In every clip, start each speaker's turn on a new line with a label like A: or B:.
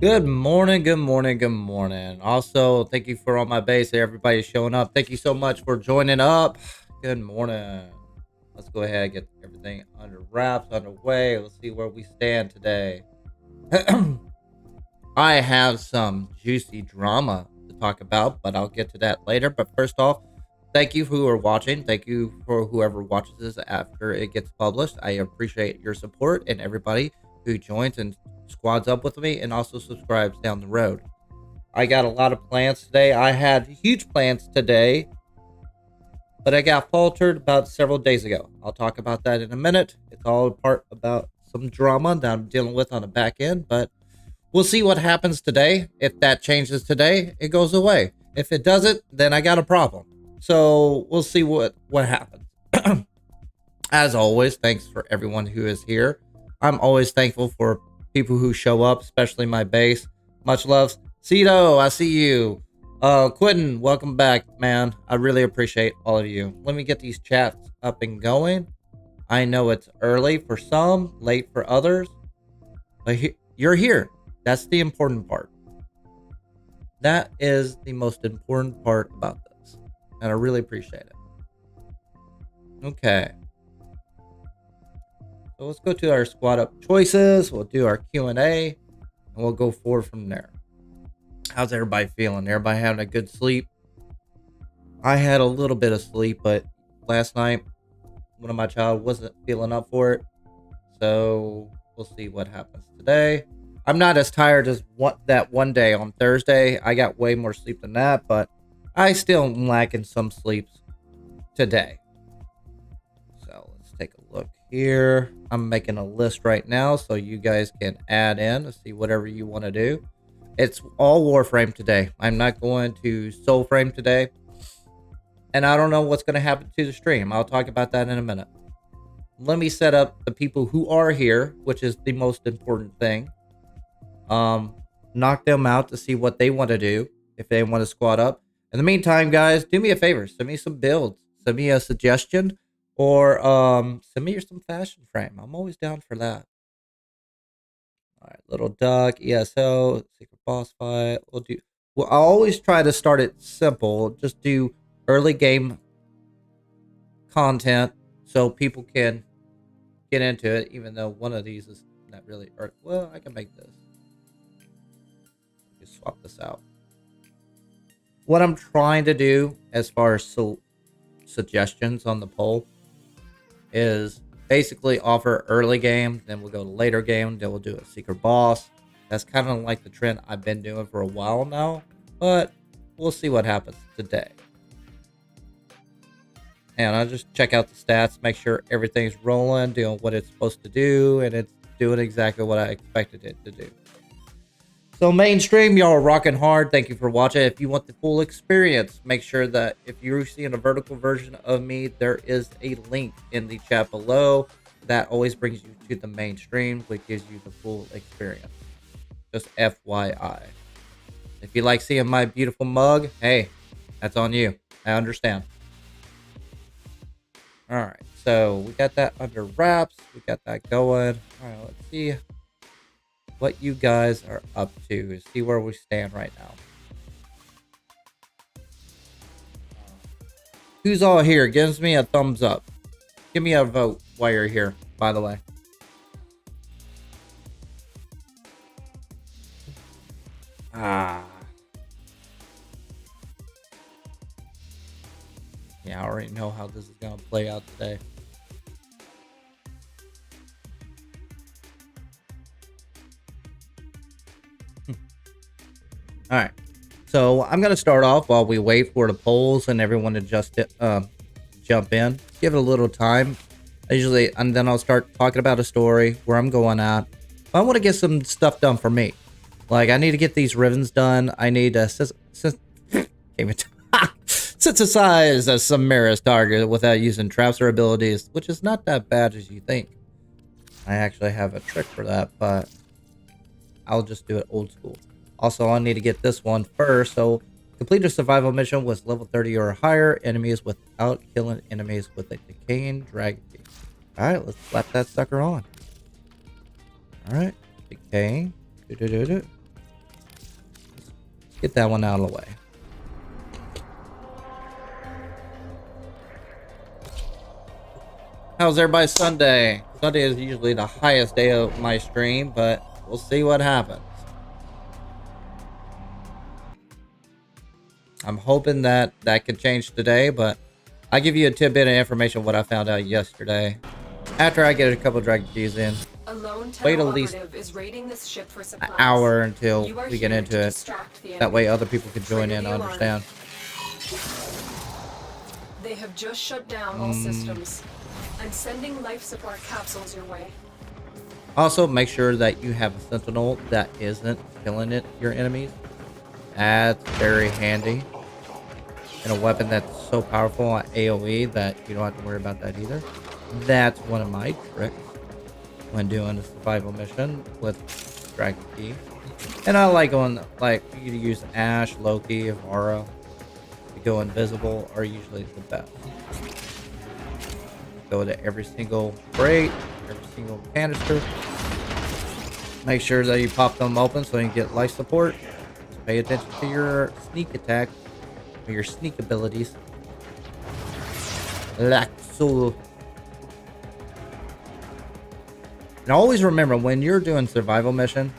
A: Good morning, good morning, good morning. Also, thank you for on my base. Everybody showing up. Thank you so much for joining up. Good morning. Let's go ahead and get everything under wraps, underway. Let's see where we stand today. I have some juicy drama to talk about, but I'll get to that later. But first off, thank you who are watching. Thank you for whoever watches this after it gets published. I appreciate your support and everybody who joins and squads up with me and also subscribes down the road. I got a lot of plans today. I had huge plans today, but I got faltered about several days ago. I'll talk about that in a minute. It's all a part about some drama that I'm dealing with on the back end, but we'll see what happens today. If that changes today, it goes away. If it doesn't, then I got a problem. So we'll see what happens. As always, thanks for everyone who is here. I'm always thankful for people who show up, especially my base. Much love. Cito, I see you. Quentin, welcome back, man. I really appreciate all of you. Let me get these chats up and going. I know it's early for some, late for others, but you're here. That's the important part. That is the most important part about this, and I really appreciate it. Okay. So let's go to our squad up choices. We'll do our Q&A, and we'll go forward from there. How's everybody feeling? Everybody having a good sleep? I had a little bit of sleep, but last night, one of my child wasn't feeling up for it. So we'll see what happens today. I'm not as tired as that one day on Thursday. I got way more sleep than that, but I still am lacking some sleeps today. So let's take a look here. I'm making a list right now so you guys can add in to see whatever you want to do. It's all Warframe today. I'm not going to Soulframe today. And I don't know what's going to happen to the stream. I'll talk about that in a minute. Let me set up the people who are here, which is the most important thing. Knock them out to see what they want to do, if they want to squad up. In the meantime, guys, do me a favor. Send me some builds. Send me a suggestion. Or send me some fashion frame. I'm always down for that. All right, Little Duck, ESO, Secret Boss Fight. Well, I always try to start it simple. Just do early game content so people can get into it, even though one of these is not really. Well, I can make this. Just swap this out. What I'm trying to do as far as suggestions on the poll is basically offer early game, then we'll go to later game, then we'll do a secret boss. That's kind of like the trend I've been doing for a while now, but we'll see what happens today. And I'll just check out the stats, make sure everything's rolling, doing what it's supposed to do, and it's doing exactly what I expected it to do. So mainstream, y'all are rocking hard. Thank you for watching. If you want the full experience, make sure that if you're seeing a vertical version of me, there is a link in the chat below. That always brings you to the mainstream, which gives you the full experience. Just FYI. If you like seeing my beautiful mug, hey, that's on you. I understand. All right, so we got that under wraps. We got that going. All right, let's see what you guys are up to. See where we stand right now. Who's all here? Gives me a thumbs up. Give me a vote while you're here, by the way. Yeah, I already know how this is going to play out today. All right. So I'm going to start off while we wait for the polls and everyone to just jump in. Give it a little time. And then I'll start talking about a story, where I'm going at. I want to get some stuff done for me. Like, I need to get these ribbons done. I need to synthesize some Maris target without using traps or abilities, which is not that bad as you think. I actually have a trick for that, but I'll just do it old school. Also, I need to get this one first. So, complete a survival mission with level 30 or higher enemies without killing enemies with a decaying dragon beak. Alright, let's slap that sucker on. Alright, decaying. Get that one out of the way. How's everybody's Sunday? Sunday is usually the highest day of my stream, but we'll see what happens. I'm hoping that can change today, but I'll give you a tidbit of information what I found out yesterday. After I get a couple Dragon Keys in, wait at least an hour until we get into it. That way other people can join in, I understand.
B: They have just shut down all systems. I'm sending life support capsules your way.
A: Also, make sure that you have a sentinel that isn't killing your enemies. That's very handy. And a weapon that's so powerful on AoE that you don't have to worry about that either. That's one of my tricks when doing a survival mission with Dragon Key. And I like going, like, you can use Ash, Loki, Avara to go invisible are usually the best. Go to every single crate, every single canister. Make sure that you pop them open so you can get life support. Just pay attention to your sneak attack or your sneak abilities. Like so. And always remember, when you're doing survival mission,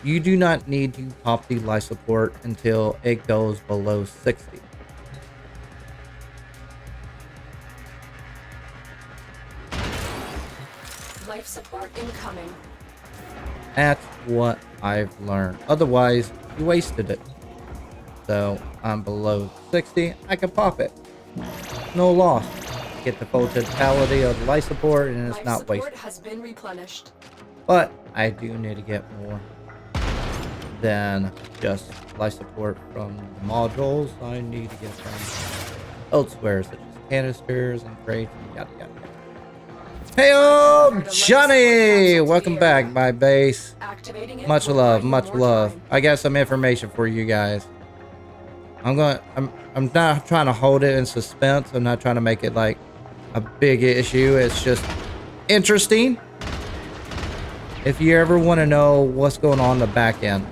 A: you do not need to pop the life support until it goes below 60.
B: Life support incoming.
A: That's what I've learned. Otherwise, you wasted it. So I'm below 60. I can pop it. No loss. Get the full totality of the life support, and it's not wasted.
B: Has been replenished.
A: But I do need to get more than just life support from the modules. I need to get from elsewhere, such as canisters and crates and yada yada yada. Hey, Johnny! Welcome back, my base. Much love, much love. I got some information for you guys. I'm not trying to hold it in suspense. I'm not trying to make it like a big issue. It's just interesting. If you ever want to know what's going on in the back end.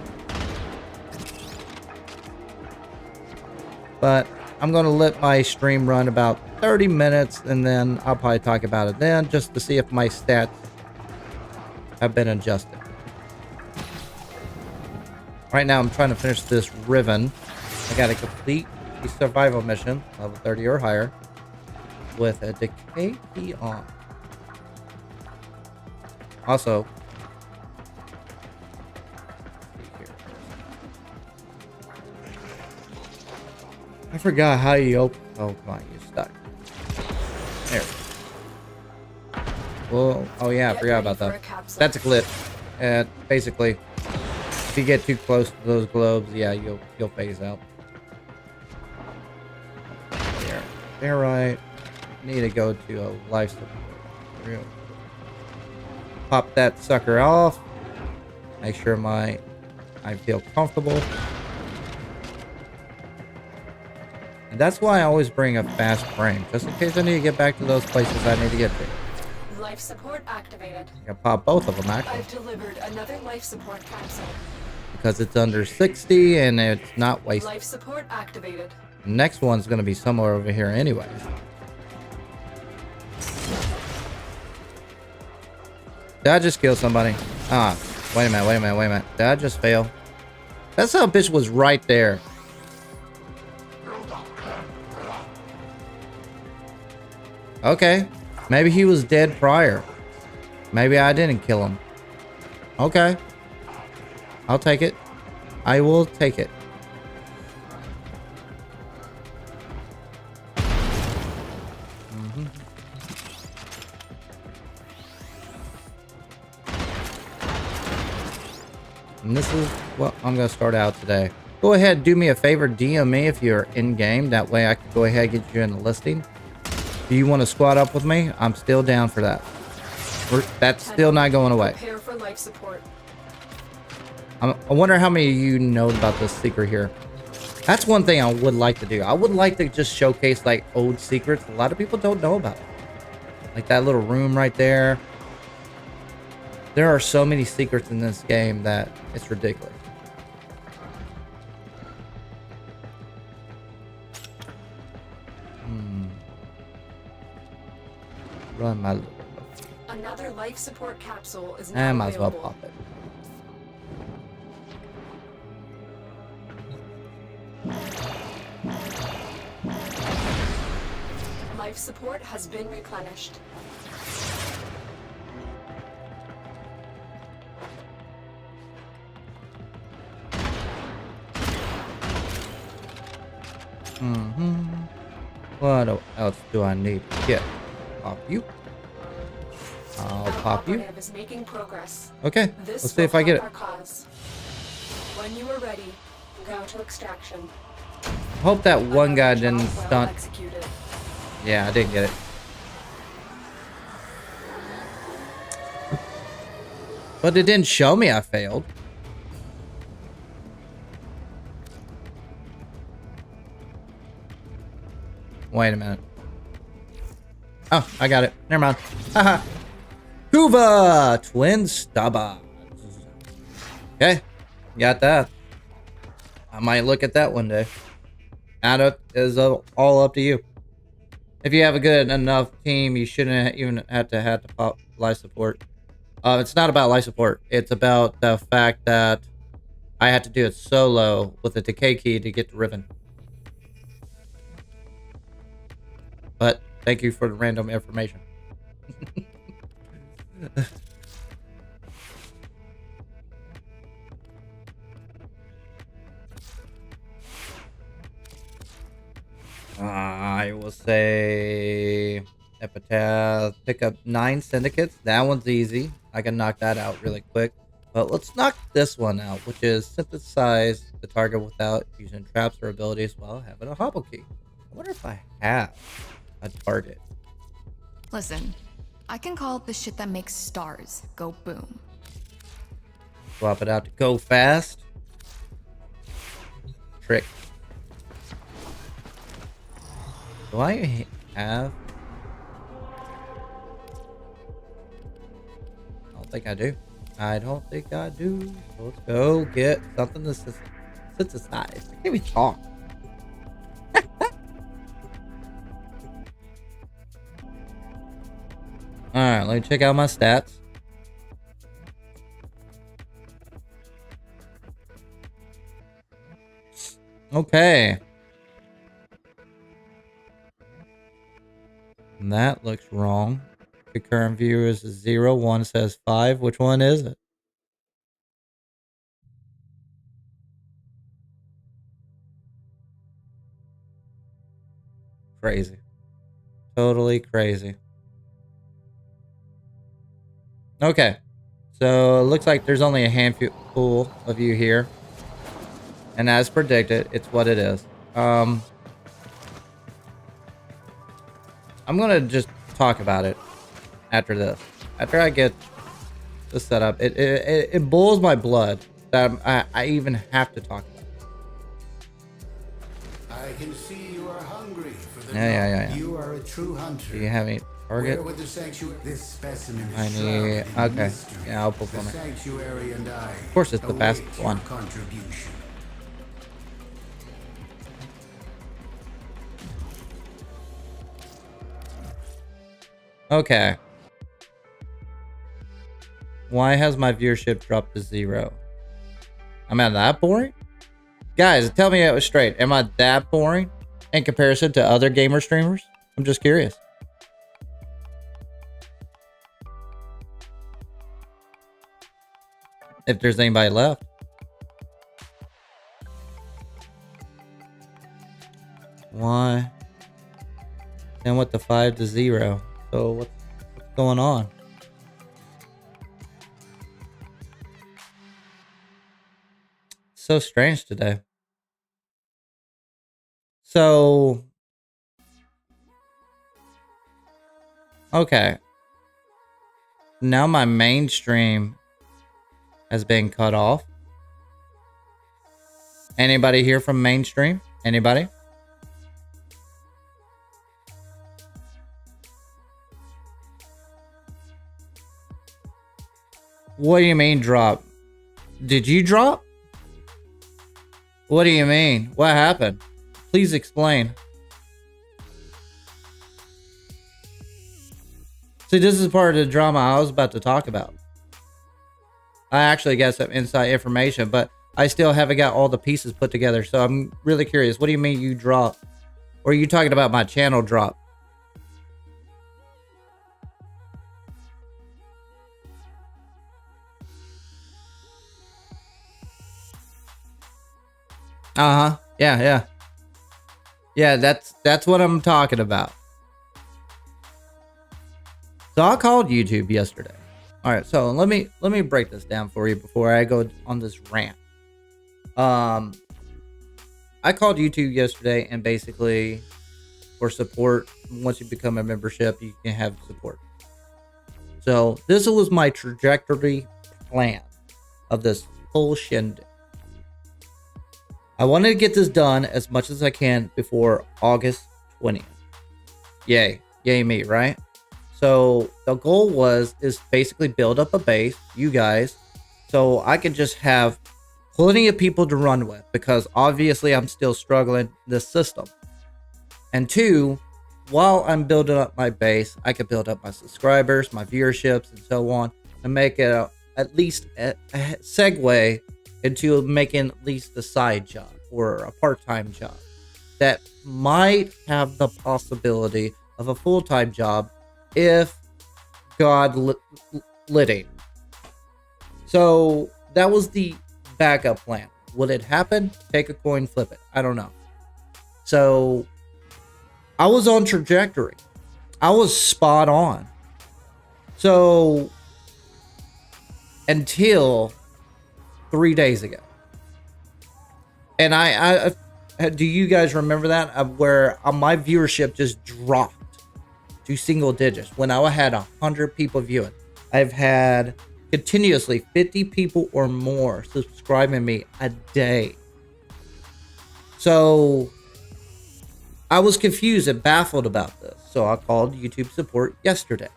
A: But I'm going to let my stream run about 30 minutes and then I'll probably talk about it then just to see if my stats have been adjusted. Right now I'm trying to finish this Riven. I got to complete the survival mission, level 30 or higher, with a decay key on. Also, I forgot how you open. Oh, come on, you stuck. There. Well, oh yeah, I forgot about that. That's a glitch. And basically, if you get too close to those globes, yeah, you'll phase out. There. There, right. Need to go to a life support. Pop that sucker off. Make sure I feel comfortable. And that's why I always bring a fast frame, just in case I need to get back to those places I need to get to.
B: Life support activated.
A: I can pop both of them actually.
B: I've delivered another life support capsule.
A: Because it's under 60 and it's not wasted.
B: Life support activated.
A: The next one's going to be somewhere over here anyways. Did I just kill somebody? Ah, wait a minute. Did I just fail? That son of a bitch was right there. Okay. Maybe he was dead prior. Maybe I didn't kill him. Okay. I'll take it. I will take it. And this is what I'm going to start out today. Go ahead, do me a favor, DM me if you're in game. That way I can go ahead and get you in the listing. Do you want to squad up with me? I'm still down for that. That's still not going away.
B: Prepare for life support.
A: I wonder how many of you know about this secret here. That's one thing I would like to do. I would like to just showcase like old secrets. A lot of people don't know about it. Like that little room right there. There are so many secrets in this game that it's ridiculous. Run my little.
B: Another life support capsule is
A: I
B: now
A: might as well
B: available.
A: pop it.
B: Life support has been replenished.
A: What else do I need to get? Pop you. I'll
B: Our
A: pop you.
B: operative is making progress.
A: Okay,
B: This
A: let's see if I
B: will
A: get it.
B: help our cause. When you are ready, go to extraction.
A: Hope that one guy
B: Another
A: didn't
B: job well
A: stunt.
B: executed.
A: Yeah, I didn't get it. But it didn't show me I failed. Wait a minute. Oh, I got it. Never mind. Haha. Kuva! Twin stubba. Okay. Got that. I might look at that one day. That is all up to you. If you have a good enough team, you shouldn't even have to pop life support. It's not about life support. It's about the fact that I had to do it solo with a decay key to get the ribbon. But thank you for the random information. I will say Epitaph, pick up 9 syndicates. That one's easy. I can knock that out really quick. But let's knock this one out, which is synthesize the target without using traps or abilities while having a hobble key. I wonder if I have a target.
C: Listen, I can call it the shit that makes stars go boom.
A: Swap it out to go fast. Trick. Do I have? I don't think I do. I don't think I do. So let's go get something to synthesize. I can't even talk. Alright, let me check out my stats. Okay. And that looks wrong. The current view is 0. One says 5. Which one is it? Crazy. Totally crazy. Okay. So it looks like there's only a handful of you here. And as predicted, it's what it is. I'm gonna just talk about it after this. After I get the setup, it boils my blood that I even have to talk about it.
D: I can see you are hungry for the
A: Yeah.
D: You are a true hunter.
A: Do you have any target?
D: Where would the sanctuary? This specimen is
A: I need.
D: shrouded in
A: Okay.
D: mystery.
A: Yeah, I'll pull from
D: The
A: it.
D: sanctuary and I.
A: Of course, it's the
D: await
A: fastest
D: your
A: one.
D: Contribution.
A: Okay. Why has my viewership dropped to 0? Am I that boring? Guys, tell me it was straight. Am I that boring in comparison to other gamer streamers? I'm just curious. If there's anybody left. Why? Then what the 5 to 0? So what's going on? So strange today. So okay. Now my mainstream has been cut off. Anybody here from mainstream? Anybody? What do you mean drop? Did you drop? What do you mean? What happened? Please explain. See, this is part of the drama I was about to talk about. I actually got some inside information, but I still haven't got all the pieces put together. So I'm really curious. What do you mean you dropped? Or are you talking about my channel drop? Uh-huh. Yeah. Yeah, that's what I'm talking about. So I called YouTube yesterday. All right, so let me break this down for you before I go on this rant. I called YouTube yesterday, and basically for support, once you become a membership, you can have support. So this was my trajectory plan of this whole shindig. I wanted to get this done as much as I can before August 20th. Yay me, right? So the goal is basically build up a base, you guys, so I can just have plenty of people to run with, because obviously I'm still struggling this system. And two, while I'm building up my base, I can build up my subscribers, my viewerships, and so on, and make it at least a segue into making at least a side job or a part-time job that might have the possibility of a full-time job if God litting. So that was the backup plan. Will it happen? Take a coin, flip it. I don't know. So I was on trajectory. I was spot on. So until 3 days ago. And I do you guys remember that? Where my viewership just dropped to single digits when I had 100 people viewing. I've had continuously 50 people or more subscribing me a day. So I was confused and baffled about this. So I called YouTube support yesterday.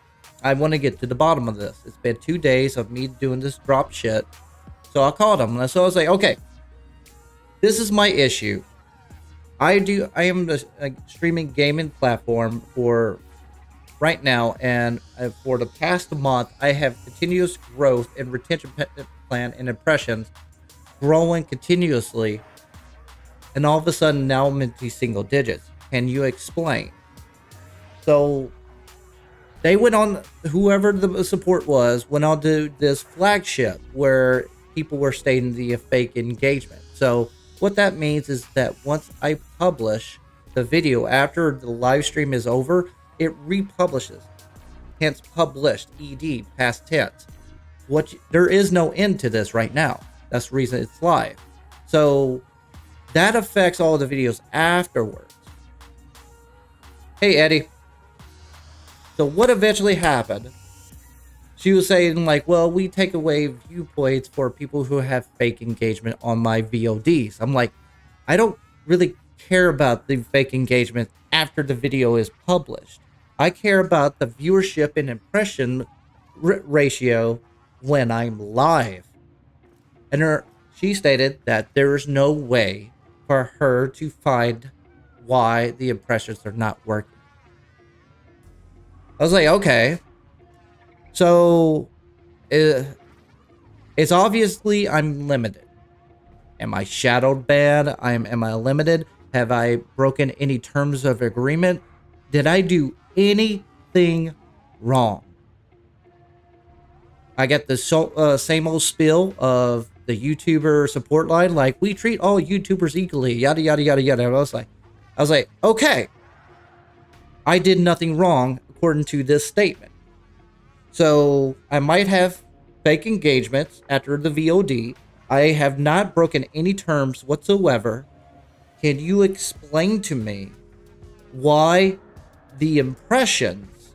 A: I want to get to the bottom of this. It's been 2 days of me doing this drop shit. So I called them. So I was like, okay, this is my issue. I am a streaming gaming platform for right now, and for the past month, I have continuous growth in retention plan and impressions growing continuously, and all of a sudden now I'm into single digits. Can you explain? So they went on, whoever the support was, went on to this flagship where people were stating the fake engagement. So what that means is that once I publish the video after the live stream is over, it republishes, hence published, ed, past tense. There is no end to this right now. That's the reason it's live. So that affects all the videos afterwards. Hey, Eddie. So what eventually happened, she was saying like, well, we take away viewpoints for people who have fake engagement on my VODs. I'm like, I don't really care about the fake engagement after the video is published. I care about the viewership and impression ratio when I'm live. And she stated that there is no way for her to find why the impressions are not working. I was like, okay. So it's obviously I'm limited. Am I shadowed banned? Am I limited? Have I broken any terms of agreement? Did I do anything wrong? I get the same old spiel of the YouTuber support line, like we treat all YouTubers equally, yada yada yada yada. I was like, okay, I did nothing wrong according to this statement. So I might have fake engagements after the VOD. I have not broken any terms whatsoever. Can you explain to me why the impressions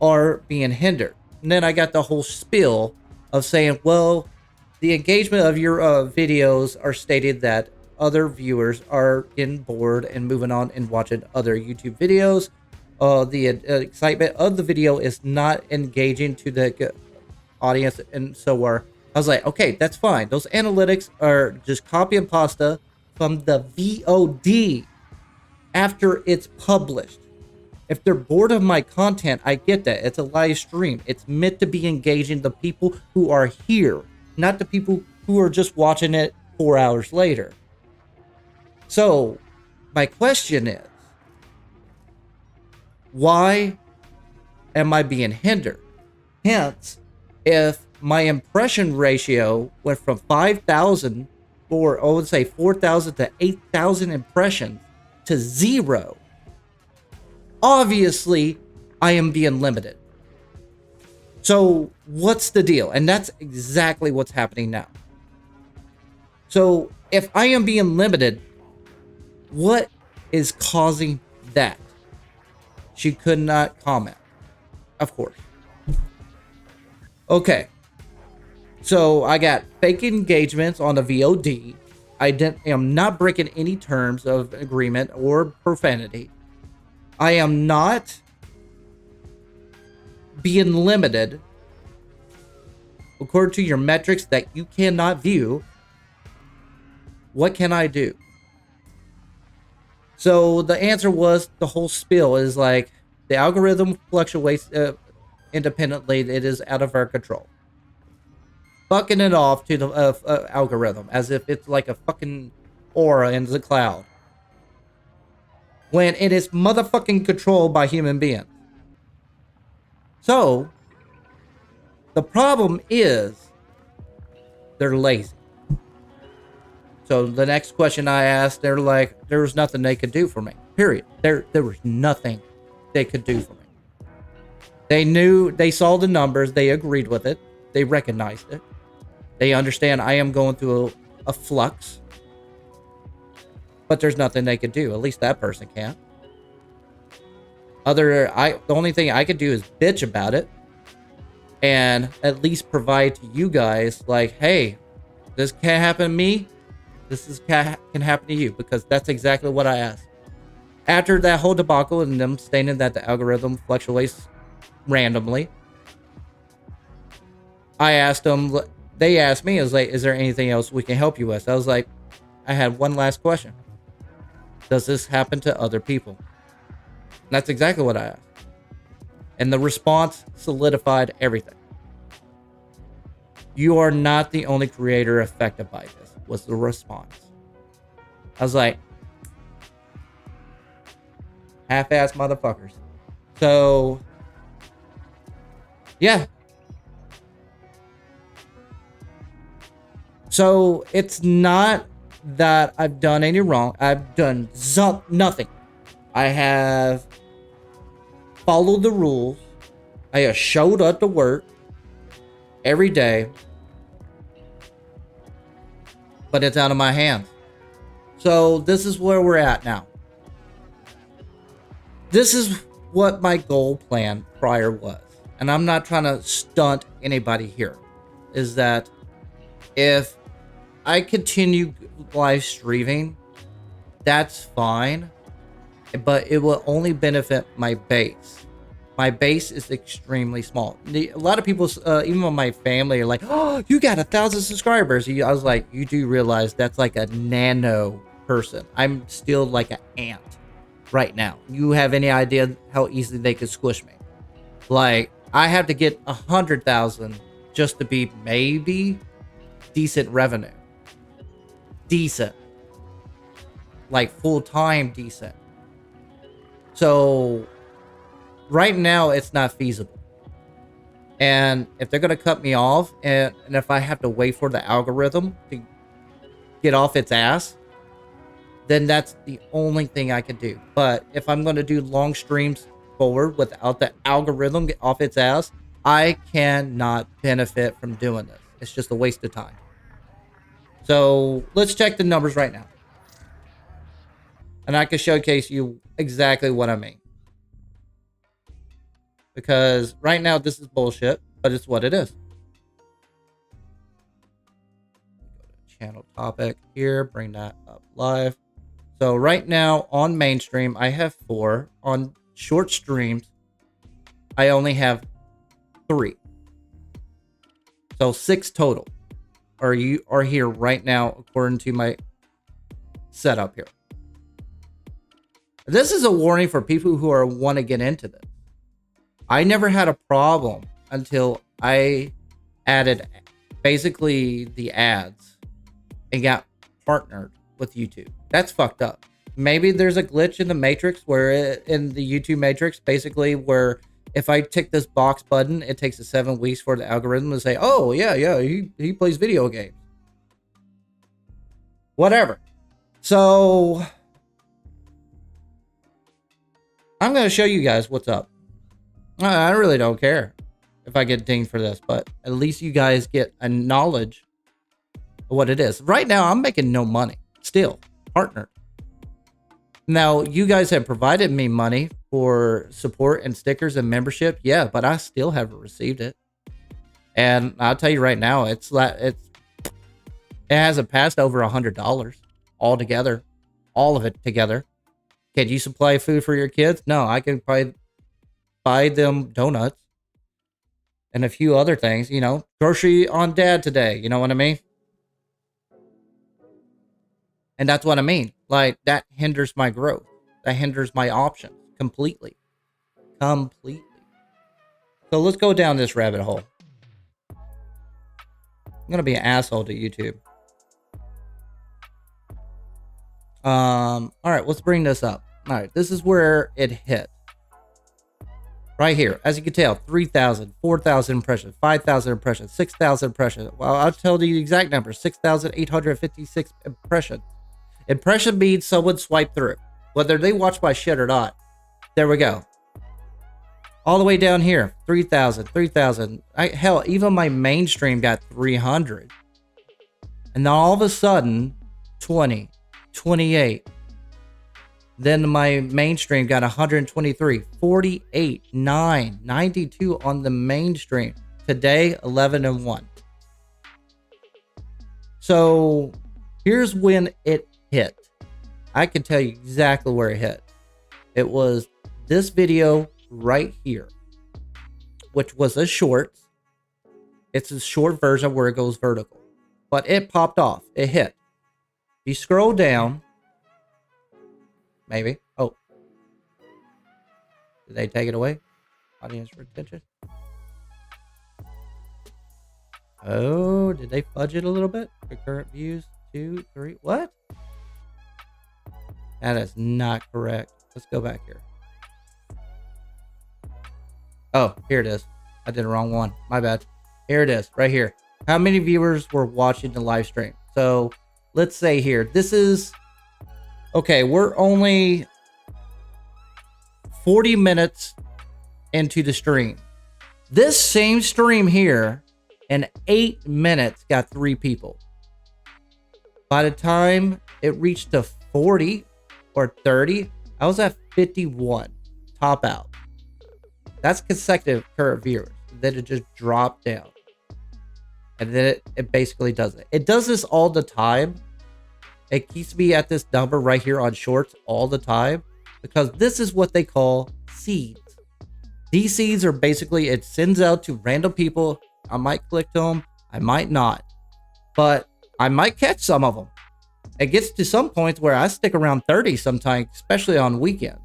A: are being hindered? And then I got the whole spiel of saying, well, the engagement of your videos are stated that other viewers are getting bored and moving on and watching other YouTube videos. The excitement of the video is not engaging to the audience, and so are. I was like, okay, that's fine. Those analytics are just copy and pasta from the VOD after it's published. If they're bored of my content, I get that. It's a live stream. It's meant to be engaging the people who are here, not the people who are just watching it 4 hours later. So, my question is, why am I being hindered? Hence, if my impression ratio went from 5,000 or I would say 4,000 to 8,000 impressions to 0, obviously I am being limited. So what's the deal? And that's exactly what's happening now. So if I am being limited, what is causing that? She could not comment. Of course. Okay. So I got fake engagements on the VOD. I am not breaking any terms of agreement or profanity. I am not being limited according to your metrics that you cannot view. What can I do? So the answer was the whole spiel is like the algorithm fluctuates independently. It is out of our control. Bucking it off to the algorithm as if it's like a fucking aura in the cloud, when it is motherfucking controlled by human beings. So the problem is they're lazy. So the next question I asked, they're like, there was nothing they could do for me. Period. There was nothing they could do for me. They knew, they saw the numbers, they agreed with it, they recognized it. They understand I am going through a flux. But there's nothing they could do. At least that person can't. The only thing I could do is bitch about it. And at least provide to you guys, like, hey, this can't happen to me. Can happen to you. Because that's exactly what I asked. After that whole debacle and them stating that the algorithm fluctuates randomly, I asked them, they asked me, I was like, is there anything else we can help you with? I was like, I had one last question. Does this happen to other people? And that's exactly what I asked. And the response solidified everything. You are not the only creator affected by this, was the response. I was like, half-ass motherfuckers. So, yeah. So it's not that I've done any wrong. I've done nothing. I have followed the rules. I have showed up to work every day. But it's out of my hands. So this is where we're at now. This is what my goal plan prior was. And I'm not trying to stunt anybody here. Is that if I continue live streaming, that's fine, but it will only benefit my base. My base is extremely small. A lot of people, even my family, are like, "Oh, you got 1,000 subscribers." I was like, "You do realize that's like a nano person. I'm still like an ant right now. You have any idea how easily they could squish me? Like, I have to get 100,000 just to be maybe decent revenue." Decent. Like full-time decent. So right now it's not feasible. And if they're going to cut me off and if I have to wait for the algorithm to get off its ass, then that's the only thing I can do. But if I'm going to do long streams forward without the algorithm get off its ass, I cannot benefit from doing this. It's just a waste of time. So let's check the numbers right now. And I can showcase you exactly what I mean. Because right now this is bullshit, but it's what it is. Go to channel topic here, bring that up live. So right now on mainstream, I have 4. On short streams, I only have 3. So 6 total. Are here right now according to my setup here. This is a warning for people who want to get into this. I never had a problem until I added basically the ads and got partnered with YouTube. That's fucked up. Maybe there's a glitch in the matrix in the YouTube matrix, basically where if I tick this box button, it takes 7 weeks for the algorithm to say, oh yeah, he plays video games. Whatever. So I'm going to show you guys what's up. I really don't care if I get dinged for this, but at least you guys get a knowledge of what it is. Right now, I'm making no money. Still, partnered. Now, you guys have provided me money for support and stickers and membership. Yeah, but I still haven't received it. And I'll tell you right now, it hasn't passed over $100 altogether. All of it together. Can you supply food for your kids? No, I can probably buy them donuts and a few other things, you know, grocery on dad today. You know what I mean? And that's what I mean. Like, that hinders my growth. That hinders my options completely. Completely. So let's go down this rabbit hole. I'm going to be an asshole to YouTube. All right, let's bring this up. All right, this is where it hit. Right here. As you can tell, 3,000, 4,000 impressions, 5,000 impressions, 6,000 impressions. Well, I'll tell you the exact number. 6,856 impressions. Impression means someone swiped through. Whether they watch my shit or not. There we go. All the way down here. 3,000, 3,000. Hell, even my mainstream got 300. And then all of a sudden, 20, 28. Then my mainstream got 123, 48, 9, 92 on the mainstream. Today, 11 and 1. So here's when it hit. I can tell you exactly where it hit. It was this video right here, which was a short. It's a short version where it goes vertical. But it popped off. It hit. You scroll down. Maybe. Oh. Did they take it away? Audience retention. Oh, did they fudge it a little bit? Concurrent views, 2, 3. What? That is not correct. Let's go back here. Oh, here it is. I did the wrong one. My bad. Here it is, right here. How many viewers were watching the live stream? So let's say here, this is, okay, we're only 40 minutes into the stream. This same stream here in 8 minutes got 3 people. By the time it reached to 40 or 30, I was at 51 top out. That's consecutive current viewers. Then it just dropped down. And then it basically does it. It does this all the time. It keeps me at this number right here on shorts all the time. Because this is what they call seeds. These seeds are basically, it sends out to random people. I might click them. I might not. But I might catch some of them. It gets to some points where I stick around 30 sometimes, especially on weekends.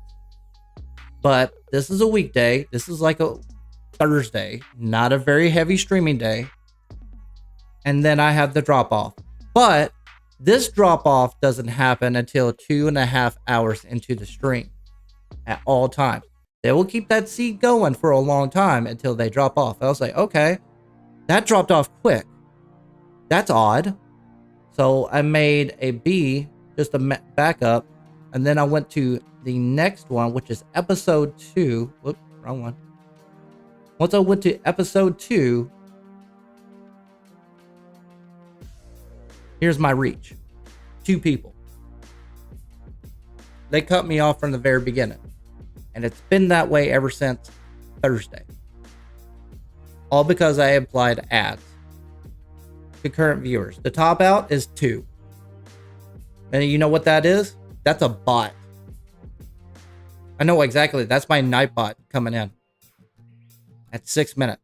A: But this is a weekday. This is like a Thursday. Not a very heavy streaming day. And then I have the drop off. But this drop off doesn't happen until 2.5 hours into the stream at all times. They will keep that seed going for a long time until they drop off. I was like, okay, that dropped off quick. That's odd. So I made a B, just a backup. And then I went to the next one, which is episode 2. Whoops, wrong one. Once I went to episode 2, here's my reach. 2 people. They cut me off from the very beginning. And it's been that way ever since Thursday. All because I applied ads to current viewers. The top out is 2. And you know what that is? That's a bot. I know exactly. That's my night bot coming in at 6 minutes.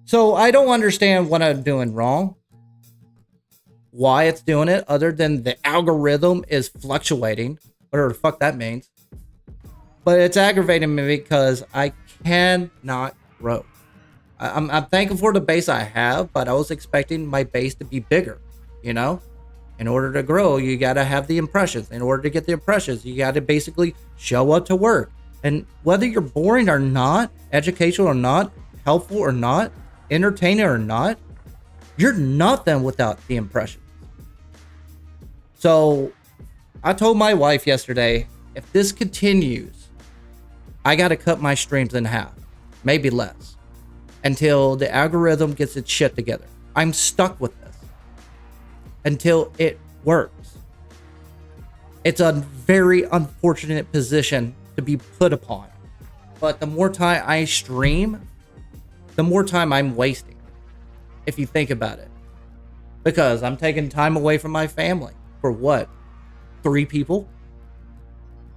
A: So I don't understand what I'm doing wrong. Why it's doing it, other than the algorithm is fluctuating. whatever the fuck that means. But it's aggravating me because I cannot grow. I'm thankful for the base I have, but I was expecting my base to be bigger, you know? In order to grow, you got to have the impressions. In order to get the impressions, you got to basically show up to work. And whether you're boring or not, educational or not, helpful or not, entertaining or not, you're nothing without the impressions. So I told my wife yesterday, if this continues, I got to cut my streams in half, maybe less, until the algorithm gets its shit together. I'm stuck with this until it works. It's a very unfortunate position to be put upon. But the more time I stream, the more time I'm wasting, if you think about it. Because I'm taking time away from my family. For what? 3 people?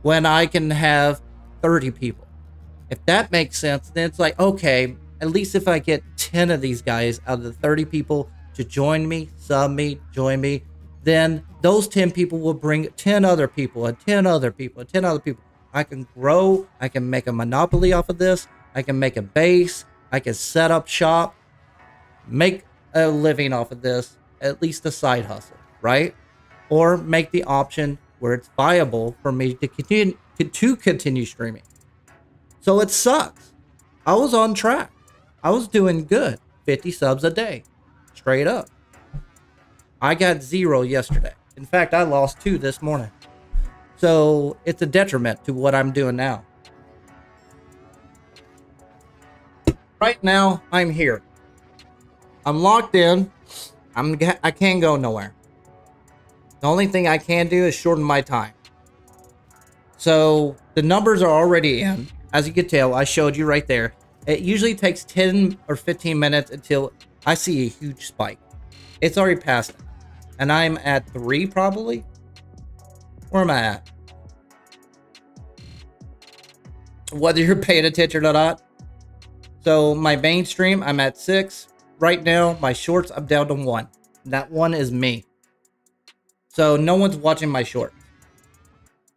A: When I can have 30 people. If that makes sense, then it's like, okay, at least if I get 10 of these guys out of the 30 people to join me, sub me, join me, then those 10 people will bring 10 other people and 10 other people and 10 other people. I can grow. I can make a monopoly off of this. I can make a base. I can set up shop, make a living off of this, at least a side hustle, right? Or make the option where it's viable for me to continue streaming. So it sucks. I was on track. I was doing good. 50 subs a day. Straight up. I got 0 yesterday. In fact, I lost 2 this morning. So it's a detriment to what I'm doing now. Right now, I'm here. I'm locked in. I can't go nowhere. The only thing I can do is shorten my time. So the numbers are already in. As you can tell, I showed you right there. It usually takes 10 or 15 minutes until I see a huge spike. It's already past it. And I'm at 3 probably. Where am I at? Whether you're paying attention or not. So my mainstream, I'm at 6. Right now, my shorts, I'm down to 1. That 1 is me. So no one's watching my shorts.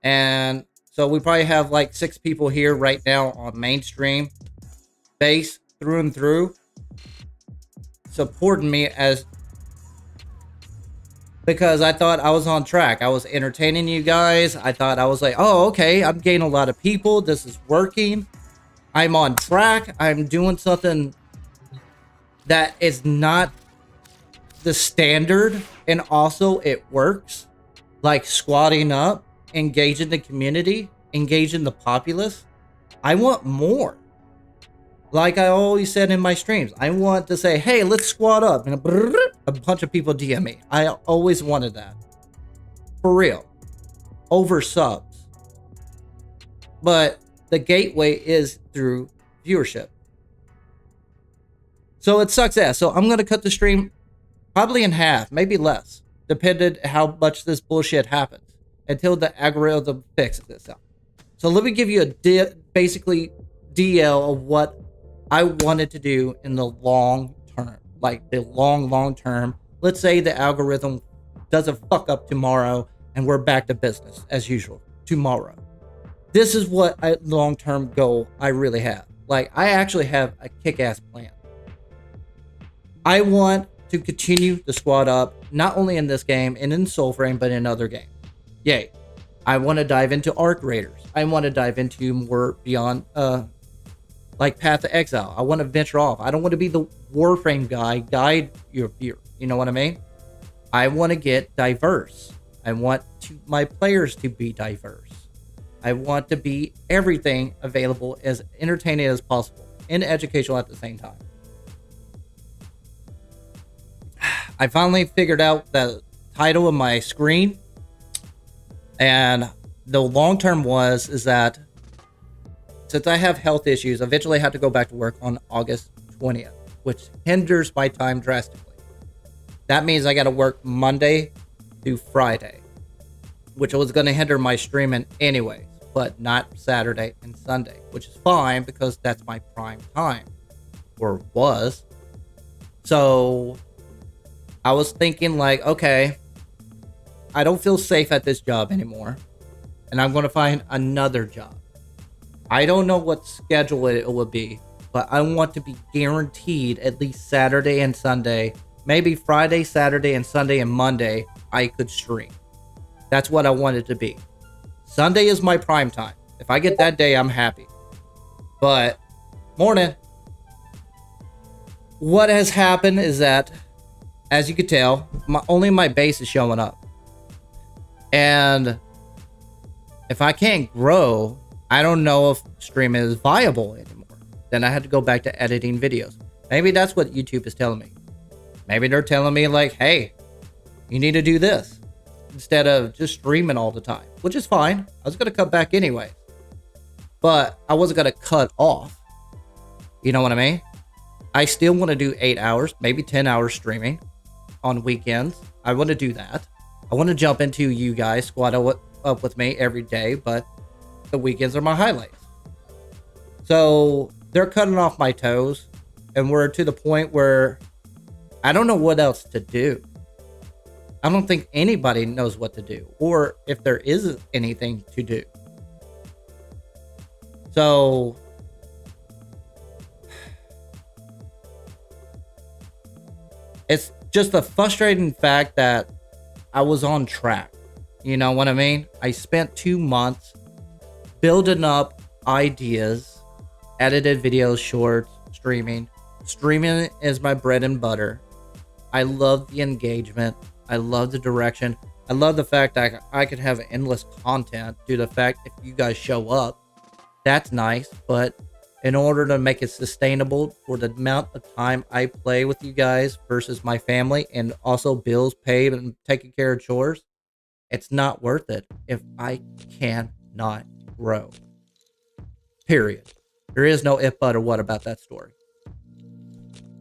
A: And so we probably have like 6 people here right now on mainstream. Base through and through. Supporting me because I thought I was on track. I was entertaining you guys. I thought I was like, oh, okay, I'm gaining a lot of people. This is working. I'm on track. I'm doing something that is not the standard. And also it works. Like squatting up, engaging the community, engaging the populace. I want more. Like I always said in my streams, I want to say, hey, let's squat up. And a bunch of people DM me. I always wanted that. For real. Over subs. But the gateway is through viewership. So it sucks ass. So I'm going to cut the stream probably in half, maybe less. Depending how much this bullshit happens. Until the algorithm fixes itself. So let me give you a basically DL of what I wanted to do in the long term. Like the long term. Let's say the algorithm doesn't fuck up tomorrow and we're back to business as usual tomorrow. This is what a long-term goal I really have. Like I actually have a kick-ass plan. I want to continue to squad up, not only in this game and in Soulframe, but in other games. Yay. I want to dive into Arc Raiders. I want to dive into more beyond, like Path of Exile. I want to venture off. I don't want to be the Warframe guide your viewer. You know what I mean? I want to get diverse. I want my players to be diverse. I want to be everything available as entertaining as possible and educational at the same time. I finally figured out the title of my screen, and the long term is that since I have health issues, eventually I have to go back to work on August 20th, which hinders my time drastically. That means I got to work Monday through Friday, which was going to hinder my streaming anyways, but not Saturday and Sunday, which is fine because that's my prime time, or was. So I was thinking like, okay, I don't feel safe at this job anymore. and I'm going to find another job. I don't know what schedule it will be, but I want to be guaranteed at least Saturday and Sunday, maybe Friday, Saturday, and Sunday and Monday, I could stream. That's what I want it to be. Sunday is my prime time. If I get that day, I'm happy. But, morning. What has happened is that, as you can tell, only my base is showing up. And if I can't grow, I don't know if streaming is viable anymore. Then I had to go back to editing videos. Maybe that's what YouTube is telling me. Maybe they're telling me like, hey, you need to do this instead of just streaming all the time, which is fine. I was going to cut back anyway, but I wasn't going to cut off. You know what I mean? I still want to do 8 hours, maybe 10 hours streaming on weekends. I want to do that. I want to jump into you guys, squad up with me every day, but the weekends are my highlights. So they're cutting off my toes, and we're to the point where I don't know what else to do. I don't think anybody knows what to do, or if there is anything to do. So it's just a frustrating fact that I was on track. You know what I mean? I spent 2 months building up ideas, edited videos, shorts, streaming. Streaming is my bread and butter. I love the engagement. I love the direction. I love the fact that I could have endless content due to the fact if you guys show up, that's nice. But in order to make it sustainable for the amount of time I play with you guys versus my family and also bills paid and taking care of chores, it's not worth it if I cannot grow. Period. There is no if, but, or what about that story.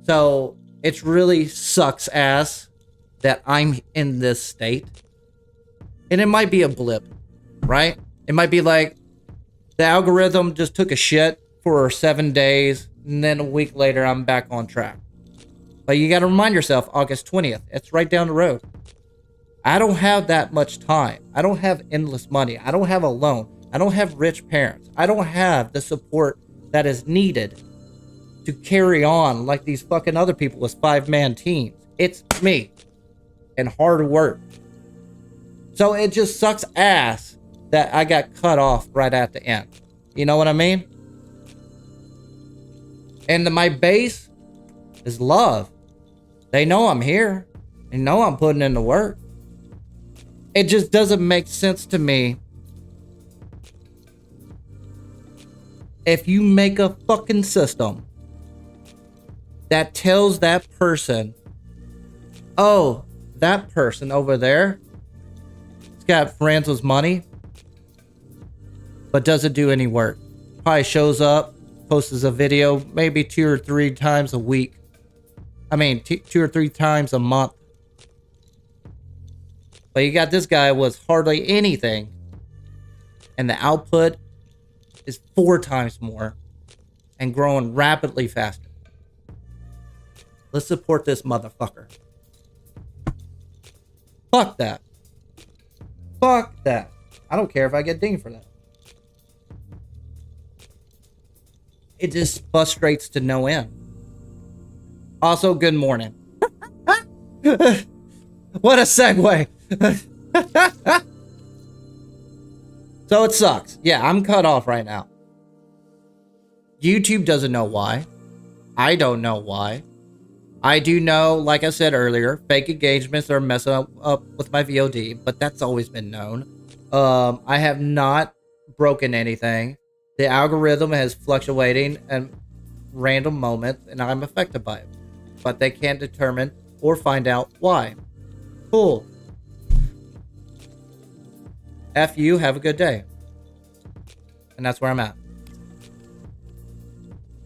A: So it really sucks ass that I'm in this state. And it might be a blip, right? It might be like the algorithm just took a shit for 7 days, and then a week later, I'm back on track. But you got to remind yourself, August 20th, it's right down the road. I don't have that much time. I don't have endless money. I don't have a loan. I don't have rich parents. I don't have the support that is needed to carry on like these fucking other people with 5-man teams. It's me and hard work. So it just sucks ass that I got cut off right at the end. You know what I mean? And my base is love. They know I'm here. They know I'm putting in the work. It just doesn't make sense to me. If you make a fucking system that tells that person, oh, that person over there has got friends with money, but doesn't do any work. Probably shows up, posts a video maybe 2 or 3 times a week. I mean, 2 or 3 times a month. But you got this guy with hardly anything, and the output is 4 times more and growing rapidly faster. Let's support this motherfucker. Fuck that. Fuck that. I don't care if I get dinged for that. It just frustrates to no end. Also, good morning. What a segue. So it sucks. Yeah, I'm cut off right now. YouTube doesn't know why. I don't know why. I do know, like I said earlier, fake engagements are messing up with my VOD, but that's always been known. I have not broken anything. The algorithm has fluctuating at random moments, and I'm affected by it. But they can't determine or find out why. Cool. F you, have a good day. And that's where I'm at.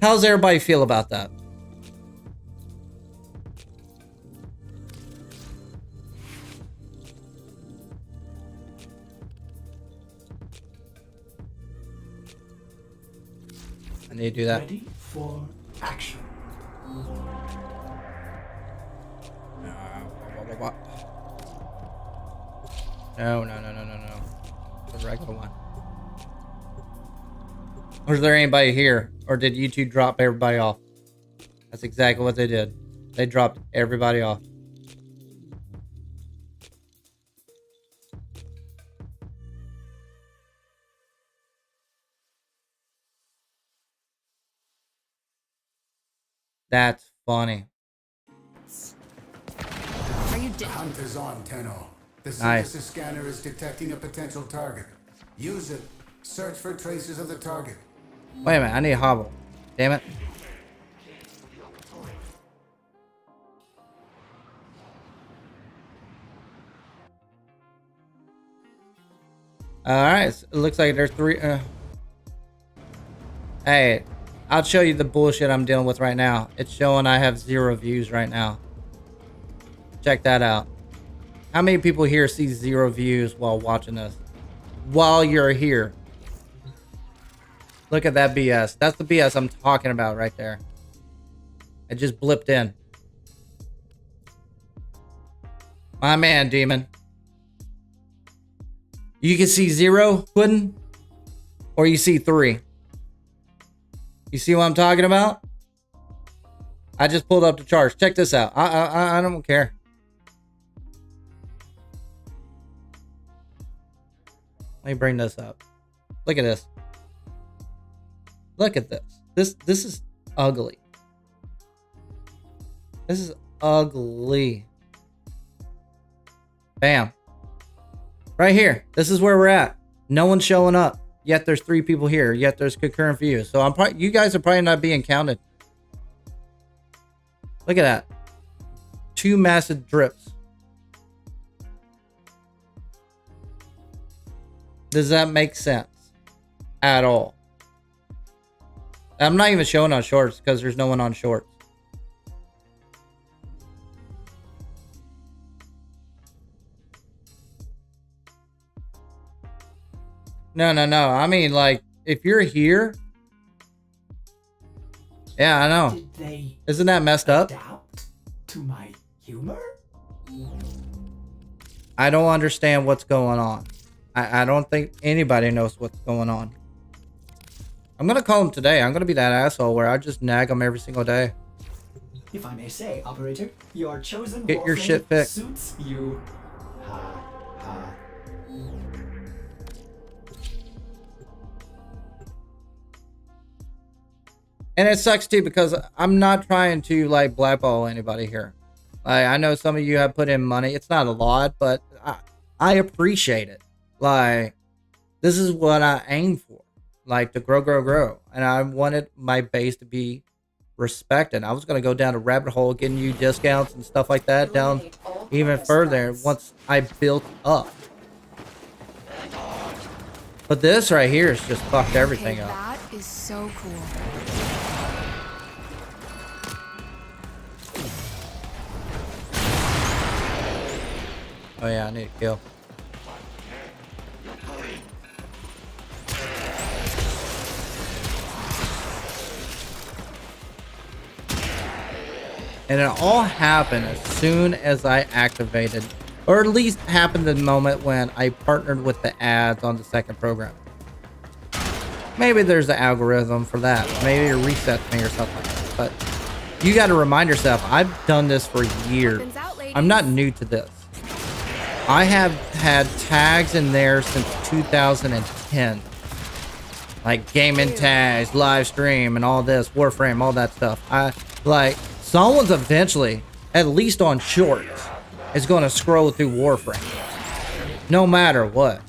A: How's everybody feel about that? I need to do that.
D: Ready for action.
A: No. The regular one. Or is there anybody here? Or did YouTube drop everybody off? That's exactly what they did. They dropped everybody off. That's funny.
C: Are you
D: The hunt is on, Tenno. The
A: Nice.
D: synthesis scanner is detecting a potential target. Use it. Search for traces of the target.
A: Wait a minute, I need a hobble. Damn it. Alright, so it looks like there's three. Hey, I'll show you the bullshit I'm dealing with right now. It's showing I have 0 views right now. Check that out. How many people here see 0 views while watching this? While you're here. Look at that BS. That's the BS I'm talking about right there. It just blipped in. My man, Demon. You can see 0, Puddin', or you see 3. You see what I'm talking about? I just pulled up the charts. Check this out. I don't care. Let me bring this up. Look at this. Look at this. This is ugly. This is ugly. Bam. Right here. This is where we're at. No one's showing up. Yet there's 3 people here. Yet there's concurrent views. So you guys are probably not being counted. Look at that. 2 massive drips. Does that make sense? At all? I'm not even showing on shorts because there's no one on shorts. No. I mean, like, if you're here. Yeah, I know.
D: Did they
A: Isn't that messed up?
D: adapt to my humor?
A: I don't understand what's going on. I don't think anybody knows what's going on. I'm going to call him today. I'm going to be that asshole where I just nag him every single day.
E: If I may say, operator, your chosen
A: Get your
E: Warframe
A: shit fixed.
E: suits you. Ha ha.
A: And it sucks too because I'm not trying to like blackball anybody here. Like, I know some of you have put in money. It's not a lot, but I appreciate it. Like, this is what I aim for. Like, to grow. And I wanted my base to be respected. I was going to go down a rabbit hole getting you discounts and stuff like that down even further once I built up. But this right here has just fucked everything up.
C: That is so cool.
A: Oh yeah, I need to kill. And it all happened as soon as I activated, or at least happened the moment when I partnered with the ads on the second program. Maybe there's an algorithm for that. Maybe it resets me or something like that. But you got to remind yourself, I've done this for years. I'm not new to this. I have had tags in there since 2010. Like gaming tags, live stream, and all this, Warframe, all that stuff. Someone's eventually, at least on shorts, is going to scroll through Warframe. No matter what.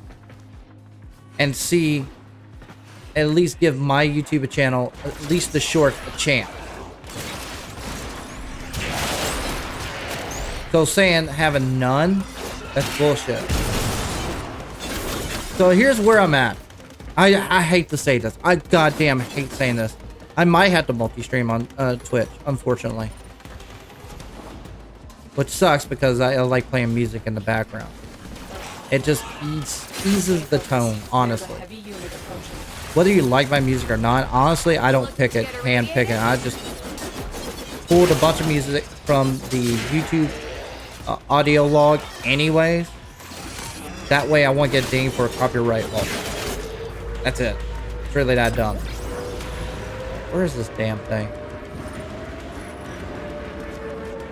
A: And see, at least give my YouTube channel, at least the shorts, a chance. So saying having none, that's bullshit. So here's where I'm at. I hate to say this. I goddamn hate saying this. I might have to multi-stream on Twitch, unfortunately. Which sucks because I like playing music in the background. It just eases the tone, honestly. Whether you like my music or not, honestly, I don't pick it, hand pick it. I just pulled a bunch of music from the YouTube audio log anyways. That way I won't get dinged for a copyright law. That's it. It's really that dumb. Where is this damn thing?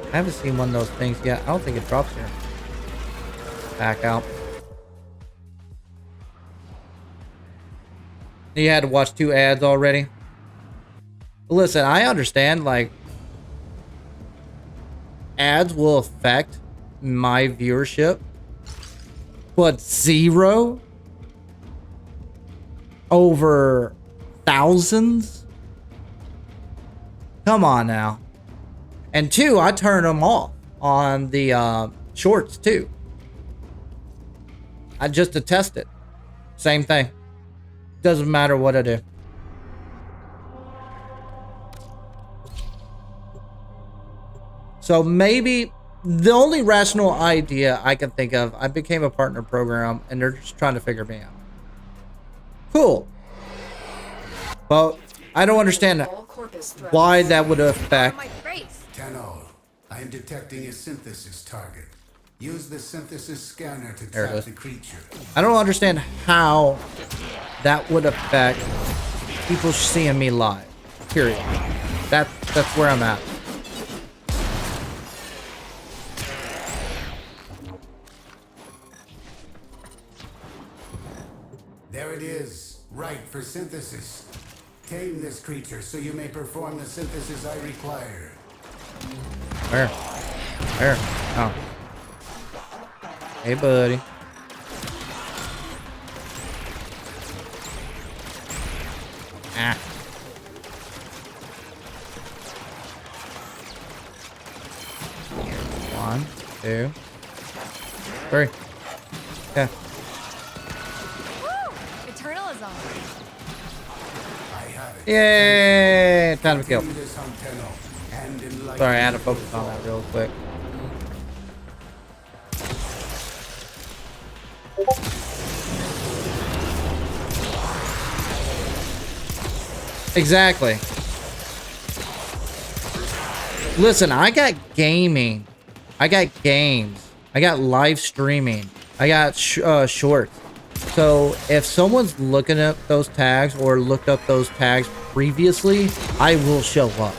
A: I haven't seen one of those things yet. I don't think it drops here. Back out. You had to watch 2 ads already? Listen, I understand, like, ads will affect my viewership, but 0 over thousands? Come on now. And 2, I turn them off on the shorts too. I just to test it. Same thing. Doesn't matter what I do. So maybe the only rational idea I can think of, I became a partner program and they're just trying to figure me out. Cool. But I don't understand why that would affect.
D: Tenno, I am detecting a synthesis target. Use the synthesis scanner to
A: There it
D: track
A: is.
D: the creature.
A: I don't understand how that would affect people seeing me live. Period. That's where I'm at.
D: There it is, right for synthesis. Tame this creature so you may perform the synthesis I require.
A: Where? Where? Oh. Hey, buddy. Ah. One, 2, 3. Yeah.
C: Eternal is on.
D: I have it.
A: Yay! Time to kill.
D: Do this on Tenno, and enlighten
A: Sorry, I had to focus on that real quick. Exactly. Listen, I got gaming. I got games. I got live streaming. I got shorts. So if someone's looking at those tags or looked up those tags previously, I will show up.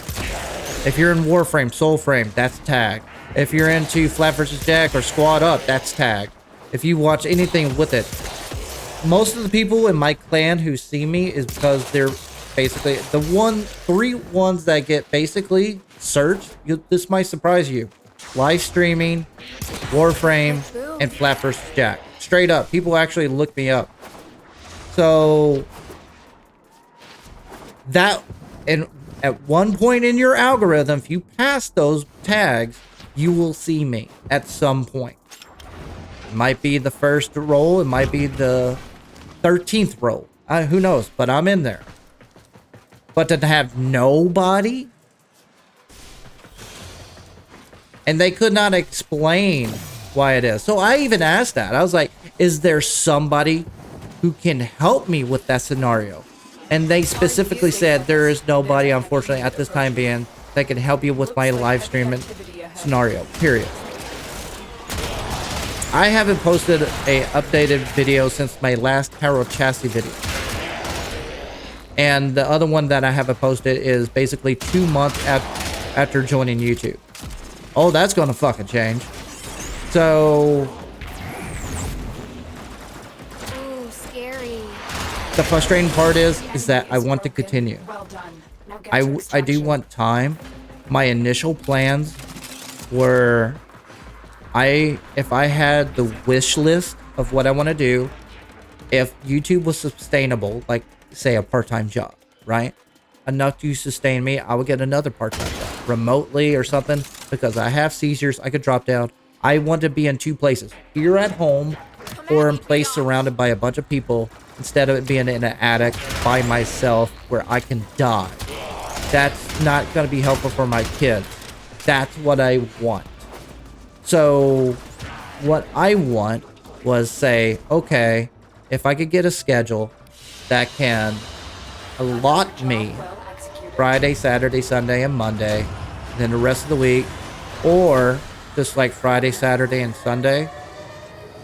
A: If you're in Warframe, Soulframe, that's tagged. If you're into flapvsjack or squad up, that's tagged. If you watch anything with it, most of the people in my clan who see me is because they're basically the 3 ones that get basically searched. This might surprise you: live streaming, Warframe, and flapvsjack. Straight up, people actually look me up. So that, and at one point in your algorithm, if you pass those tags, you will see me at some point. It might be the first roll, it might be the 13th roll. Who knows? But I'm in there. But to have nobody, and they could not explain why it is. So I even asked that. I was like, is there somebody who can help me with that scenario? And they specifically said there is nobody, unfortunately, at this time being, that can help you with my live streaming scenario, period. I haven't posted a updated video since my last Harold Chassis video. And the other one that I haven't posted is basically 2 months after joining YouTube. Oh, that's gonna fucking change. So
C: Ooh, scary.
A: the frustrating part is that I want to continue.
B: Well done. Now get to
A: I do
B: extraction.
A: want time. My initial plans were, if I had the wish list of what I want to do, if YouTube was sustainable, like say a part-time job, right? Enough to sustain me, I would get another part-time job remotely or something, because I have seizures. I could drop down. I want to be in 2 places, here at home or in place surrounded by a bunch of people, instead of it being in an attic by myself where I can die. That's not going to be helpful for my kids. That's what I want. So what I want was say, okay, if I could get a schedule that can allot me
B: Well executed.
A: Friday, Saturday, Sunday, and Monday, and then the rest of the week, or just like Friday, Saturday, and Sunday,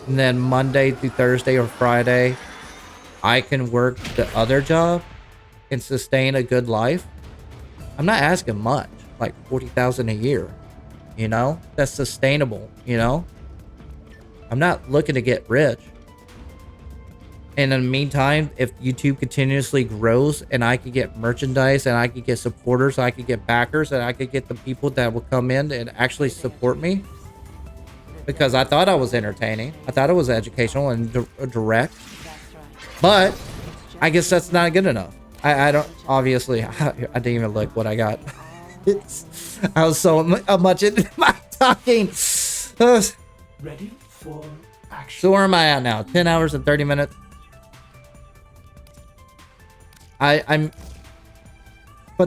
A: and then Monday through Thursday or Friday, I can work the other job and sustain a good life, I'm not asking much, like 40,000 a year, you know, that's sustainable, you know, I'm not looking to get rich. And in the meantime, if YouTube continuously grows and I could get merchandise and I could get supporters, I could get backers, and I could get the people that will come in and actually support me, because I thought I was entertaining. I thought it was educational and direct, but I guess that's not good enough. I don't, obviously, I didn't even look what I got. I was so much into my talking.
E: Ready for action.
A: So where am I at now? 10 hours and 30 minutes. But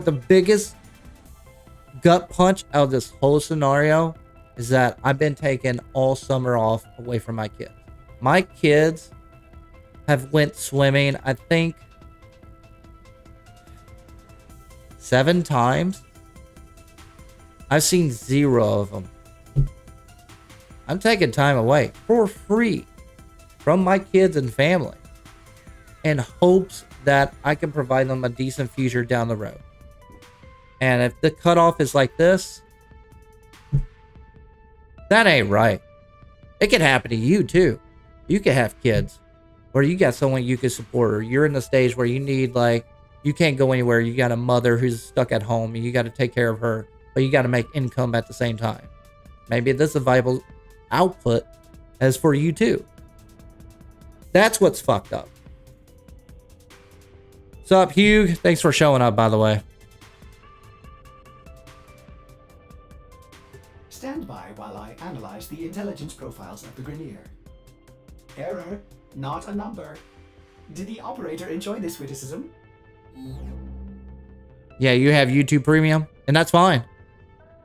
A: the biggest gut punch out of this whole scenario is that I've been taking all summer off away from my kids. My kids have went swimming, I think, 7 times. I've seen 0 of them. I'm taking time away for free from my kids and family in hopes that I can provide them a decent future down the road. And if the cutoff is like this, that ain't right. It can happen to you too. You can have kids, or you got someone you can support, or you're in the stage where you need, like, you can't go anywhere. You got a mother who's stuck at home and you got to take care of her, but you got to make income at the same time. Maybe this is a viable output as for you too. That's what's fucked up. What's up, Hugh? Thanks for showing up, by the way.
E: Stand by while I analyze the intelligence profiles of the Grenier. Error, not a number. Did the operator enjoy this witticism?
A: Yeah, you have YouTube Premium, and that's fine.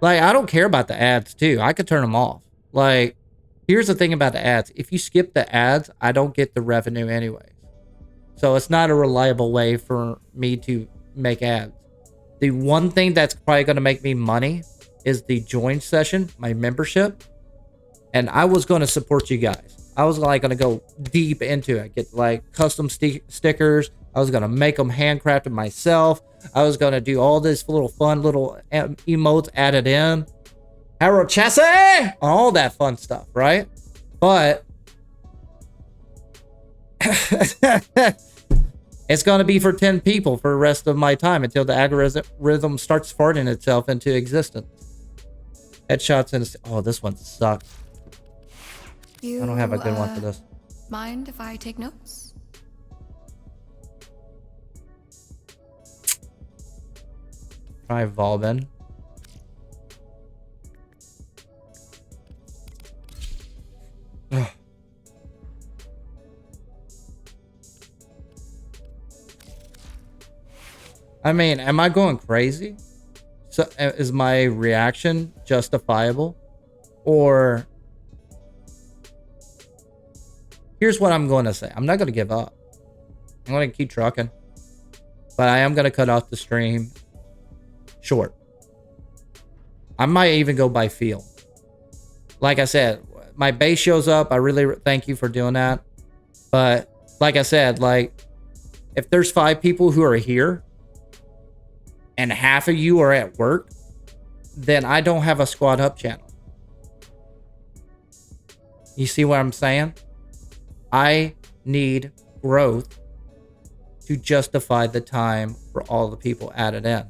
A: Like, I don't care about the ads, too. I could turn them off. Like, here's the thing about the ads. If you skip the ads, I don't get the revenue anyways. So it's not a reliable way for me to make ads. The one thing that's probably going to make me money is the join session, my membership. And I was going to support you guys. I was like going to go deep into it. Get like custom stickers. I was going to make them handcrafted myself. I was going to do all this little fun little emotes added in. Arrow chassis! All that fun stuff, right? But it's going to be for 10 people for the rest of my time until the algorithm starts farting itself into existence. Headshots and... Oh, this one sucks. I don't have a good one for this.
C: Mind if I take notes?
A: Try Volbin. I mean, am I going crazy? So, is my reaction justifiable? Or here's what I'm going to say. I'm not going to give up. I'm going to keep trucking. But I am going to cut off the stream short. I might even go by feel. Like I said, my base shows up. I really thank you for doing that. But like I said, like, if there's 5 people who are here and half of you are at work, then I don't have a squad up channel. You see what I'm saying? I need growth to justify the time for all the people added in.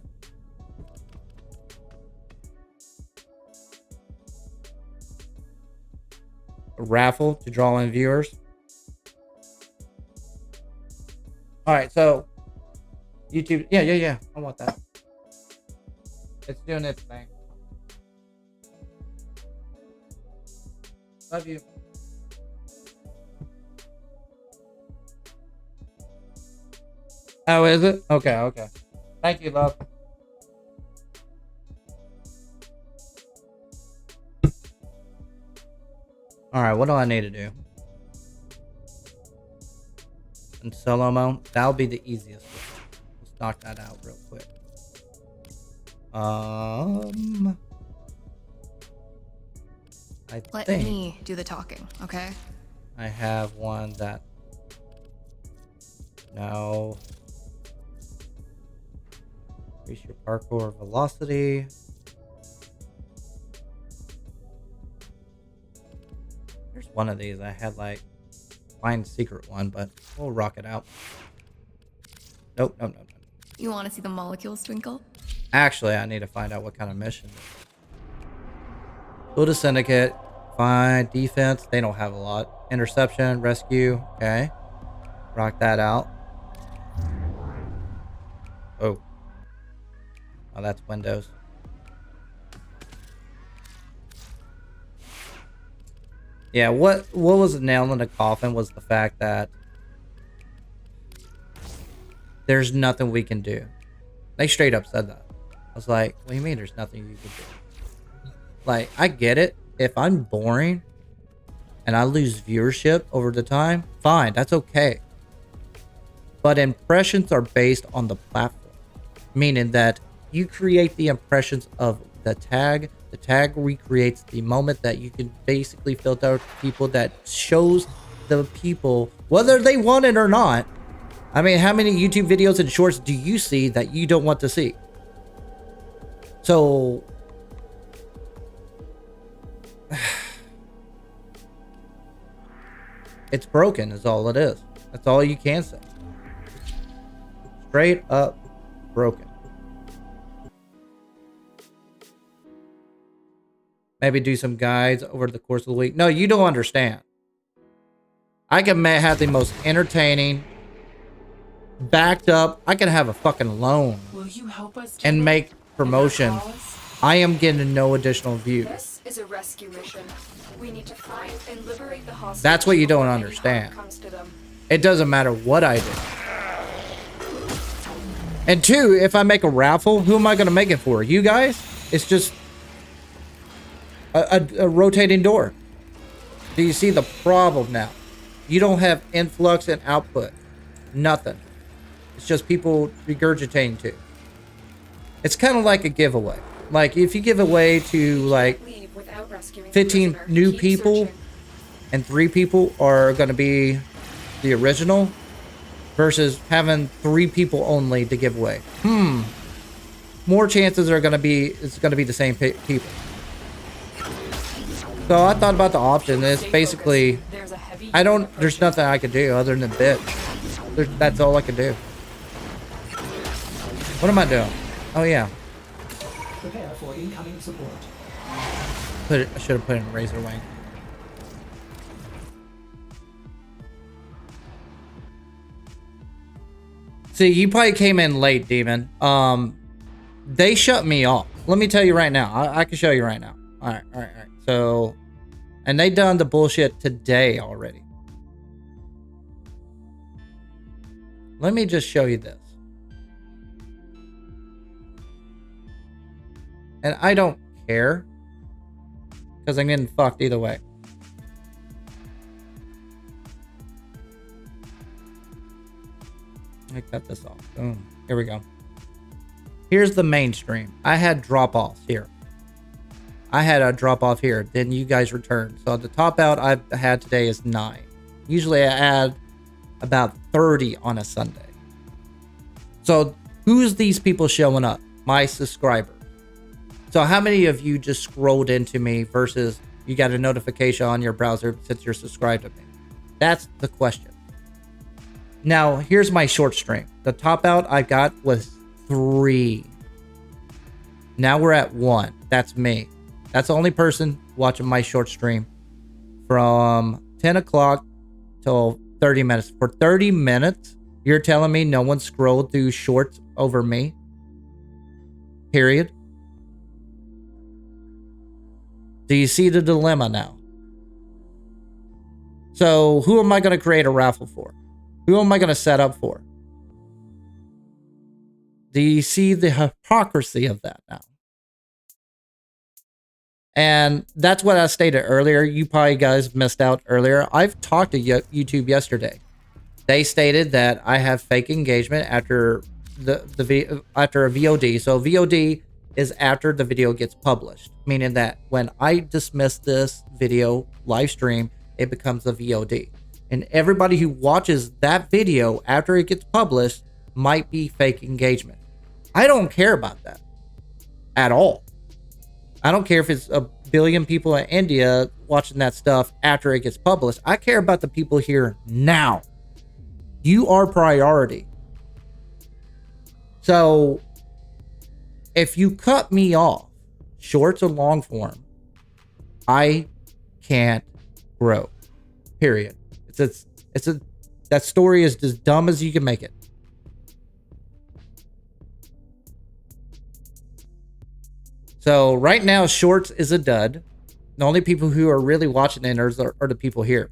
A: A raffle to draw in viewers. All right, so YouTube, yeah, I want that. It's doing its thing. Love you. Oh, is it? Okay. Thank you, love. All right, what do I need to do? In solo mode, that'll be the easiest. Let's knock that out real quick.
C: Let
A: think
C: me do the talking, okay?
A: I have one that no. Increase your parkour velocity. There's one of these. I had like find secret one, but we'll rock it out. Nope, nope, nope, nope.
C: You want to see the molecules twinkle?
A: Actually, I need to find out what kind of mission. Go to Syndicate. Find defense. They don't have a lot. Interception, rescue. Okay. Rock that out. Oh. Oh, that's Windows. Yeah, what was the nail in the coffin was the fact that there's nothing we can do. They straight up said that. I was like, what do you mean there's nothing you can do? Like, I get it. If I'm boring and I lose viewership over the time, fine, that's okay. But impressions are based on the platform, meaning that you create the impressions of the tag. The tag recreates the moment that you can basically filter out people that shows the people, whether they want it or not. I mean, how many YouTube videos and shorts do you see that you don't want to see? So it's broken is all it is. That's all you can say. Straight up broken. Maybe do some guides over the course of the week. No, you don't understand. I can have the most entertaining, backed up. I can have a fucking loan.
B: Will you help us
A: and make promotion.
B: cause?
A: I am getting no additional views.
B: This is a rescue mission. We need to find and liberate the hostages.
A: That's what you don't
B: before any
A: understand.
B: harm comes to them.
A: It doesn't matter what I do. And two, if I make a raffle, who am I going to make it for? You guys? It's just a rotating door. Do you see the problem now? You don't have influx and output. Nothing. It's just people regurgitating to. It's kind of like a giveaway. Like if you give away to like
B: Leave without rescuing the
A: 15
B: prisoner.
A: new
B: Keep
A: people
B: searching.
A: and 3 people are going to be the original versus having 3 people only to give away. More chances are going to be, it's going to be the same people. So I thought about the option. It's
B: Stay
A: basically,
B: focused. There's a heavy
A: there's nothing I can do other than bitch. That's all I can do. What am I doing? Oh yeah.
E: Prepare for incoming support.
A: I should have put in Razor Wing. See, you probably came in late, Demon. They shut me off. Let me tell you right now. I can show you right now. All right. So, and they done the bullshit today already. Let me just show you this. And I don't care because I'm getting fucked either way. I cut this off. Boom. Here we go. Here's the mainstream. I had drop-offs here. I had a drop-off here. Then you guys returned. So the top out I've had today is 9. Usually I add about 30 on a Sunday. So who's these people showing up? My subscribers. So how many of you just scrolled into me versus you got a notification on your browser since you're subscribed to me? That's the question. Now, here's my short stream. The top out I got was 3. Now we're at 1. That's me. That's the only person watching my short stream from 10 o'clock till 30 minutes. For 30 minutes, you're telling me no one scrolled through shorts over me? Period. Do you see the dilemma now? So who am I going to create a raffle for? Who am I going to set up for? Do you see the hypocrisy of that now? And that's what I stated earlier. You probably guys missed out earlier. I've talked to YouTube yesterday. They stated that I have fake engagement after after a VOD. So VOD is after the video gets published, meaning that when I dismiss this video live stream, it becomes a VOD. And everybody who watches that video after it gets published might be fake engagement. I don't care about that at all. I don't care if it's a billion people in India watching that stuff after it gets published. I care about the people here now. You are priority. So if you cut me off, shorts or long form, I can't grow. Period. That story is as dumb as you can make it. So right now, shorts is a dud. The only people who are really watching it are the people here.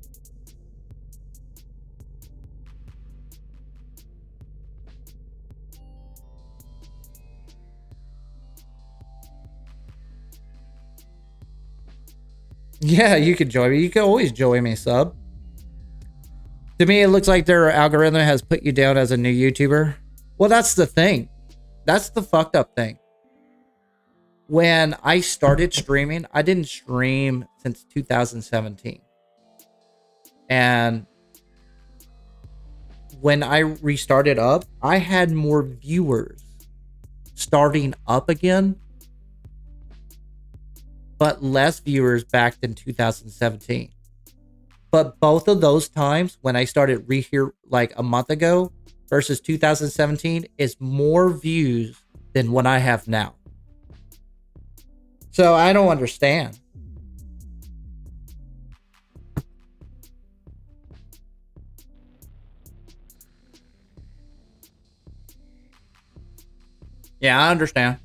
A: Yeah, you could join me. You can always join me, sub. To me, it looks like their algorithm has put you down as a new YouTuber. Well, that's the thing. That's the fucked up thing. When I started streaming, I didn't stream since 2017. And when I restarted up, I had more viewers starting up again, but less viewers back than 2017. But both of those times when I started here like a month ago versus 2017 is more views than what I have now. So I don't understand. Yeah, I understand.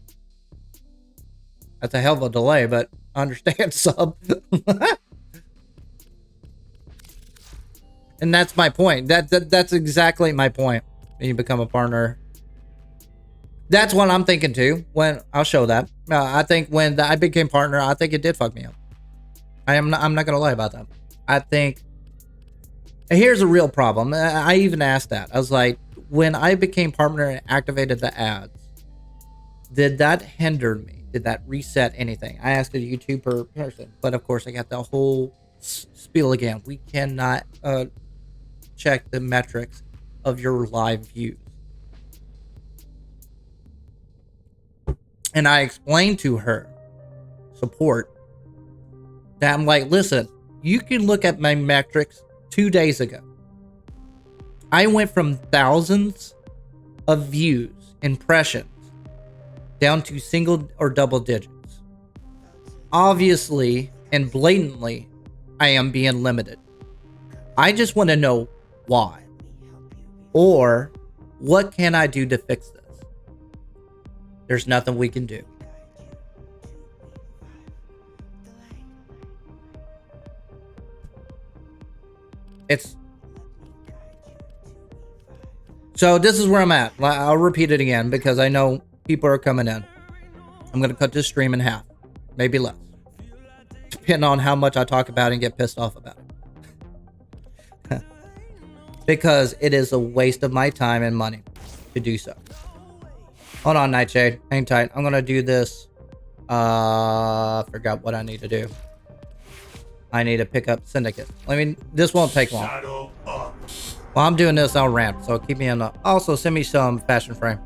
A: That's a hell of a delay, but I understand, sub. And that's my point. That's exactly my point. When you become a partner. That's what I'm thinking too. When I'll show that. I think when I became partner, I think it did fuck me up. I'm not gonna lie about that. I think. And here's a real problem. I even asked that. I was like, when I became partner and activated the ads, did that hinder me? Did that reset anything? I asked a YouTuber person, but of course I got the whole spiel again. We cannot check the metrics of your live views. And I explained to her, support, that I'm like, listen, you can look at my metrics 2 days ago. I went from thousands of views, impressions, down to single or double digits. Obviously and blatantly, I am being limited. I just want to know why. Or what can I do to fix this? There's nothing we can do. So this is where I'm at. I'll repeat it again because I know people are coming in. I'm going to cut this stream in half. Maybe less. Depending on how much I talk about it and get pissed off about it. Because it is a waste of my time and money to do so. Hold on, Nightshade. Hang tight. I'm going to do this. Forgot what I need to do. I need to pick up Syndicate. This won't take long. While I'm doing this, I'll ramp. So keep me in the... Also, send me some fashion frame.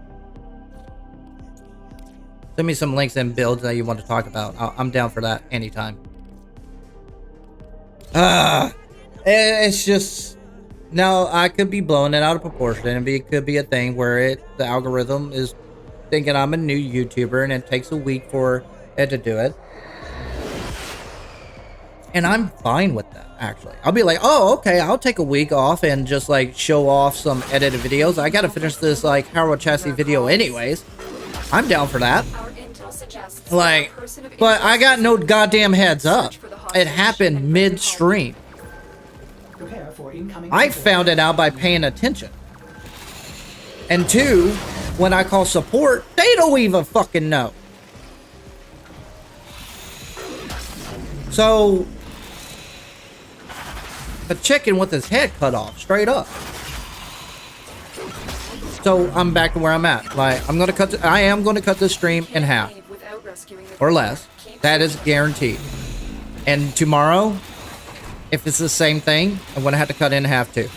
A: Send me some links and builds that you want to talk about. I'm down for that anytime. It's just... Now, I could be blowing it out of proportion. And it could be a thing where the algorithm is thinking I'm a new YouTuber and it takes a week for it to do it. And I'm fine with that, actually. I'll be like, oh, okay, I'll take a week off and just like show off some edited videos. I gotta finish this like Harold Chassis video anyways. I'm down for that. Like, but I got no goddamn heads up. It happened mid-stream. I found it out by paying attention. And two, when I call support, they don't even fucking know. So, a chicken with his head cut off, straight up. So I'm back to where I'm at. Like, I am gonna cut this stream in half or less. That is guaranteed. And tomorrow, If it's the same thing, I'm going to have to cut it in half too.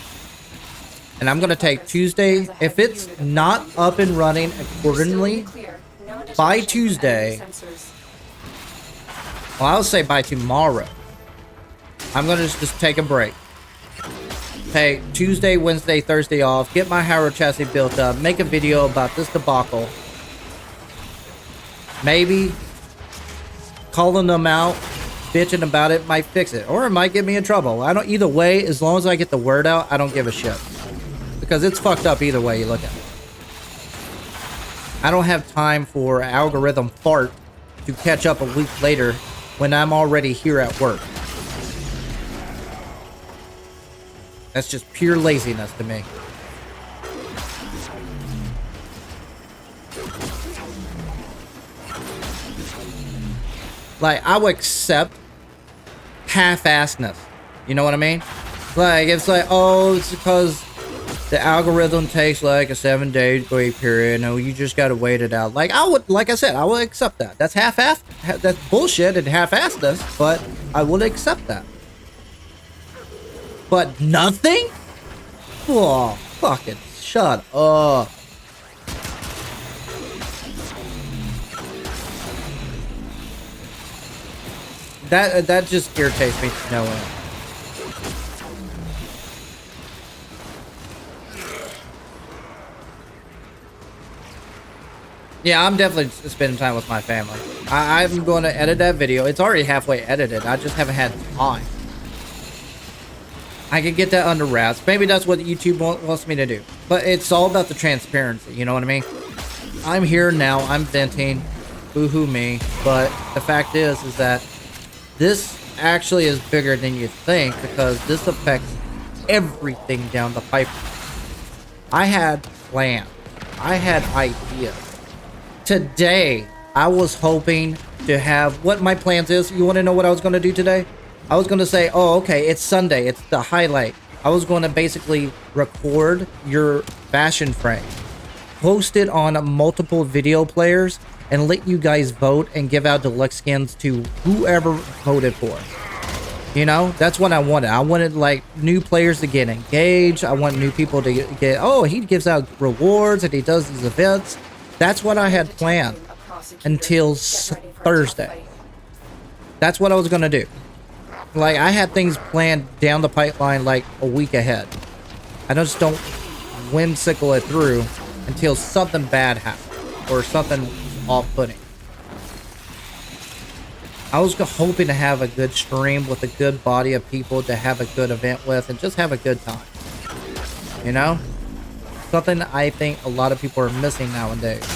A: And I'm going to take Tuesday. If it's not up and running accordingly by Tuesday, well, I'll say by tomorrow, I'm going to just take a break. Take Tuesday, Wednesday, Thursday off, get my Howard chassis built up, make a video about this debacle. Maybe calling them out, bitching about it might fix it, or it might get me in trouble. I don't, either way, as long as I get the word out, I don't give a shit. Because it's fucked up either way you look at it. I don't have time for algorithm fart to catch up a week later when I'm already here at work. That's just pure laziness to me. Like, I would accept half-assedness. You know what I mean? Like, it's like, oh, it's because the algorithm takes like a 7-day wait period. No, you just gotta wait it out. Like, I would, like I said, I would accept that. That's half-assed. That's bullshit and half-assedness, but I would accept that. But nothing? Oh, fucking shut up. That just irritates me to no end. Yeah, I'm definitely spending time with my family. I'm going to edit that video. It's already halfway edited. I just haven't had time. I can get that under wraps. Maybe that's what YouTube wants me to do. But it's all about the transparency. You know what I mean? I'm here now. I'm venting. Boo-hoo me. But the fact is that this actually is bigger than you think, because this affects everything down the pipe. I had plans. I had ideas. Today, I was hoping to have what my plans is. You want to know what I was going to do today? I was going to say, oh, okay, it's Sunday. It's the highlight. I was going to basically record your fashion frame, post it on multiple video players, and let you guys vote and give out deluxe skins to whoever voted for it. You know, that's what I wanted. I wanted, like, new players to get engaged. I want new people to get, oh, he gives out rewards and he does these events. That's what I had planned until Thursday. That's what I was going to do. Like, I had things planned down the pipeline like a week ahead. I just don't whimsical it through until something bad happens or something off-putting. I was hoping to have a good stream with a good body of people to have a good event with and just have a good time. You know? Something I think a lot of people are missing nowadays.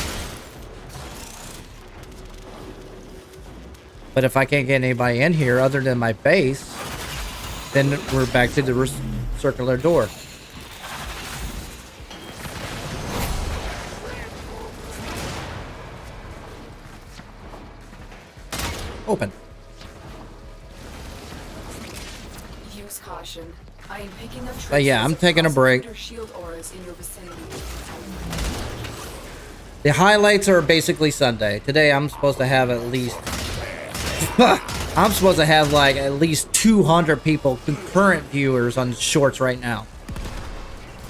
A: But if I can't get anybody in here other than my base, then we're back to the circular door. Open.
B: Use caution. I am picking up
A: But yeah, I'm taking a break.
B: shield auras in your vicinity.
A: The highlights are basically Sunday. Today I'm supposed to have at least I'm supposed to have like at least 200 people, concurrent viewers on shorts right now.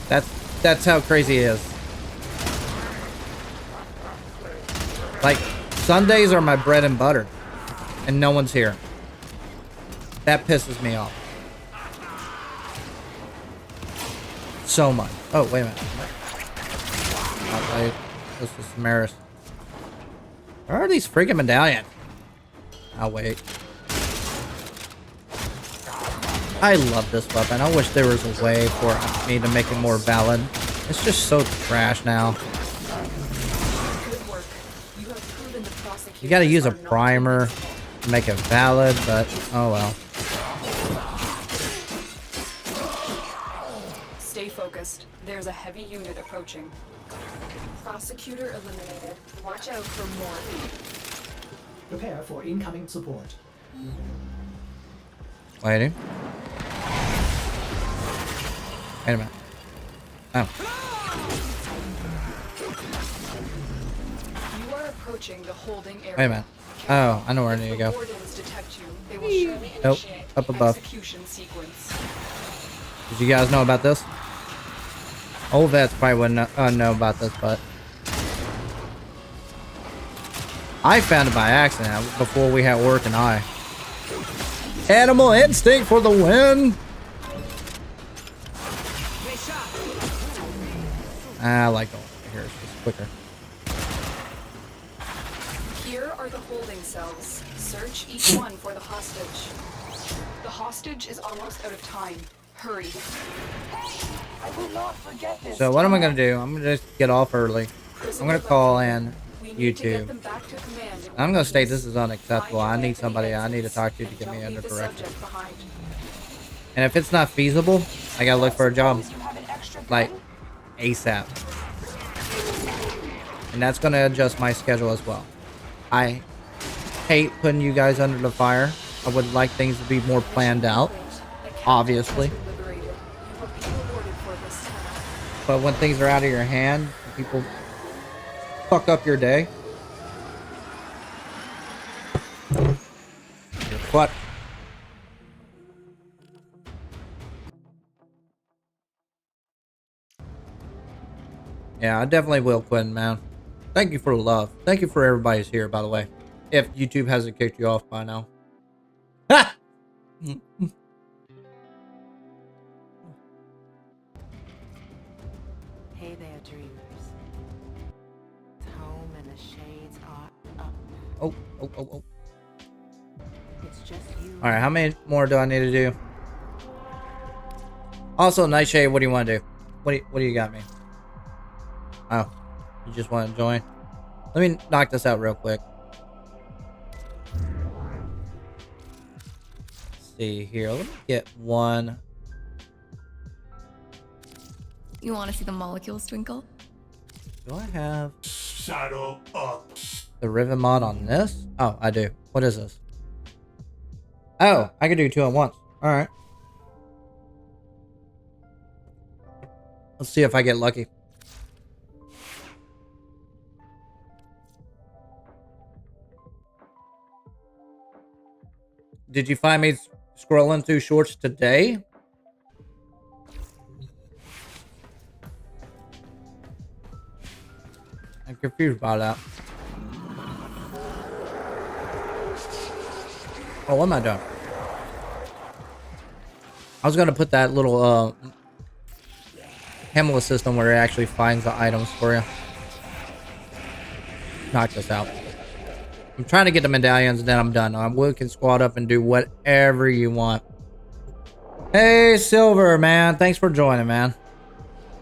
A: That's how crazy it is. Like, Sundays are my bread and butter, and no one's here. That pisses me off so much. Oh, wait a minute. This is Samaris. Where are these freaking medallions? I'll wait. I love this weapon. I wish there was a way for me to make it more valid. It's just so trash now.
B: Good work. You have proven the prosecutors
A: You gotta use a
B: are not
A: primer to make it valid, but oh well.
B: Stay focused. There's a heavy unit approaching. Prosecutor eliminated. Watch out for more.
E: Prepare for incoming support.
A: Waiting. Wait a minute. Oh.
B: You are approaching the holding area.
A: Wait a minute. Oh, I know where I need to go.
B: If the wardens detect you, they will surely
A: Nope,
B: initiate
A: up
B: the
A: above.
B: execution sequence.
A: Did you guys know about this? Old vets probably wouldn't know about this, but I found it by accident before we had work and I. Animal instinct for the win! I like going here, it's just quicker.
B: Here are the holding cells. Search each one for the hostage. The hostage is almost out of time. Hurry.
F: I will not forget this.
A: So what am I gonna do? I'm gonna just get off early. I'm gonna call in
B: We need to get
A: YouTube.
B: them back to command.
A: I'm gonna state this is unacceptable. I need somebody I need to talk to get me under direction. And if it's not feasible, I gotta look for a job.
F: You have an extra
A: Like,
F: gun?
A: ASAP. And that's gonna adjust my schedule as well. I hate putting you guys under the fire. I would like things to be more planned out, obviously. But when things are out of your hand, people fuck up your day. What? Yeah, I definitely will, Quentin, man. Thank you for the love. Thank you for everybody's here, by the way. If YouTube hasn't kicked you off by now. Ha!
G: Hey there, dreamers. It's home and the shades are up.
A: Oh.
G: It's just you.
A: Alright, how many more do I need to do? Also, Nightshade, what do you want to do? What do you got me? Oh, you just want to join? Let me knock this out real quick. Let's see here. Let me get one.
C: You want to see the molecules twinkle?
A: Do I have
D: Saddle up.
A: the Riven mod on this? Oh, I do. What is this? Oh, I can do two at once. Alright. Let's see if I get lucky. Did you find me scrolling through shorts today? I'm confused by that. Oh, what am I doing? I was gonna put that little Hemla system where it actually finds the items for you. Knock this out. I'm trying to get the medallions and then I'm done. We can squad up and do whatever you want. Hey, Silver, man. Thanks for joining, man.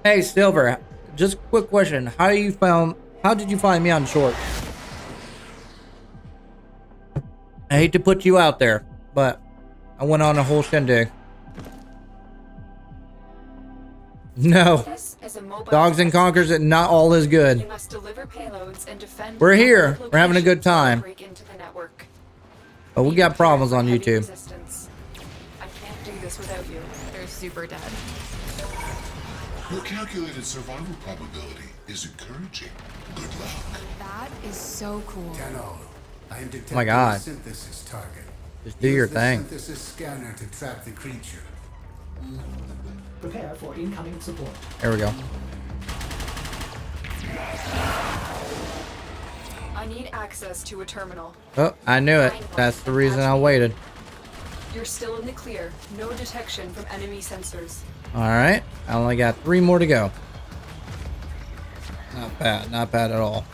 A: Hey, Silver. Just a quick question. How did you find me on short? I hate to put you out there, but I went on a whole shindig. No.
B: This is a mobile
A: Dogs and Conquers, and not all is
B: You
A: good.
B: must deliver payloads and defend.
A: We're here.
B: locations
A: We're having a good time.
B: break into the network.
A: But we
B: Be
A: got
B: prepared
A: problems
B: for
A: on
B: heavy
A: YouTube.
B: resistance. I can't do this without you.
C: They're super dead.
H: Your calculated survival probability is encouraging. Good luck.
C: That is so cool.
D: Tenno, I am detecting
A: my God.
D: a synthesis target.
A: Just do your
D: Use the
A: thing.
D: synthesis scanner to trap the creature.
E: Prepare for incoming support.
A: There we go.
B: I need access to a terminal.
A: Oh, I knew it. That's the reason I waited.
B: You're still in the clear. No detection from enemy sensors.
A: Alright. I only got 3 more to go. Not bad. Not bad at all.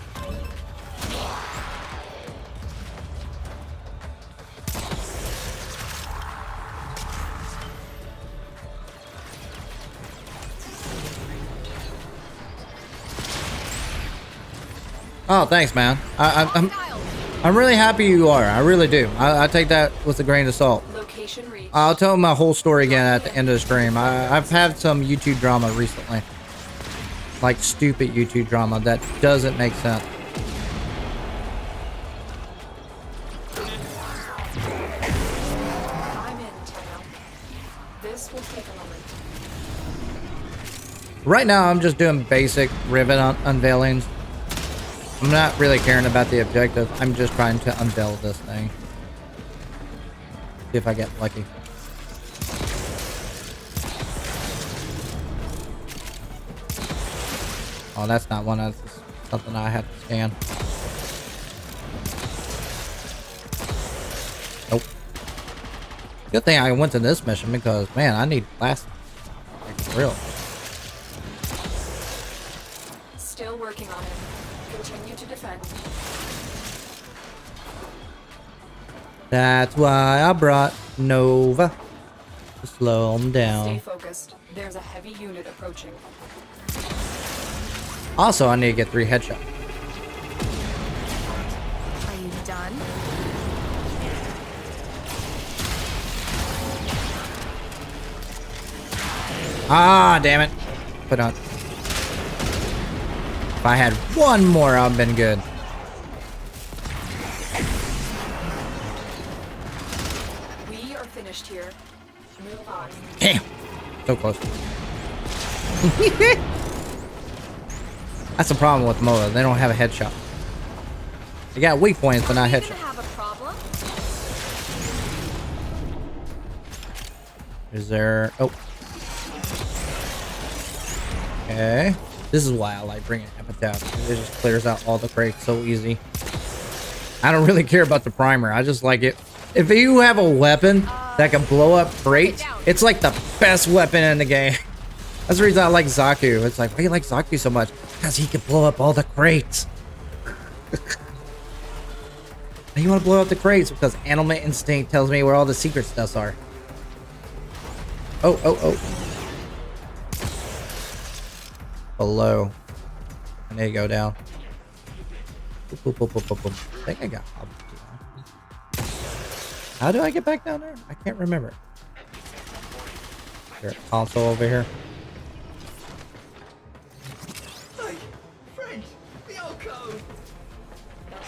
A: Oh, thanks, man. I'm really happy you are. I really do. I take that with a grain of salt.
B: Location reached.
A: I'll tell my whole story again at the end of the stream. I've had some YouTube drama recently. Like stupid YouTube drama that doesn't make sense.
B: I'm in, Tenno. This will take a moment.
A: Right now, I'm just doing basic rivet unveilings. I'm not really caring about the objective. I'm just trying to unveil this thing. See if I get lucky. Oh, that's not one. That's just something I have to scan. Nope. Good thing I went to this mission because, man, I need plastic. Like, for real.
B: Still working on it. Continue to defend.
A: That's why I brought Nova to slow them
B: Stay
A: down.
B: focused. There's a heavy unit approaching.
A: Also, I need to get 3 headshots.
C: Are you done?
A: Ah, damn it. Put on. If I had one more, I'd have been good.
B: We are finished here. Move on.
A: Damn. So close. That's the problem with MOA. They don't have a headshot. They got weak points, but not headshot.
C: Have a problem?
A: Is there... Oh. Okay. This is why I like bringing Epitaph. It just clears out all the crates so easy. I don't really care about the primer. I just like it. If you have a weapon that can blow up crates, it's like the best weapon in the game. That's the reason I like Zaku. It's like, why do you like Zaku so much? Because he can blow up all the crates. And you want to blow up the crates because animal instinct tells me where all the secret stuffs are. Oh, oh, oh. Below. And they go down. Boop, boop, boop, boop, boop, boop. I think I got. How do I get back down there? I can't remember. There, console over here.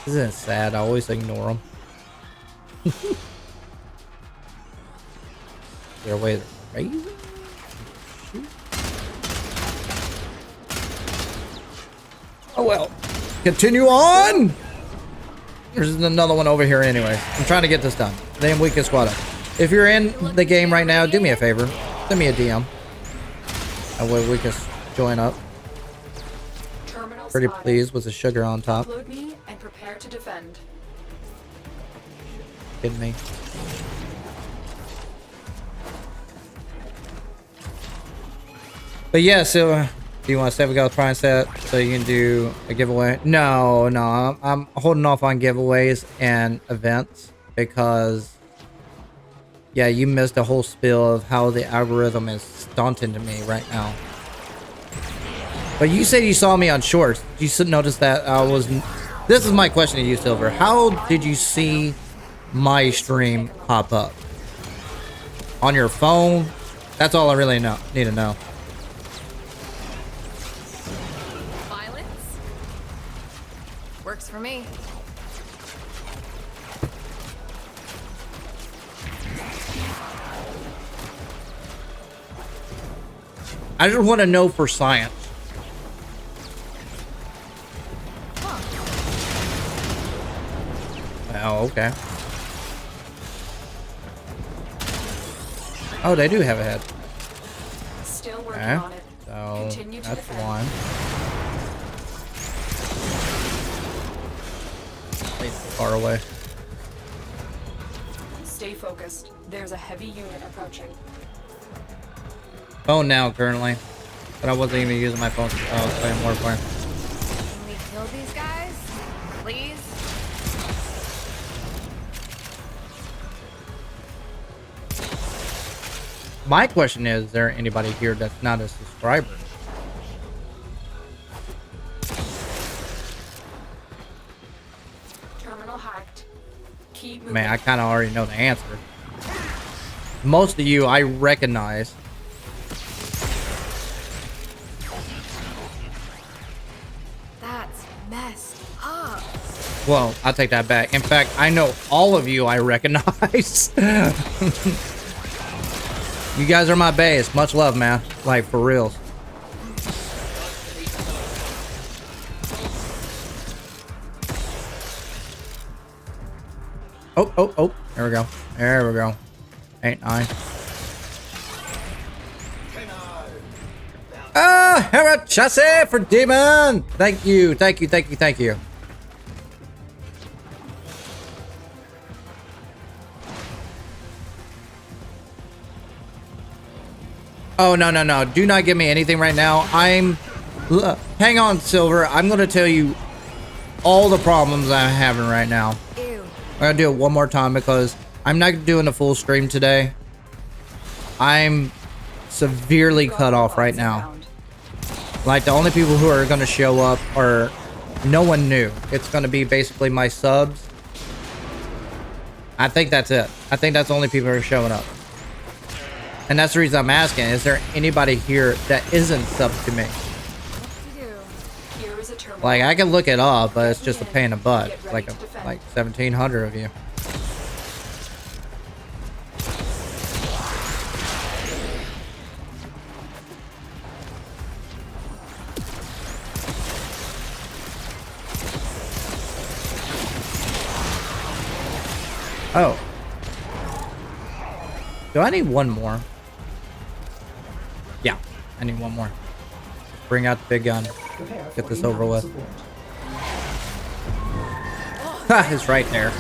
A: Isn't it sad? I always ignore them. Their way to crazy. Oh well. Continue on. There's another one over here anyway. I'm trying to get this done. Then we can squad up. If you're in the game right now, do me a favor. Send me a DM. That way we can join up.
B: Terminal
A: Pretty
B: spotted.
A: pleased with the sugar on top.
B: Upload me and prepare to defend.
A: Kidding me? But yeah, so do you want to say we got a prime set so you can do a giveaway? No, I'm holding off on giveaways and events because yeah, you missed a whole spiel of how the algorithm is daunting to me right now. But you said you saw me on shorts. You should notice that I was. This is my question to you, Silver. How did you see my stream pop up? On your phone? That's all I really need to know.
C: Violence? Works for me.
A: I just want to know for science. Oh, okay. Oh, they do have a head.
B: Still working
A: Okay.
B: on it.
A: So
B: Continue to
A: that's
B: defend.
A: one. Way far away.
B: Stay focused. There's a heavy unit approaching.
A: Phone now currently, but I wasn't even using my phone. I was playing Warframe.
C: Can we kill these guys? Please?
A: My question is there anybody here that's not a subscriber?
B: Terminal hacked. Keep moving.
A: Man, I kind of already know the answer. Most of you I recognize.
C: That's messed up.
A: Well, I'll take that back. In fact, I know all of you I recognize. You guys are my base. Much love, man. Like, for reals. Oh, oh, oh. There we go. There we go. 8, 9. Ah, Hera chassis for demon. Thank you. Thank you. Thank you. Thank you. Oh, no, no, no. Do not give me anything right now. Hang on, Silver. I'm going to tell you all the problems I'm having right now.
C: Ew.
A: I'm going to do it one more time because I'm not doing a full stream today. I'm severely cut off right now. Like, the only people who are going to show up are no one new. It's going to be basically my subs. I think that's it. I think that's the only people who are showing up. And that's the reason I'm asking. Is there anybody here that isn't subbed to me?
B: Here is a terminal.
A: Like, I can look it up, but it's just a pain in the butt. Like 1,700 of you. Oh. Do I need one more? Yeah, I need one more. Bring out the big gun. Get this over with. Ha, it's right there.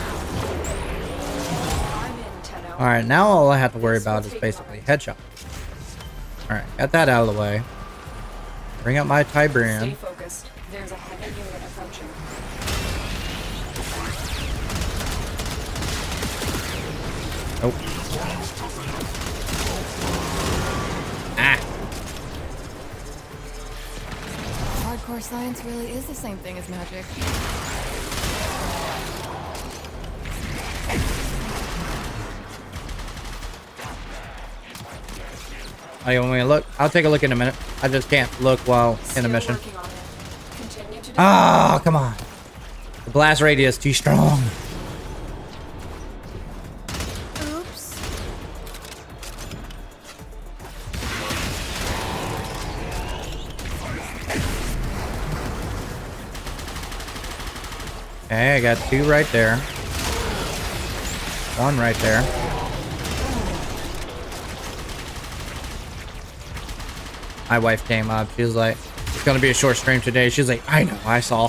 A: Alright, now all I have to worry about is basically headshot. Alright, got that out of the way. Bring up my Tiberian.
B: Stay focused. There's a heavy unit approaching.
A: Nope. Ah.
C: Hardcore science really is the same thing as magic.
A: Oh, you want me to look? I'll take a look in a minute. I just can't look while in a mission. Ah, come on. The blast radius too strong.
C: Oops.
A: Okay, I got 2 right there. 1 right there. My wife came up. She was like, it's gonna be a short stream today. She's like, I know, I saw.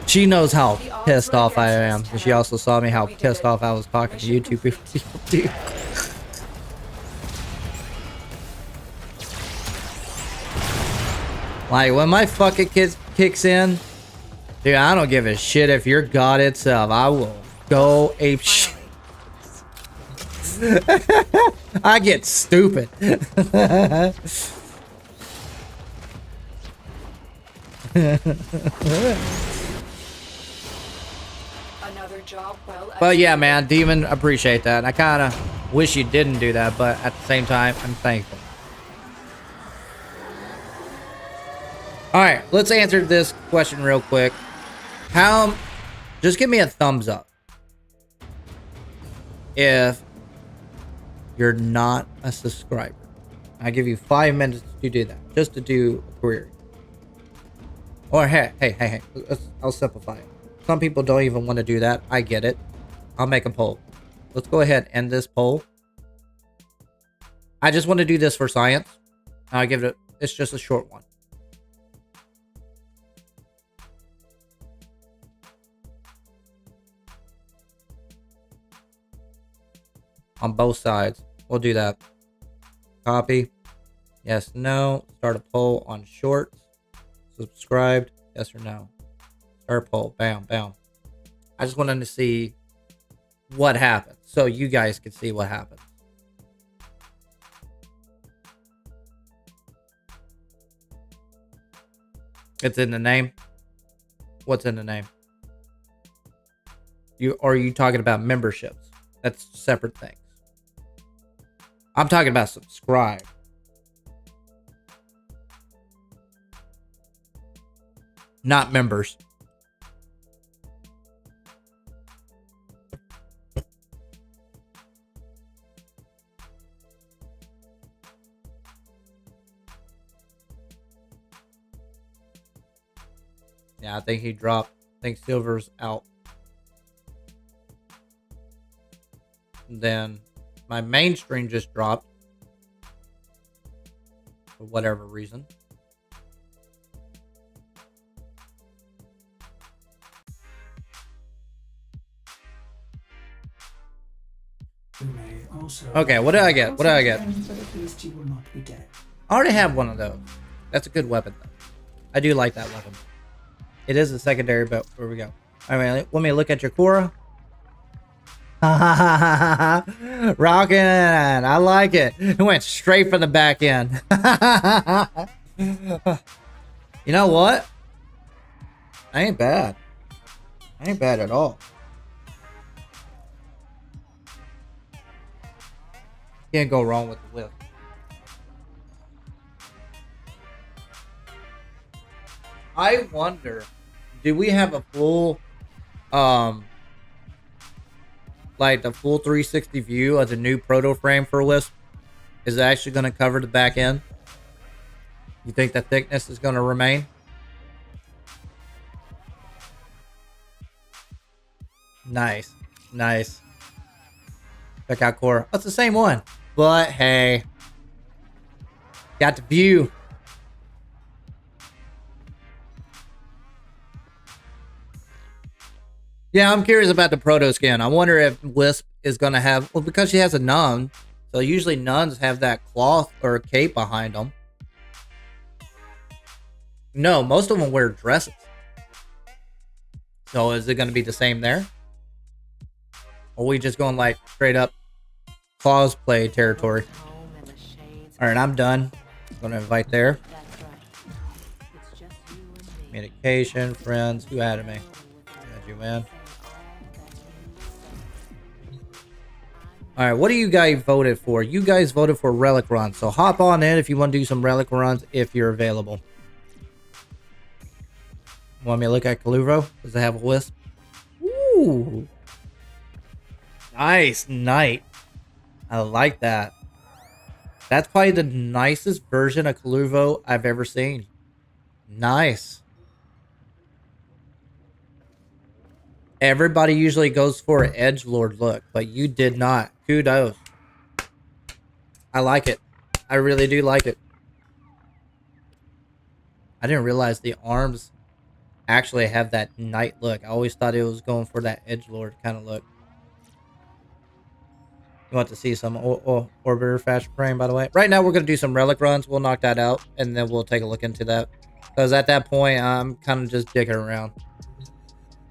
A: She knows how pissed off I am. And she also saw me how pissed off I was talking to YouTube people too. Like, when my fucking kid kicks in, dude, I don't give a shit if you're God itself. I will go ape shit. I get stupid.
B: Another job well
A: But yeah, man, Demon, appreciate that. I kind of wish you didn't do that, but at the same time, I'm thankful. All right, let's answer this question real quick. Just give me a thumbs up if you're not a subscriber. I give you 5 minutes to do that, just to do a query. Or hey, I'll simplify it. Some people don't even want to do that. I get it. I'll make a poll. Let's go ahead and end this poll. I just want to do this for science. I'll give it it's just a short one. On both sides. We'll do that. Copy. Yes, no. Start a poll on shorts. Subscribed. Yes or no. Start poll. Bam, bam. I just wanted to see what happens, so you guys can see what happens. It's in the name. What's in the name? Are you talking about memberships? That's separate things. I'm talking about subscribe. Not members. Yeah, I think he dropped think silver's out. And then my main stream just dropped for whatever reason.
E: You may also
A: Okay, what did I get? What did I get?
E: but at least you will not be dead.
A: I already have one of those. That's a good weapon, though. I do like that weapon. It is a secondary, but where we go. I mean, let me look at your Cora. Rockin'. I like it. It went straight from the back end. You know what? I ain't bad. I ain't bad at all. Can't go wrong with the whip. I wonder, do we have a full, like the full 360 view of the new proto frame for Wisp? Is it actually going to cover the back end? You think the thickness is going to remain? Nice. Nice. Check out Cora. That's the same one. But hey. Got the view. Yeah, I'm curious about the proto skin. I wonder if Wisp is going to have... Well, because she has a nun. So usually nuns have that cloth or cape behind them. No, most of them wear dresses. So is it going to be the same there? Or are we just going like straight up cosplay territory? Alright, I'm done. I'm going to invite there. Communication, friends. Who added me? Add you, man. Alright, what do you guys voted for? You guys voted for relic runs. So hop on in if you want to do some relic runs if you're available. Want me to look at Kaluvo? Does it have a wisp? Ooh. Nice knight. I like that. That's probably the nicest version of Kaluvo I've ever seen. Nice. Everybody usually goes for an edgelord look, but you did not. Kudos. I like it. I really do like it. I didn't realize the arms actually have that knight look. I always thought it was going for that edgelord kind of look. You want to see some orbiter fashion frame, by the way. Right now, we're going to do some relic runs. We'll knock that out, and then we'll take a look into that. Because at that point, I'm kind of just digging around.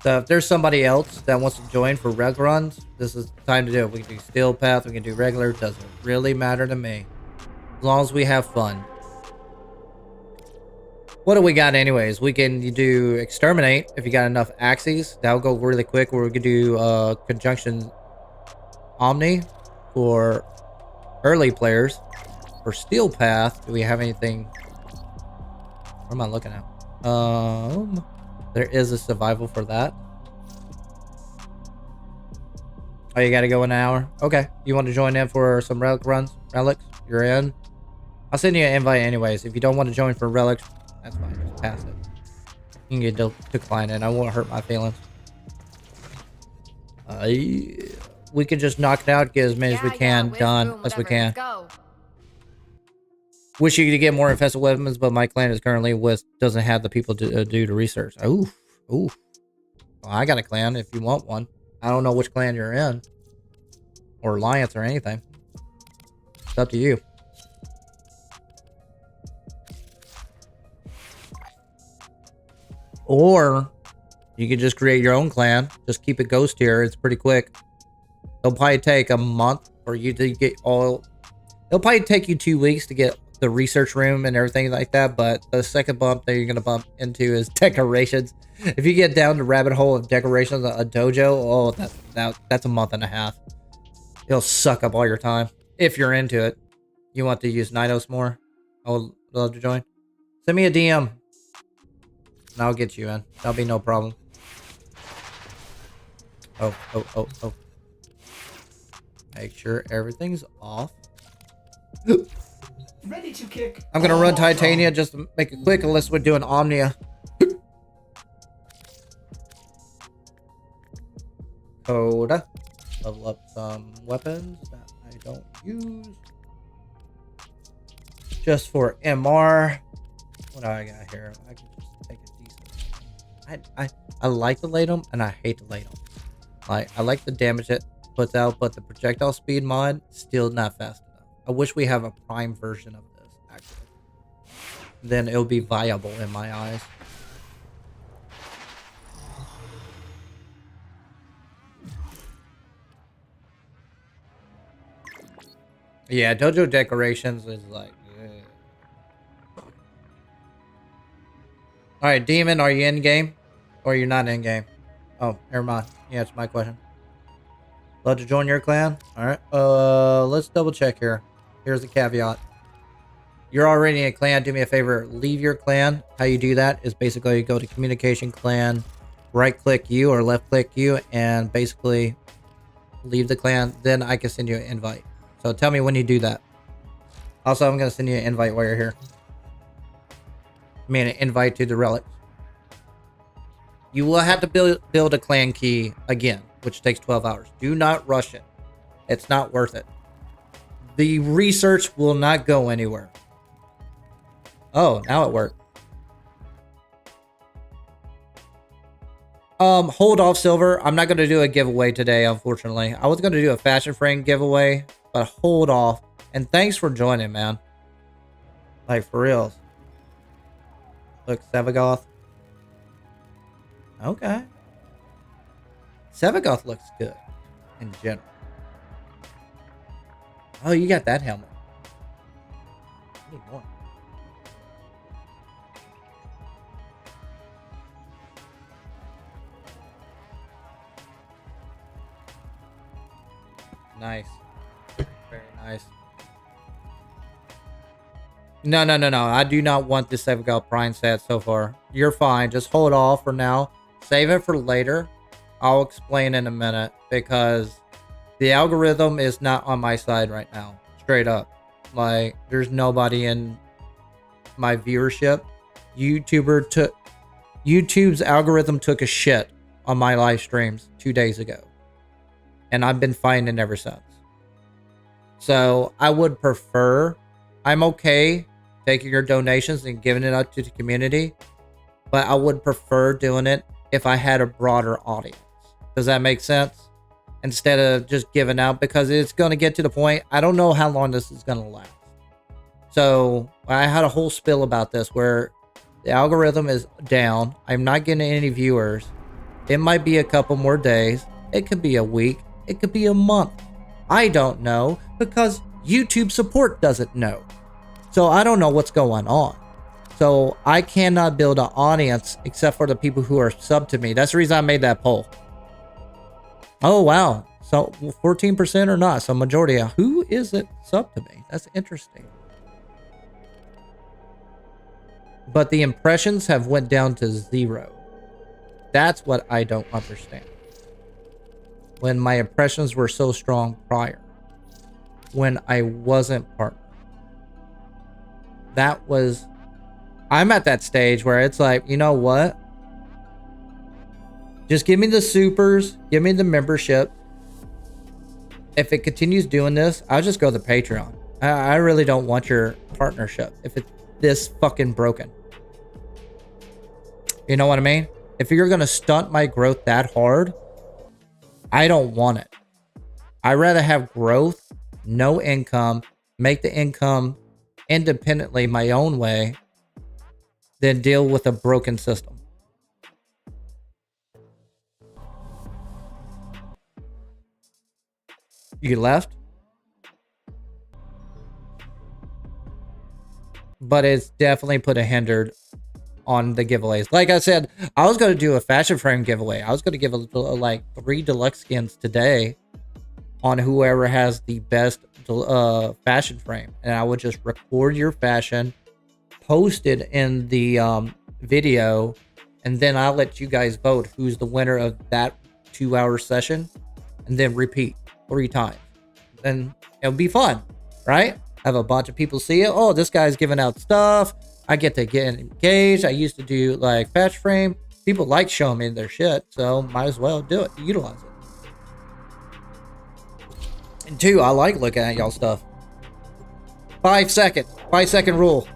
A: So if there's somebody else that wants to join for relic runs, this is the time to do it. We can do steel path, we can do regular. It doesn't really matter to me. As long as we have fun. What do we got anyways? We can do exterminate if you got enough axes. That'll go really quick. We're going to do conjunction omni for early players. For steel path, do we have anything? What am I looking at? There is a survival for that. Oh, you got to go in an hour? Okay. You want to join in for some relic runs? Relics? You're in? I'll send you an invite anyways. If you don't want to join for relics, that's fine. Just pass it. You can get declined and I won't hurt my feelings. We can just knock it out, get as many as we can done as we can. Wish you could get more infested weapons, but my clan is currently doesn't have the people to do the research. Oof. Oof. Well, I got a clan if you want one. I don't know which clan you're in. Or alliance or anything. It's up to you. Or you could just create your own clan. Just keep it ghost tier. It's pretty quick. It'll probably take a month for you to get all... It'll probably take you 2 weeks to get the research room and everything like that, but the second bump that you're going to bump into is decorations. If you get down the rabbit hole of decorations, a dojo, oh, that's a month and a half. It'll suck up all your time if you're into it. You want to use Nidos more? I would love to join. Send me a DM and I'll get you in. That'll be no problem. Oh. Make sure everything's off.
E: Ready to kick.
A: I'm gonna run Titania just to make it quick, unless we're doing Omnia. code. Level up some weapons that I don't use. Just for MR. What do I got here? I can just take a decent. I like the Latum and I hate the Latum. Like, I like the damage it puts out, but the projectile speed mod still not fast enough. I wish we have a prime version of this actually. Then it'll be viable in my eyes. Yeah, dojo decorations is like, yeah. Alright, Demon, are you in game? Or you're not in game? Oh, never mind. Yeah, it's my question. Love to join your clan? Alright. Let's double check here. Here's the caveat. You're already in a clan. Do me a favor. Leave your clan. How you do that is basically you go to communication clan, right click you or left click you, and basically leave the clan. Then I can send you an invite. So tell me when you do that. Also, I'm going to send you an invite while you're here. I mean, an invite to the relics. You will have to build a clan key again, which takes 12 hours. Do not rush it. It's not worth it. The research will not go anywhere. Oh, now it worked. Hold off, Silver. I'm not going to do a giveaway today, unfortunately. I was going to do a fashion frame giveaway, but hold off. And thanks for joining, man. Like, for reals. Look, Sevagoth. Okay. Sevagoth looks good in general. Oh, you got that helmet. I need more. Nice. Very nice. No. I do not want this Sevagoth Prime set so far. You're fine. Just hold off for now. Save it for later. I'll explain in a minute because the algorithm is not on my side right now. Straight up. Like, there's nobody in my viewership. YouTube's algorithm took a shit on my live streams 2 days ago. And I've been fighting ever since. So I would prefer, I'm okay taking your donations and giving it up to the community, but I would prefer doing it if I had a broader audience. Does that make sense? Instead of just giving out, because it's going to get to the point, I don't know how long this is going to last. So I had a whole spill about this where the algorithm is down. I'm not getting any viewers. It might be a couple more days. It could be a week. It could be a month. I don't know because YouTube support doesn't know. So I don't know what's going on. So I cannot build an audience except for the people who are sub to me. That's the reason I made that poll. Oh, wow. So 14% or not. So majority. Who is it sub to me? That's interesting. But the impressions have went down to 0. That's what I don't understand. When my impressions were so strong prior. When I wasn't partner. That was... I'm at that stage where it's like, you know what? Just give me the supers. Give me the membership. If it continues doing this, I'll just go to Patreon. I really don't want your partnership if it's this fucking broken. You know what I mean? If you're going to stunt my growth that hard, I don't want it. I'd rather have growth, no income, make the income independently my own way, than deal with a broken system. You left? But it's definitely put a hinder on the giveaways. Like I said, I was going to do a fashion frame giveaway. I was going to give like 3 deluxe skins today on whoever has the best fashion frame. And I would just record your fashion, post it in the video, and then I'll let you guys vote who's the winner of that 2-hour session, and then repeat 3 times. Then it'll be fun, right? Have a bunch of people see it. Oh, this guy's giving out stuff. I get to get engaged. I used to do like fashion frame. People like showing me their shit, so might as well do it, utilize it. And two, I like looking at y'all stuff. 5 seconds. 5-second rule.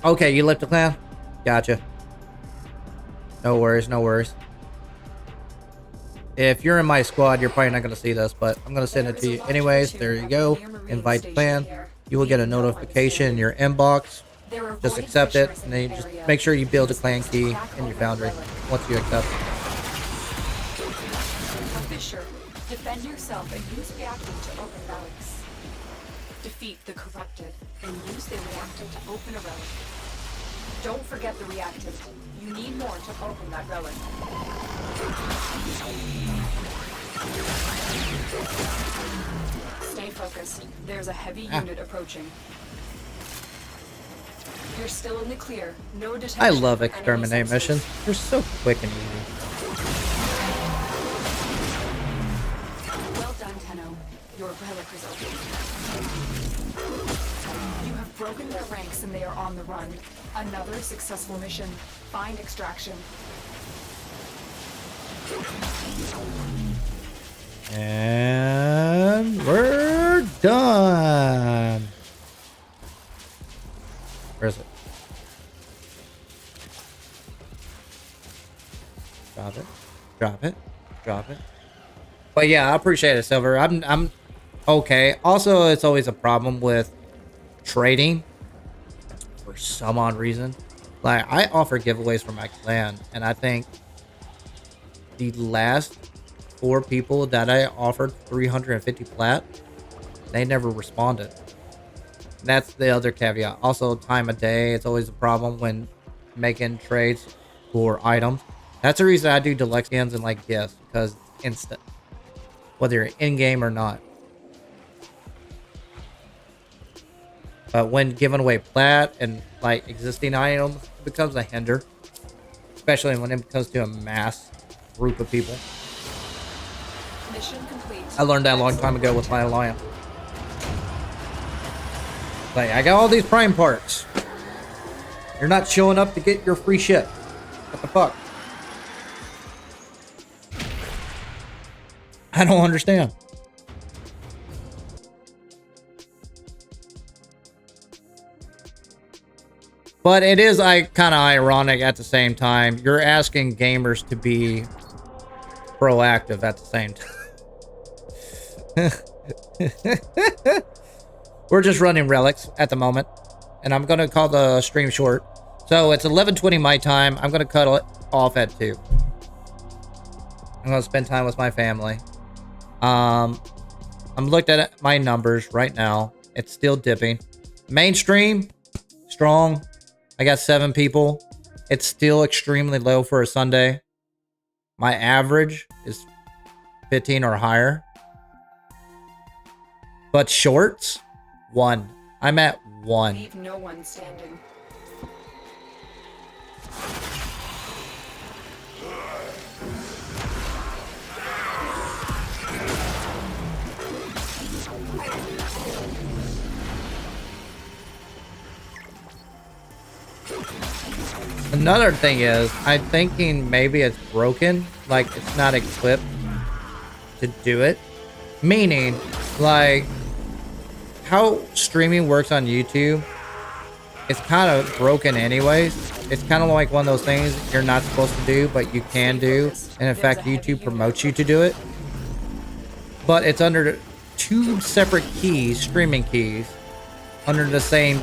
A: Okay, you left the clan? Gotcha. No worries, no worries. If you're in my squad, you're probably not going to see this, but I'm going to send it to you anyways. There you go. Invite the clan. You will get a notification in your inbox. Just accept it, and then you just make sure you build a clan key in your foundry once you accept it.
B: Fisher, defend yourself and use reactant to open relics. Defeat the corrupted and use the reactant to open a relic. Don't forget the reactant. You need more to open that relic. Stay focused. There's a heavy unit approaching. You're still in the clear. No detection.
A: I love
B: of enemy
A: exterminate
B: sensors.
A: missions. They're so quick and easy.
B: Well done, Tenno. Your relic is open. You have broken their ranks and they are on the run. Another successful mission. Find extraction.
A: And we're done. Where is it? Drop it. Drop it. Drop it. But yeah, I appreciate it, Silver. I'm okay. Also, it's always a problem with trading for some odd reason. Like, I offer giveaways for my clan, and I think the last 4 people that I offered 350 plat, they never responded. That's the other caveat. Also, time of day. It's always a problem when making trades for items. That's the reason I do deluxe skins and like gifts, because it's instant, whether you're in-game or not. But when giving away plat and like existing items, it becomes a hinder, especially when it comes to a mass group of people.
B: Mission complete.
A: I learned that a long time ago with my alliance. Like, I got all these prime parts. You're not showing up to get your free shit. What the fuck? I don't understand. But it is kind of ironic at the same time. You're asking gamers to be proactive at the same time. We're just running relics at the moment, and I'm going to call the stream short. So it's 11:20 my time. I'm going to cut it off at 2. I'm going to spend time with my family. I'm looked at my numbers right now. It's still dipping. Mainstream, strong. I got 7 people. It's still extremely low for a Sunday. My average is 15 or higher. But shorts, 1. I'm at 1.
B: Leave no one standing.
A: Another thing is, I'm thinking maybe it's broken, like it's not equipped to do it. Meaning, like, how streaming works on YouTube, it's kind of broken anyways. It's kind of like one of those things you're not supposed to do, but you can do. And in fact, YouTube promotes you to do it. But it's under 2 separate keys, streaming keys, under the same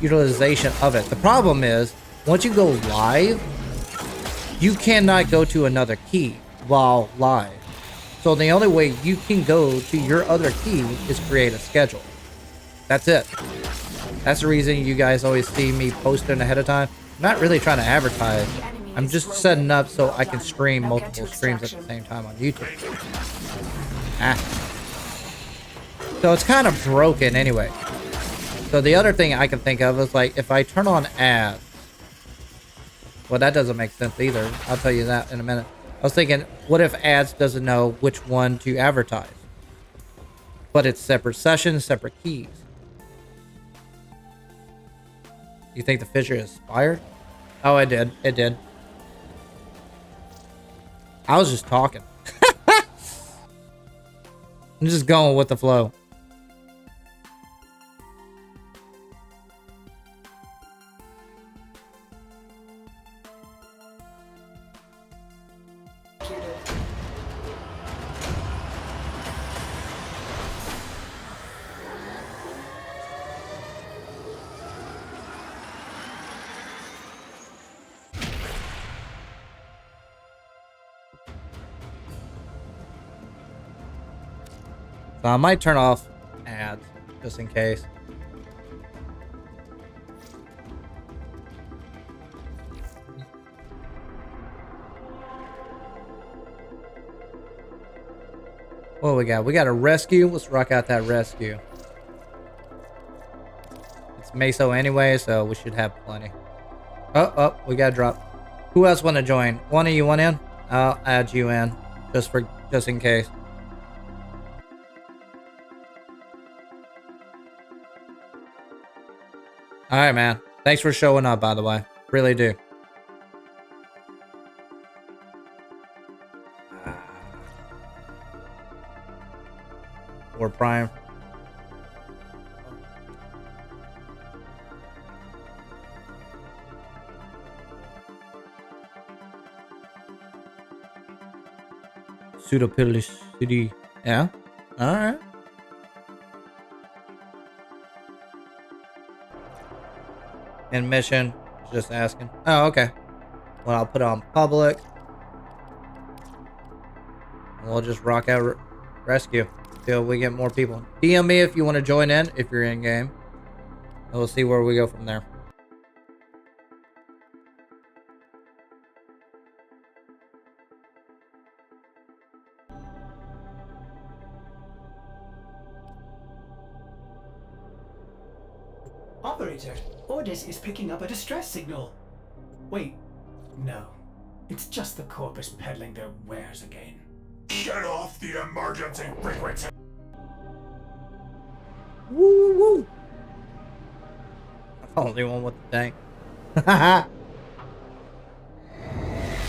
A: utilization of it. The problem is, once you go live, you cannot go to another key while live. So the only way you can go to your other key is create a schedule. That's it. That's the reason you guys always see me posting ahead of time. I'm not really trying to advertise. I'm just setting up so I can stream multiple streams at the same time on YouTube. So it's kind of broken anyway. So the other thing I can think of is, like, if I turn on ads. Well, that doesn't make sense either. I'll tell you that in a minute. I was thinking, what if ads doesn't know which one to advertise? But it's separate sessions, separate keys. You think the fissure is expired? Oh, it did. It did. I was just talking. I'm just going with the flow. So I might turn off ads just in case. What we got? We got a rescue. Let's rock out that rescue. It's Meso anyway, so we should have plenty. Oh, we got to drop. Who else want to join? One of you want in? I'll add you in just in case. All right, man. Thanks for showing up, by the way. Really do. Or Prime. Pseudopillicity. Yeah. All right. And mission. Just asking. Oh, okay. Well, I'll put it on public. And we'll just rock out rescue till we get more people. DM me if you want to join in, if you're in game. And we'll see where we go from there.
E: Operator, Ordis is picking up a distress signal. Wait, no. It's just the Corpus peddling their wares again.
H: Get off the emergency frequency.
A: Woo woo woo. I'm the only one with the tank.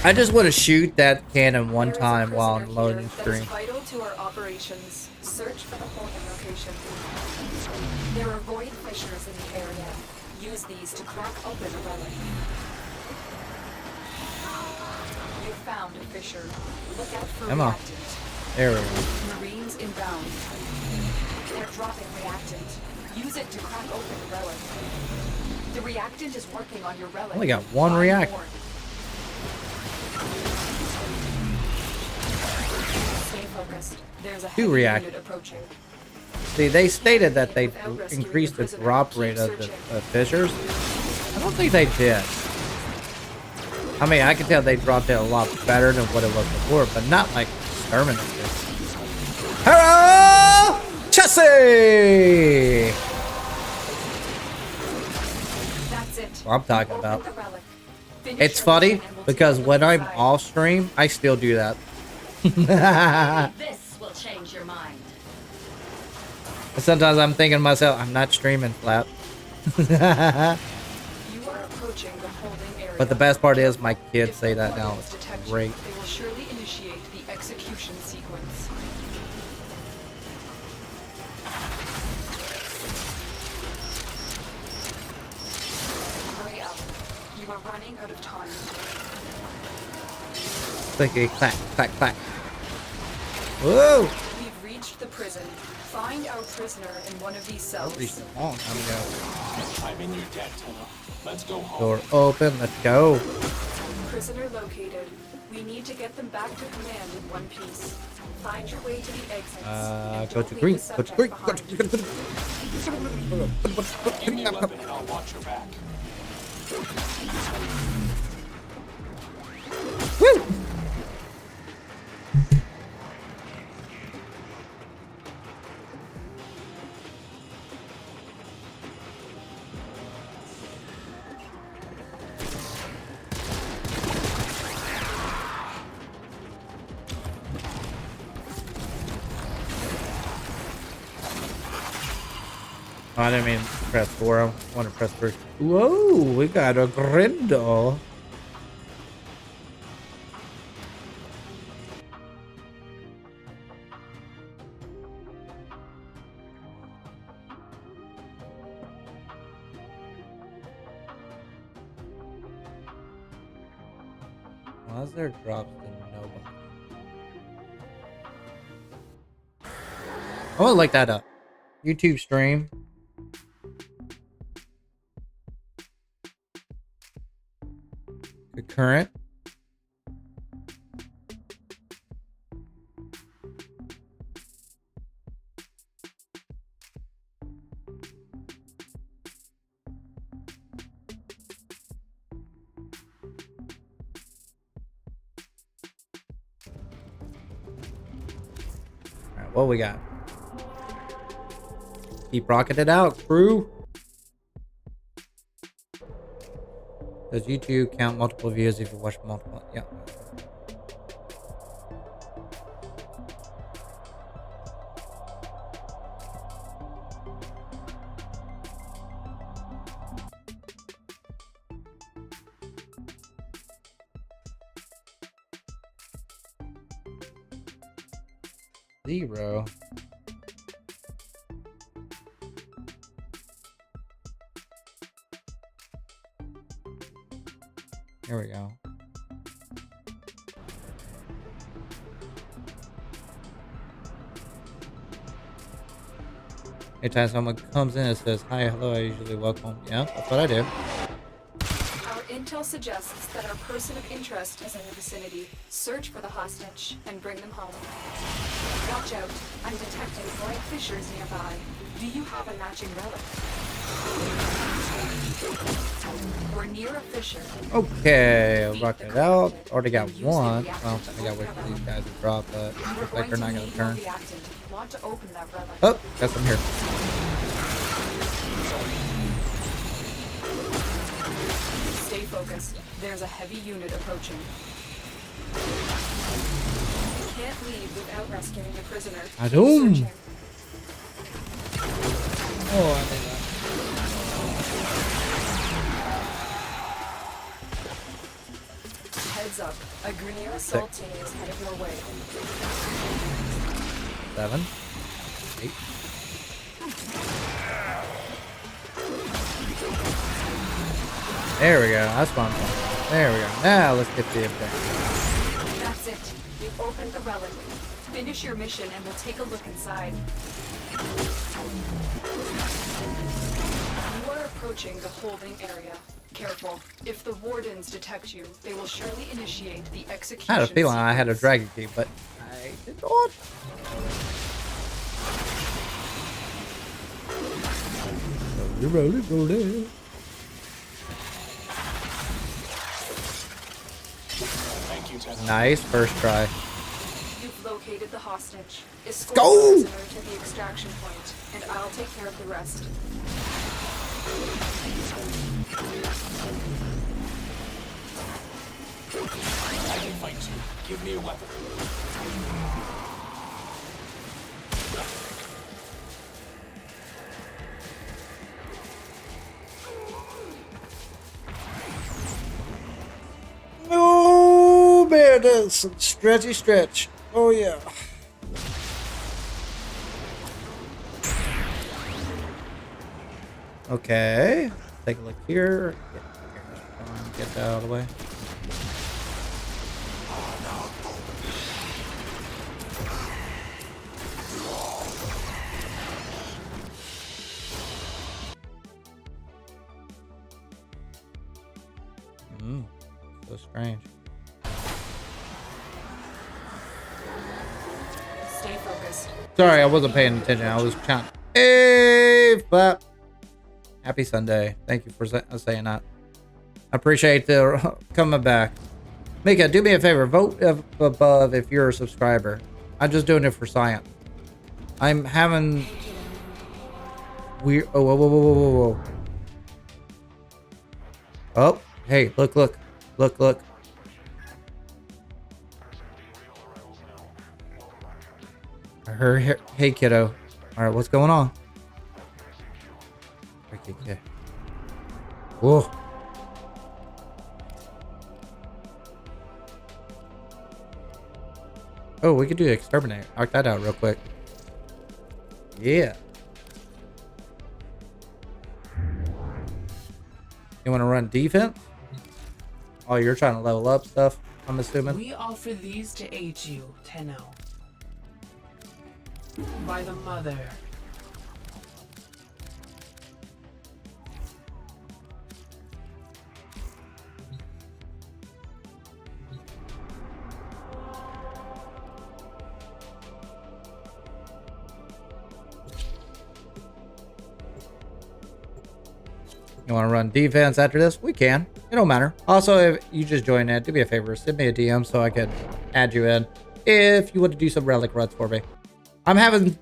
A: I just want to shoot that cannon one time while I'm loading screen.
B: That is vital to our operations. Search for the holding location. There are void fissures in the area. Use these to crack open a relic. You found a fissure. Look out for
A: Come on.
B: reactant.
A: There we go.
B: Marines inbound. They're dropping reactant. Use it to crack open a relic. The reactant is working on your relic.
A: Only got one
B: Find
A: react.
B: more. Stay focused. There's a
A: Two
B: heavy
A: react.
B: unit approaching.
A: See, they stated that they increased the drop rate of the fissures. I don't think they did. I mean, I can tell they dropped it a lot better than what it was before, but not like exterminated. Hello, Chessie!
B: That's it.
A: What I'm talking about.
B: Open the relic. Finish
A: It's
B: your
A: funny
B: mission and we'll
A: because
B: take
A: when
B: you
A: I'm
B: inside.
A: off stream, I still do that.
I: This will change your mind.
A: Sometimes I'm thinking to myself, I'm not streaming, Flap.
B: You are approaching the holding area.
A: But the best part is my kids
B: If
A: say that now.
B: coordinates
A: It's
B: detect you,
A: great.
B: They will surely initiate the execution sequence. Hurry up. You are running out of time.
A: Clicky, clack, clack, clack. Whoa!
B: We've reached the prison. Find our prisoner in one of these
A: That
B: cells.
A: reached a long time ago.
J: I'm in your debt, Tunnel. Let's go home.
A: Door open, let's go.
B: Prisoner located. We need to get them back to command in one piece. Find your way to the exits. and
A: Go
B: don't
A: to
B: leave
A: green,
B: the
A: go to
B: subject
A: green,
B: behind.
J: Give me a weapon and I'll watch your back.
A: Woo! Oh, I didn't mean to press 4. I want to press 3. Whoa, we got a Grindo. Why is there drops to nobody? I want to look that up. YouTube stream. Concurrent. Alright, what we got? Keep rocking it out, crew. Does YouTube count multiple views if you watch multiple? Yeah. Zero. Here we go. Anytime someone comes in and says, hi, hello, I usually welcome. Yeah, that's what I do.
B: Our intel suggests that our person of interest is in the vicinity. Search for the hostage and bring them home. Watch out. I'm detecting bright fissures nearby. Do you have a matching relic? We're near a fissure.
A: Okay, I'll rock it out. Already got one. Well, I gotta wait for these guys to drop, but looks like they're not gonna turn.
B: Want to open that relic?
A: Oh, guess I'm here.
B: Stay focused. There's a heavy unit approaching. Can't leave without rescuing the prisoner.
A: I don't.
B: Searching.
A: Oh, I did that.
B: Heads up. A Grenier assault team is headed your way.
A: 7, 8. There we go. That's fun. There we go. Now let's get the objective.
B: That's it. We've opened the relic. Finish your mission and we'll take a look inside. You are approaching the holding area. Careful. If the wardens detect you, they will surely initiate the execution.
A: I had a feeling I had a dragon key, but I did not.
J: Thank you, Ted.
A: Nice first try.
B: You've located the hostage. Escort
A: go!
B: the prisoner to the extraction point, and I'll take care of the rest.
J: I can fight you. Give me a weapon.
A: Oh man, that's some stretchy stretch. Oh yeah. Okay, take a look here. Get that out of the way. So strange.
B: Stay focused.
A: Sorry, I wasn't paying attention. I was trying. Hey, flap. Happy Sunday. Thank you for saying that. I appreciate the coming back. Mika, do me a favor. Vote above if you're a subscriber. I'm just doing it for science. I'm having weird. Oh, whoa, whoa, whoa, whoa, whoa, whoa. Oh, hey, look, look, look, look. I heard, hey, kiddo. All right, what's going on? Okay. Whoa. Oh, we could do exterminate. Knock that out real quick. Yeah. You want to run defense? Oh, you're trying to level up stuff, I'm assuming.
G: We offer these to aid you, Tenno. By the mother.
A: You want to run defense after this? We can. It don't matter. Also, if you just join it, do me a favor. Send me a DM so I can add you in. If you want to do some relic runs for me. I'm having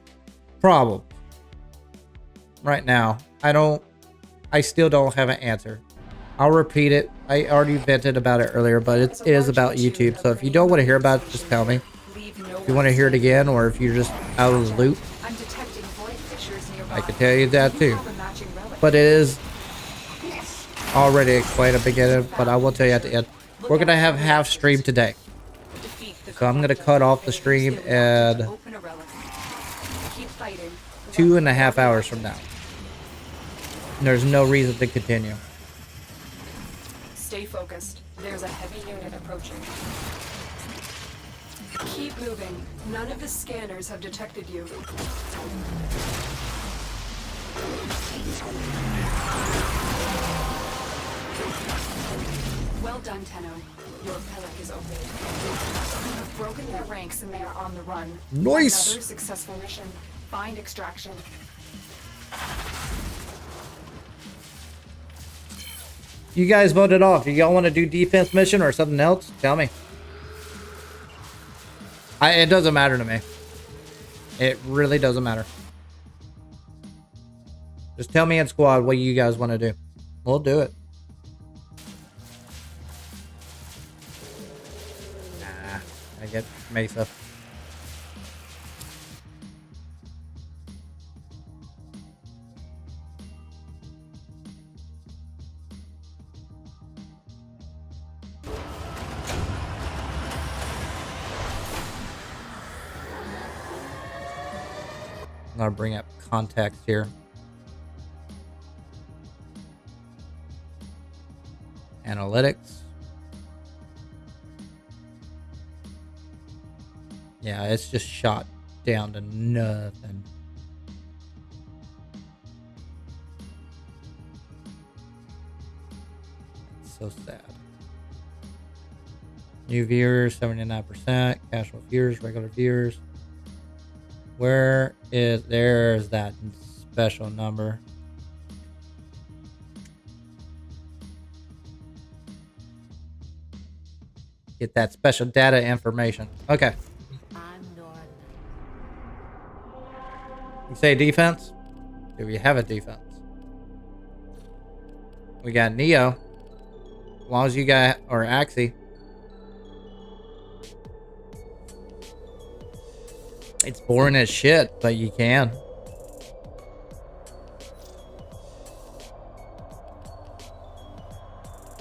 A: problems right now. I still don't have an answer. I'll repeat it. I already vented about it earlier, but it is about YouTube. So if you don't want to hear about it, just tell me. If you want to hear it again, or if you're just out of the loop, I can tell you that too. But it is already explained at the beginning, but I will tell you at the end. We're going to have half stream today. So I'm going to cut off the stream at 2.5 hours from now. And there's no reason to continue.
B: Stay focused. There's a heavy unit approaching. Keep moving. None of the scanners have detected you. Well done, Tenno. Your pellet is open. You've broken their ranks and they are on the run.
A: Nice!
B: Another successful mission. Find extraction.
A: You guys voted off. Do y'all want to do defense mission or something else? Tell me. It doesn't matter to me. It really doesn't matter. Just tell me in squad what you guys want to do. We'll do it. Nah, I get Mesa. I'm gonna bring up context here. Analytics. Yeah, it's just shot down to nothing. It's so sad. New viewers, 79%. Casual viewers, regular viewers. There's that special number. Get that special data information. Okay. You say defense? Do we have a defense? We got Neo. As long as you got, or Axie. It's boring as shit, but you can.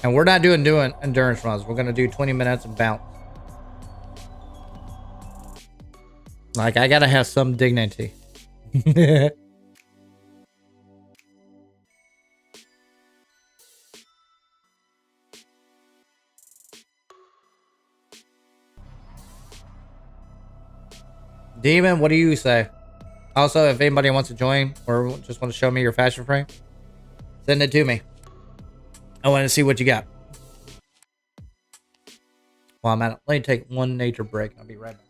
A: And we're not doing endurance runs. We're going to do 20 minutes and bounce. Like, I got to have some dignity. Demon, what do you say? Also, if anybody wants to join or just want to show me your fashion frame, send it to me. I want to see what you got. Well, I'm at. Let me take one nature break. I'll be right back.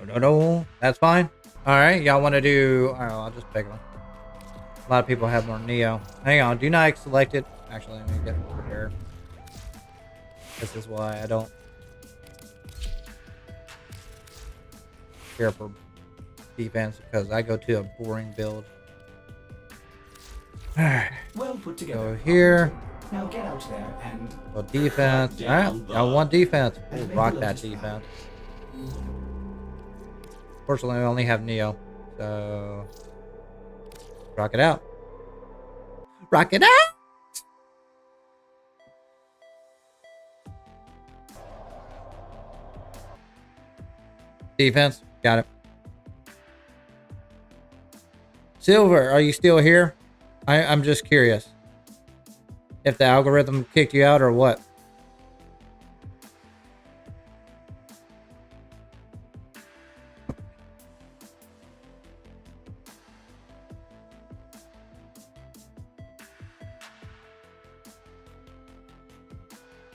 A: No, that's fine. All right, y'all want to do? All right, I'll just pick one. A lot of people have more Neo. Hang on, do not select it. Actually, let me get prepared. This is why I don't care for defense, because I go to a boring build. Alright.
E: Well put together.
A: Go here.
E: Now get out there and
A: Go defense. Alright, y'all want defense. We'll rock that defense. Fortunately, I only have Neo. So rock it out. Rock it out! Defense. Got it. Silver, are you still here? I'm just curious. If the algorithm kicked you out or what?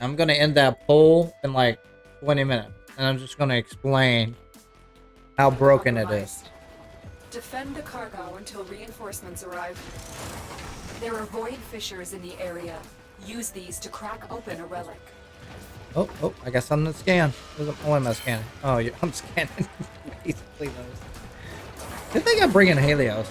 A: I'm gonna end that poll in like 20 minutes. And I'm just gonna explain how broken it is.
B: Defend the cargo until reinforcements arrive. There are void fissures in the area. Use these to crack open a relic.
A: Oh, I got something to scan. What am I scanning? Oh, yeah, I'm scanning basically those. Good thing I'm bringing Helios.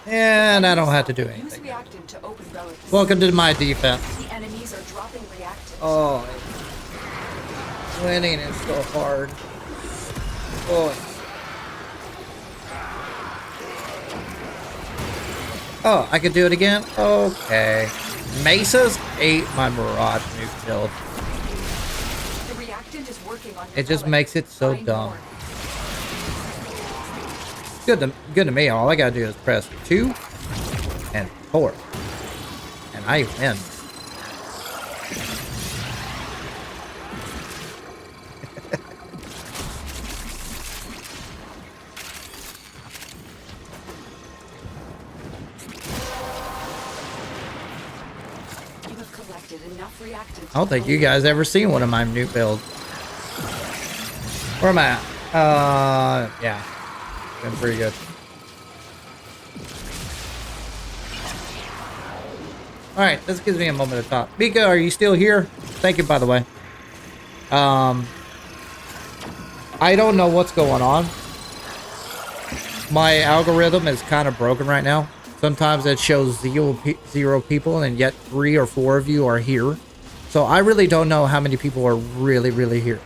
A: And I don't have to do anything.
B: Use reactant to open relics.
A: Welcome to my defense.
B: The enemies are dropping reactant.
A: Oh, winning is so hard. Oh, I could do it again? Okay. Mesas ate my Mirage nuke build.
B: The reactant is working on
A: It just makes it so dumb. Good to me. All I gotta do is press 2 and 4. And I win.
B: You have collected enough reactant.
A: I don't think you guys ever seen one of my new builds. Where am I at? Yeah. Been pretty good. Alright, this gives me a moment to talk. Mika, are you still here? Thank you, by the way. I don't know what's going on. My algorithm is kind of broken right now. Sometimes it shows zero people, and yet 3 or 4 of you are here. So I really don't know how many people are really here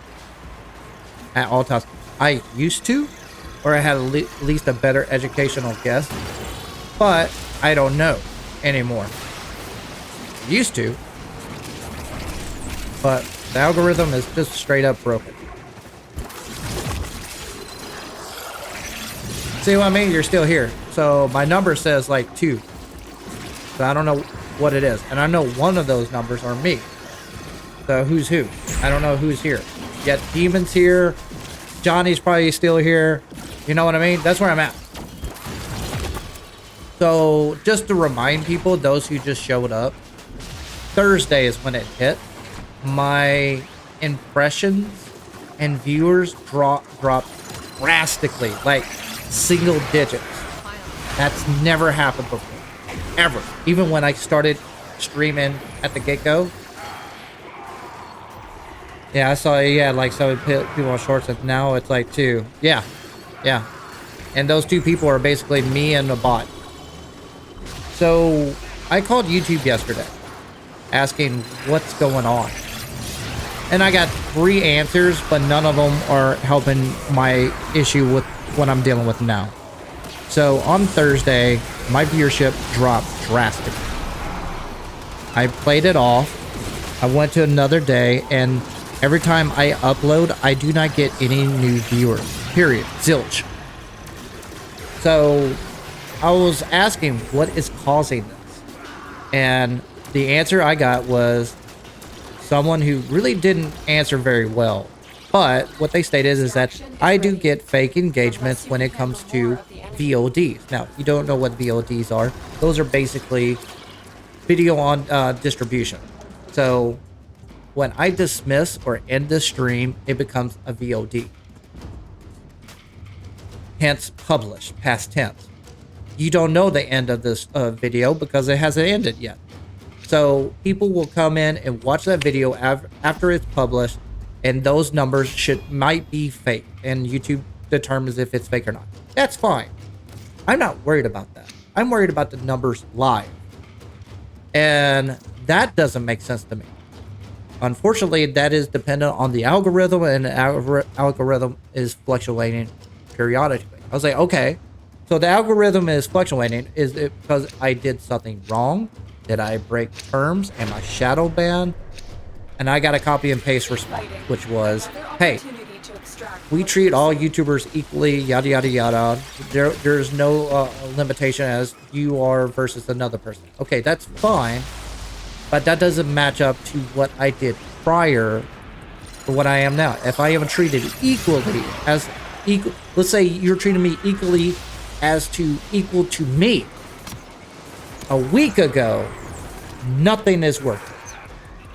A: at all times. I used to, or I had at least a better educational guess, but I don't know anymore. Used to, but the algorithm is just straight up broken. See what I mean? You're still here. So my number says like 2. So I don't know what it is. And I know one of those numbers are me. So who's who? I don't know who's here. Yet Demon's here. Johnny's probably still here. You know what I mean? That's where I'm at. So just to remind people, those who just showed up, Thursday is when it hit. My impressions and viewers dropped drastically, like single digits. That's never happened before, ever. Even when I started streaming at the get-go. Yeah, I saw you had like 7 people on shorts, and now it's like 2. Yeah. And those 2 people are basically me and a bot. So I called YouTube yesterday, asking what's going on. And I got 3 answers, but none of them are helping my issue with what I'm dealing with now. So on Thursday, my viewership dropped drastically. I played it off. I went to another day, and every time I upload, I do not get any new viewers. Period. Zilch. So I was asking what is causing this. And the answer I got was someone who really didn't answer very well. But what they stated is that I do get fake engagements when it comes to VODs. Now, if you don't know what VODs are, those are basically video on distribution. So when I dismiss or end the stream, it becomes a VOD. Hence published, past tense. You don't know the end of this video because it hasn't ended yet. So people will come in and watch that video after it's published, and those numbers might be fake, and YouTube determines if it's fake or not. That's fine. I'm not worried about that. I'm worried about the numbers live. And that doesn't make sense to me. Unfortunately, that is dependent on the algorithm, and the algorithm is fluctuating periodically. I was like, okay, so the algorithm is fluctuating. Is it because I did something wrong? Did I break terms? Am I shadow banned? And I got a copy and paste response, which was, hey, we treat all YouTubers equally, yada, yada, yada. There's no limitation as you are versus another person. Okay, that's fine, but that doesn't match up to what I did prior to what I am now. If I am treated equally as equal, let's say you're treating me equally as to equal to me. A week ago, nothing is working.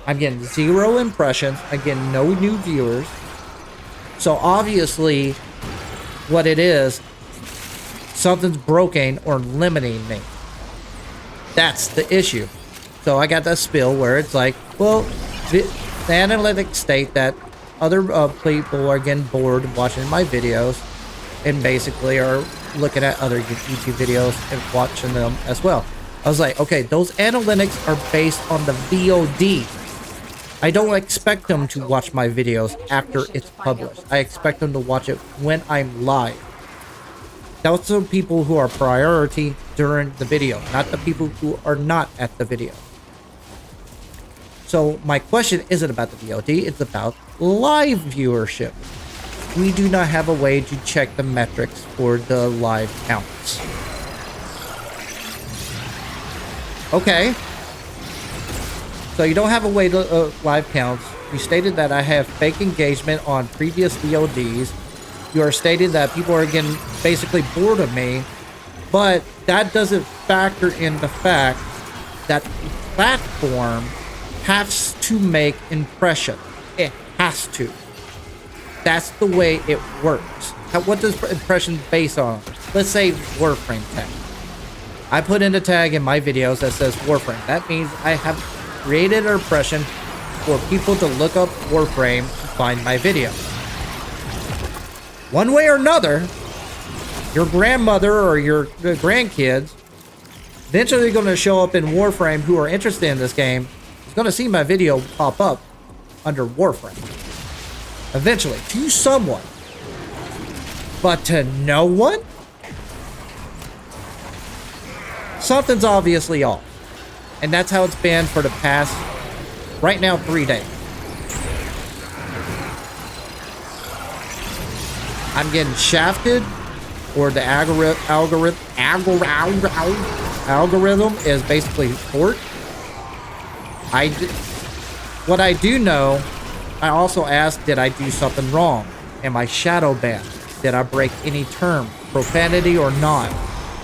A: I'm getting 0 impressions. I'm getting no new viewers. So obviously, what it is, something's broken or limiting me. That's the issue. So I got that spill where it's like, well, the analytics state that other people are getting bored watching my videos and basically are looking at other YouTube videos and watching them as well. I was like, okay, those analytics are based on the VOD. I don't expect them to watch my videos after it's published. I expect them to watch it when I'm live. Those are people who are priority during the video, not the people who are not at the video. So my question isn't about the VOD, it's about live viewership. We do not have a way to check the metrics for the live counts. Okay. So you don't have a way to live counts. You stated that I have fake engagement on previous VODs. You are stating that people are getting basically bored of me, but that doesn't factor in the fact that the platform has to make impression. It has to. That's the way it works. What does impression base on? Let's say Warframe tag. I put in a tag in my videos that says Warframe. That means I have created an impression for people to look up Warframe to find my video. One way or another, your grandmother or your grandkids eventually going to show up in Warframe who are interested in this game is going to see my video pop up under Warframe. Eventually, to someone. But to no one? Something's obviously off. And that's how it's been for the past, right now, 3 days. I'm getting shafted, or the algorithm is basically forked. What I do know, I also asked, did I do something wrong? Am I shadow banned? Did I break any term, profanity or not?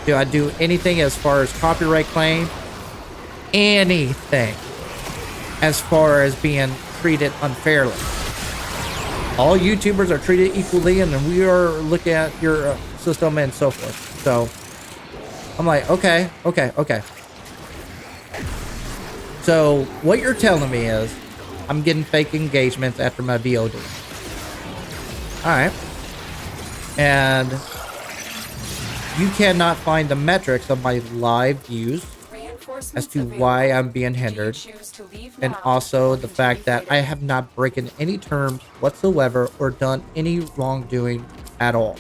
A: Do I do anything as far as copyright claim? Anything as far as being treated unfairly. All YouTubers are treated equally, and then we are looking at your system and so forth. So I'm like, okay. So what you're telling me is I'm getting fake engagements after my VOD. All right. And you cannot find the metrics of my live views as to why I'm being hindered, and also the fact that I have not broken any terms whatsoever or done any wrongdoing at all.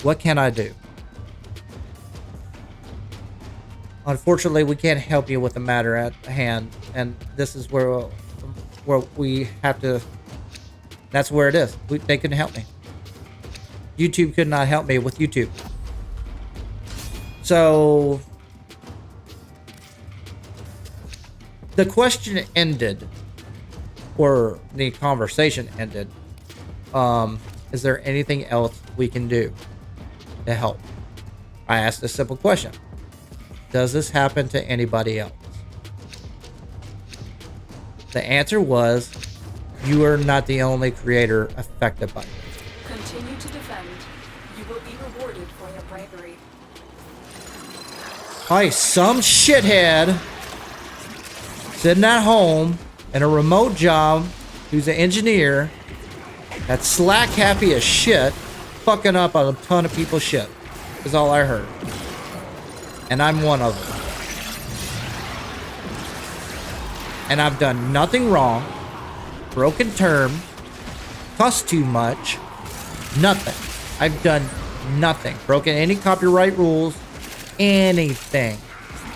A: What can I do? Unfortunately, we can't help you with the matter at hand, and this is where we have to. That's where it is. They couldn't help me. YouTube could not help me with YouTube. So the question ended, or the conversation ended. Is there anything else we can do to help? I asked a simple question. does this happen to anybody else? The answer was, you are not the only creator affected by it.
B: Continue to defend. You will be rewarded for your bravery.
A: Hi, some shithead sitting at home in a remote job who's an engineer that's slack happy as shit, fucking up a ton of people's shit, is all I heard. And I'm one of them. And I've done nothing wrong, broken terms, cussed too much, nothing. I've done nothing, broken any copyright rules, anything.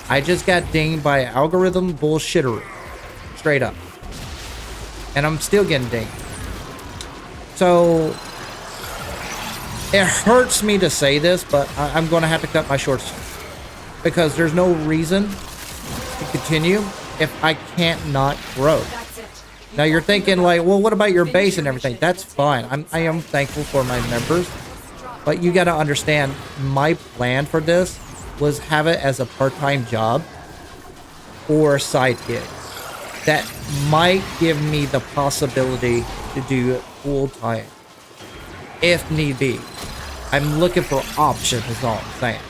A: I just got dinged by algorithm bullshittery, straight up. And I'm still getting dinged. So, it hurts me to say this, but I'm going to have to cut my shorts because there's no reason to continue if I can't not grow. Now you're thinking like, well, what about your base and everything? That's fine. I am thankful for my members, but you got to understand my plan for this was have it as a part-time job or a side gig that might give me the possibility to do it full-time if need be. I'm looking for options is all I'm saying.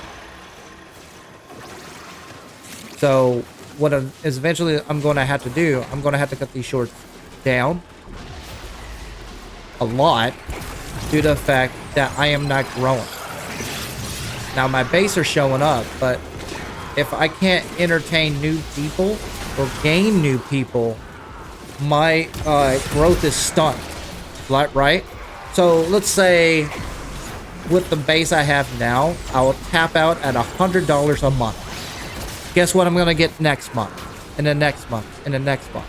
A: So what is eventually I'm going to have to do, I'm going to have to cut these shorts down a lot due to the fact that I am not growing. Now my base are showing up, but if I can't entertain new people or gain new people, my growth is stunned, right? So let's say with the base I have now, I will tap out at $100 a month. Guess what I'm gonna get next month, and the next month, and the next month.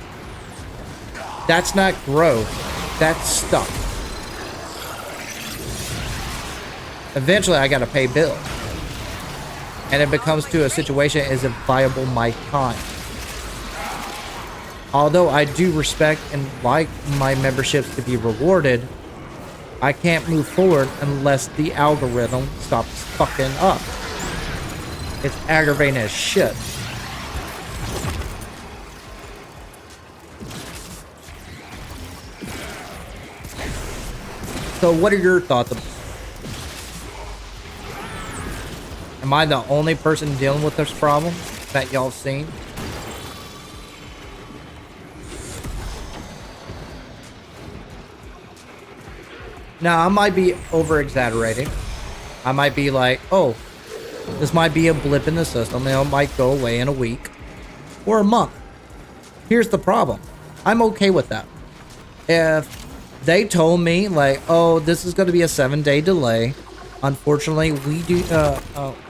A: That's not growth, that's stuff. Eventually I gotta pay bills. And it becomes to a situation, is it viable my time? Although I do respect and like my memberships to be rewarded, I can't move forward unless the algorithm stops fucking up. It's aggravating as shit. So what are your thoughts about this? Am I the only person dealing with this problem that y'all seen? Now, I might be over-exaggerating. I might be like, oh, this might be a blip in the system. It might go away in a week or a month. Here's the problem. I'm okay with that. If they told me, like, oh, this is going to be a 7-day delay, unfortunately,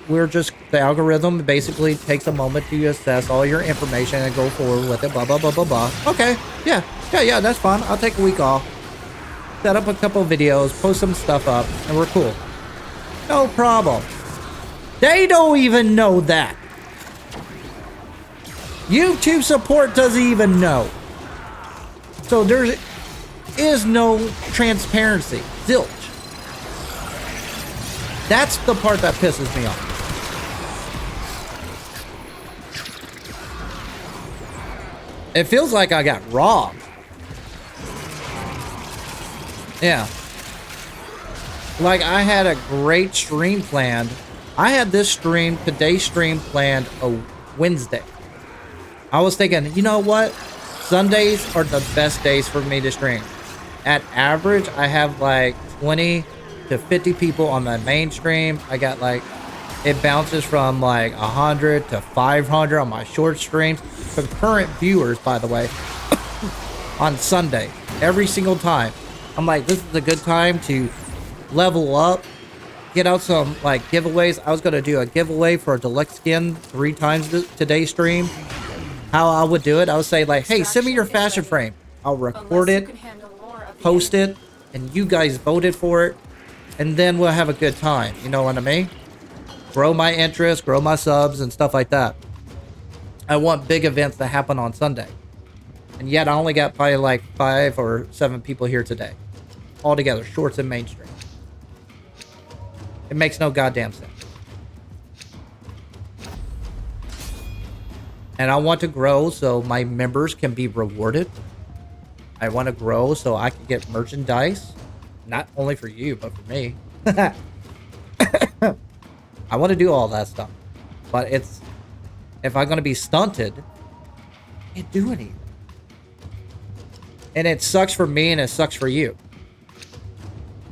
A: we're just, the algorithm basically takes a moment to assess all your information and go forward with it, blah, blah, blah, blah, blah. Okay, yeah, that's fine. I'll take a week off, set up a couple videos, post some stuff up, and we're cool. No problem. They don't even know that. YouTube support doesn't even know. So there is no transparency. Zilch. That's the part that pisses me off. It feels like I got robbed. Yeah. Like I had a great stream planned. I had this stream, today's stream planned a Wednesday. I was thinking, you know what? Sundays are the best days for me to stream. At average, I have like 20 to 50 people on my main stream. I got like, it bounces from like 100 to 500 on my short streams. Concurrent viewers, by the way, on Sunday, every single time. I'm like, this is a good time to level up, get out some like giveaways. I was going to do a giveaway for a deluxe skin 3 times today's stream. How I would do it, I would say like, hey, send me your fashion frame. I'll record it, post it, and you guys voted for it, and then we'll have a good time. You know what I mean? Grow my interest, grow my subs, and stuff like that. I want big events to happen on Sunday. And yet I only got probably like 5 or 7 people here today. All together, shorts and mainstream. It makes no goddamn sense. And I want to grow so my members can be rewarded. I want to grow so I can get merchandise. Not only for you, but for me. I want to do all that stuff. But it's... If I'm going to be stunted, I can't do anything. And it sucks for me and it sucks for you.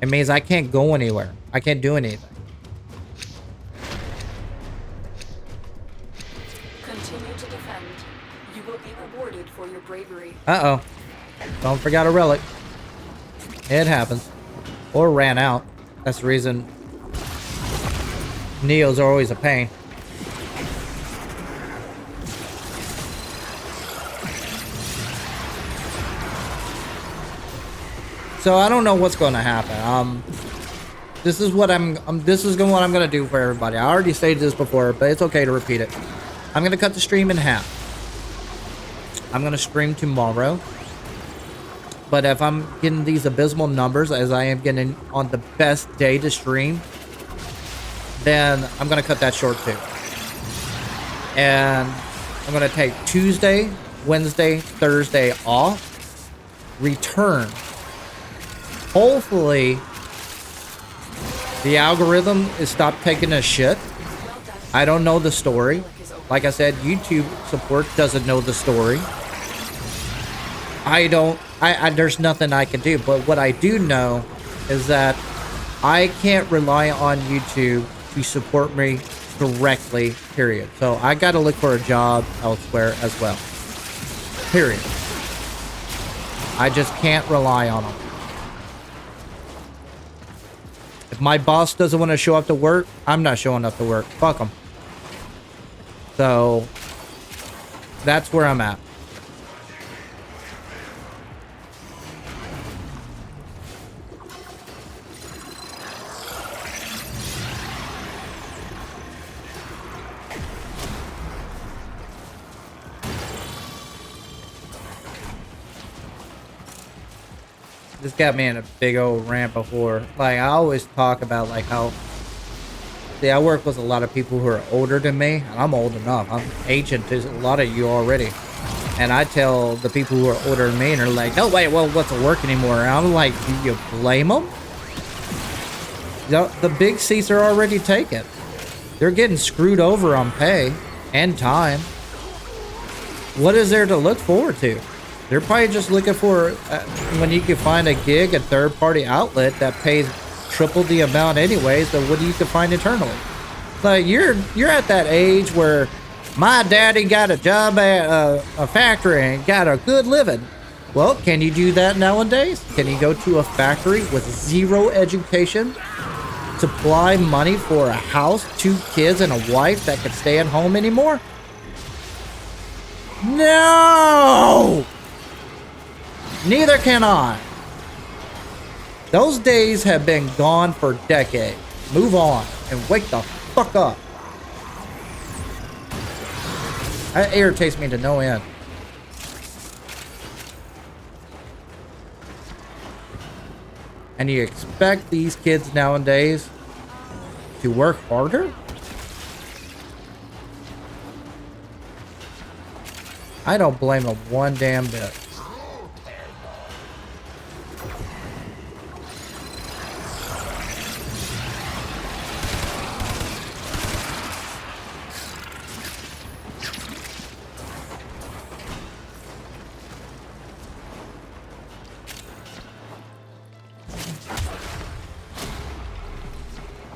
A: It means I can't go anywhere. I can't do anything.
B: Continue to defend. You will be rewarded for your bravery.
A: Uh-oh. Don't forget a relic. It happens. Or ran out. That's the reason Neos are always a pain. So I don't know what's going to happen. This is what I'm going to do for everybody. I already stated this before, but it's okay to repeat it. I'm going to cut the stream in half. I'm going to stream tomorrow. But if I'm getting these abysmal numbers as I am getting on the best day to stream, then I'm going to cut that short too. And I'm going to take Tuesday, Wednesday, Thursday off. Return. Hopefully, the algorithm is stopped taking a shit. I don't know the story. Like I said, YouTube support doesn't know the story. There's nothing I can do. But what I do know is that I can't rely on YouTube to support me directly, period. So I got to look for a job elsewhere as well. Period. I just can't rely on them. If my boss doesn't want to show up to work, I'm not showing up to work. Fuck them. So that's where I'm at. This got me in a big old rant before. Like, I always talk about, like, how... See, I work with a lot of people who are older than me. And I'm old enough. I'm ancient to a lot of you already. And I tell the people who are older than me, and they're like, no, wait, well, what's it work anymore? And I'm like, do you blame them? The big seats are already taken. They're getting screwed over on pay and time. What is there to look forward to? They're probably just looking for when you can find a gig, a third-party outlet that pays triple the amount anyways than what you can find internally. Like, you're at that age where my daddy got a job at a factory and got a good living. Well, can you do that nowadays? Can you go to a factory with zero education, supply money for a house, 2 kids, and a wife that can stay at home anymore? No! Neither can I. Those days have been gone for decades. Move on and wake the fuck up. That irritates me to no end. And you expect these kids nowadays to work harder? I don't blame them one damn bit.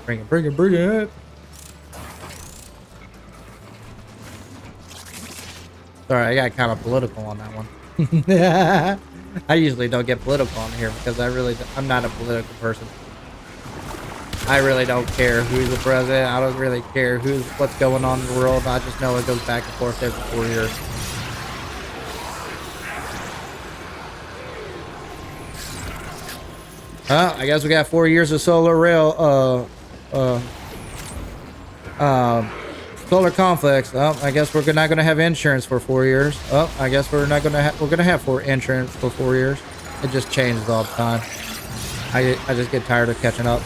A: Bring it, bring it, bring it. Sorry, I got kind of political on that one. I usually don't get political on here because I'm not a political person. I really don't care who's the president. I don't really care what's going on in the world. I just know it goes back and forth every 4 years. I guess we got 4 years of solar rail, solar conflicts. Oh, I guess we're not gonna have insurance for 4 years. Oh, I guess we're gonna have insurance for 4 years. It just changes all the time. I just get tired of catching up.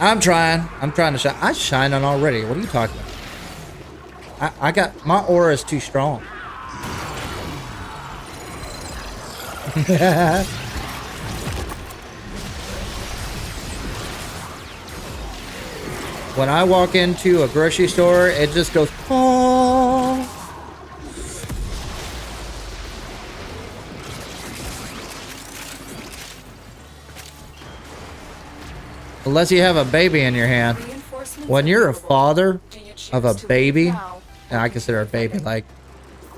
A: I'm trying to shine. I'm shining already. What are you talking about? I got, my aura is too strong. When I walk into a grocery store, it just goes, oh. Unless you have a baby in your hand. When you're a father of a baby, and I consider a baby like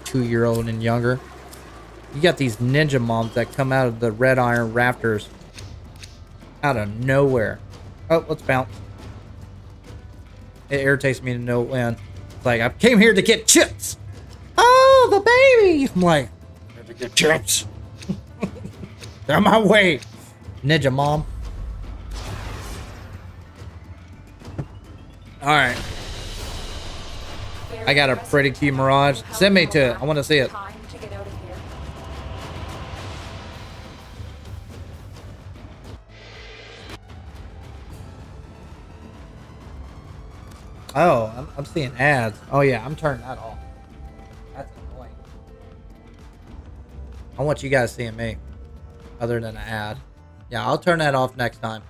A: 2-year-old and younger, you got these ninja moms that come out of the red iron rafters out of nowhere. Oh, let's bounce. It irritates me to no end. It's like, I came here to get chips. Oh, the baby. I'm like, I'm here to get chips. They're on my way. Ninja mom. All right. I got a pretty cute Mirage. Send me to it. I want to see it. Oh, I'm seeing ads. Oh yeah, I'm turning that off. That's annoying. I want you guys seeing me, other than an ad. Yeah, I'll turn that off next time.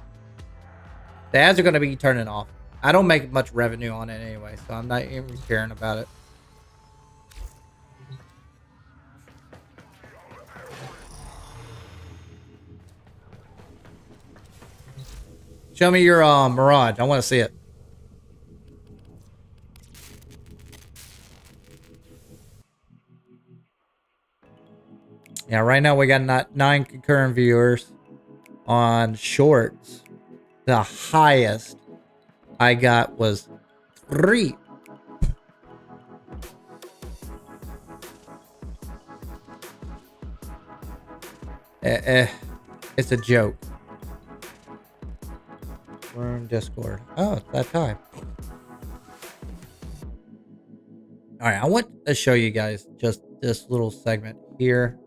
A: The ads are going to be turning off. I don't make much revenue on it anyway, so I'm not even caring about it. Show me your Mirage. I want to see it. Yeah, right now we got 9 concurrent viewers on shorts. The highest I got was 3. It's a joke. We're in Discord. Oh, it's that time. All right, I want to show you guys just this little segment here,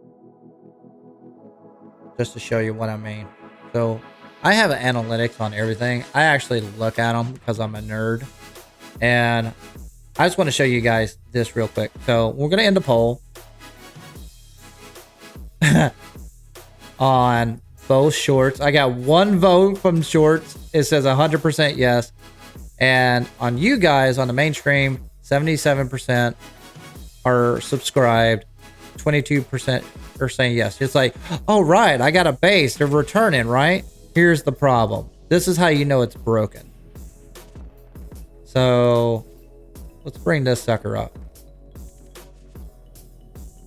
A: just to show you what I mean. So I have analytics on everything. I actually look at them because I'm a nerd, and I just want to show you guys this real quick. So we're gonna end the poll on both shorts. I got 1 vote from shorts. It says 100% yes, and on you guys on the mainstream, 77% are subscribed, 22% are saying yes. It's like, oh right, I got a base, they're returning, right? Here's the problem. This is how you know it's broken. So let's bring this sucker up.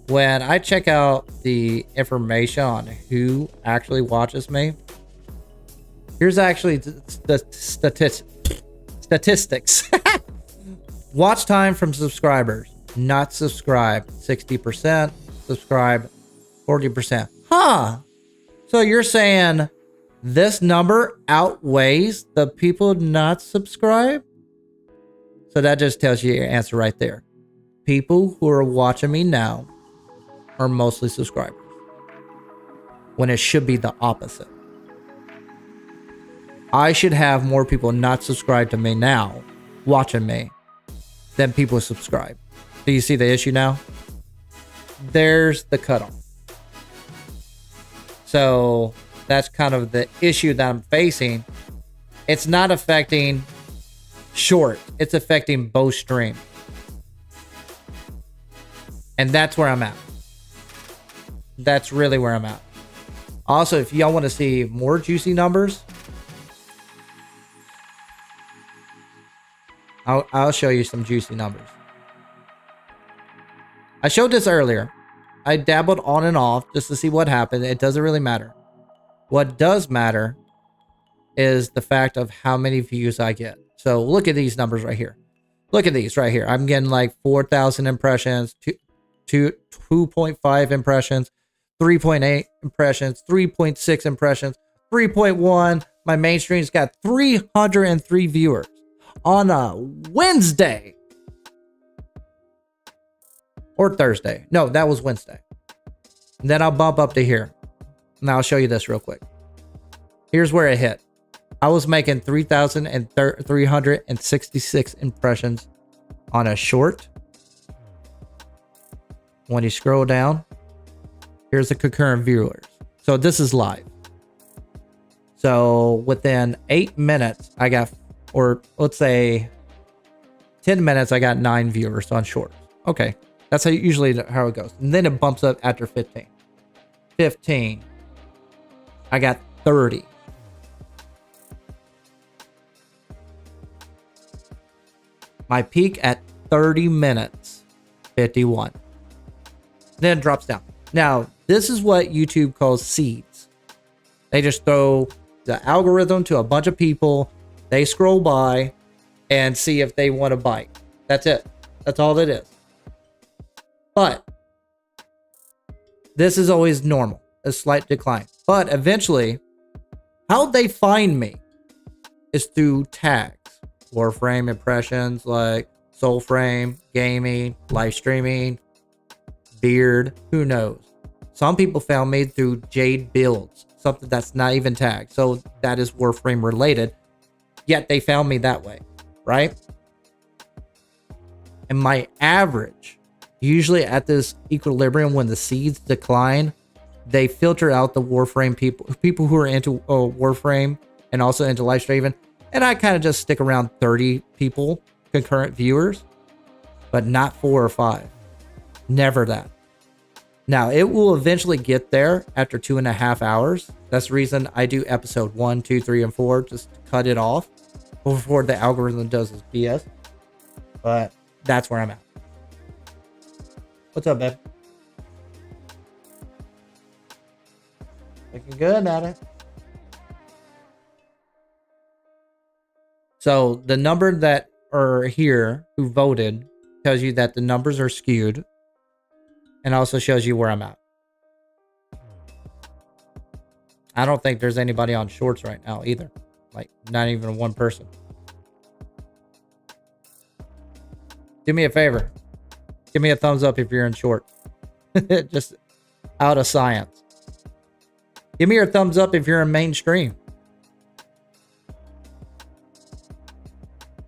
A: When I check out the information on who actually watches me, here's actually the statistics. Watch time from subscribers. Not subscribed, 60%. Subscribed, 40%. Huh. So you're saying this number outweighs the people not subscribed? So that just tells you your answer right there. People who are watching me now are mostly subscribers, when it should be the opposite. I should have more people not subscribed to me now watching me than people subscribe. Do you see the issue now? There's the cutoff. So that's kind of the issue that I'm facing. It's not affecting short, it's affecting both streams. And that's where I'm at. That's really where I'm at. Also, if y'all want to see more juicy numbers, I'll show you some juicy numbers. I showed this earlier. I dabbled on and off just to see what happened. It doesn't really matter. What does matter is the fact of how many views I get. So look at these numbers right here. Look at these right here. I'm getting like 4,000 impressions, 2.5 impressions, 3.8 impressions, 3.6 impressions, 3.1. My mainstream's got 303 viewers on a Wednesday. Or Thursday. No, that was Wednesday. And then I'll bump up to here. Now I'll show you this real quick. Here's where it hit. I was making 3,366 impressions on a short. When you scroll down, here's the concurrent viewers. So this is live. So within 8 minutes, I got, or let's say 10 minutes, I got 9 viewers on shorts. Okay, that's usually how it goes. And then it bumps up after 15. 15, I got 30. My peak at 30 minutes, 51. Then it drops down. Now, this is what YouTube calls seeds. They just throw the algorithm to a bunch of people. They scroll by and see if they want to bite. That's it. That's all it is. But this is always normal, a slight decline. But eventually, how they find me is through tags. Warframe impressions like Soulframe, gaming, live streaming, beard, who knows. Some people found me through Jade builds, something that's not even tagged. So that is Warframe related. Yet they found me that way, right? And my average, usually at this equilibrium when the seeds decline, they filter out the Warframe people who are into Warframe and also into live streaming. And I kind of just stick around 30 people, concurrent viewers, but not 4 or 5. Never that. Now, it will eventually get there after 2.5 hours. That's the reason I do episode 1, 2, 3, and 4, just to cut it off before the algorithm does its BS. But that's where I'm at. What's up, babe? Looking good at it. So the number that are here who voted tells you that the numbers are skewed and also shows you where I'm at. I don't think there's anybody on shorts right now either. Like not even one person. Do me a favor. Give me a thumbs up if you're in short. Just out of science. Give me your thumbs up if you're in mainstream.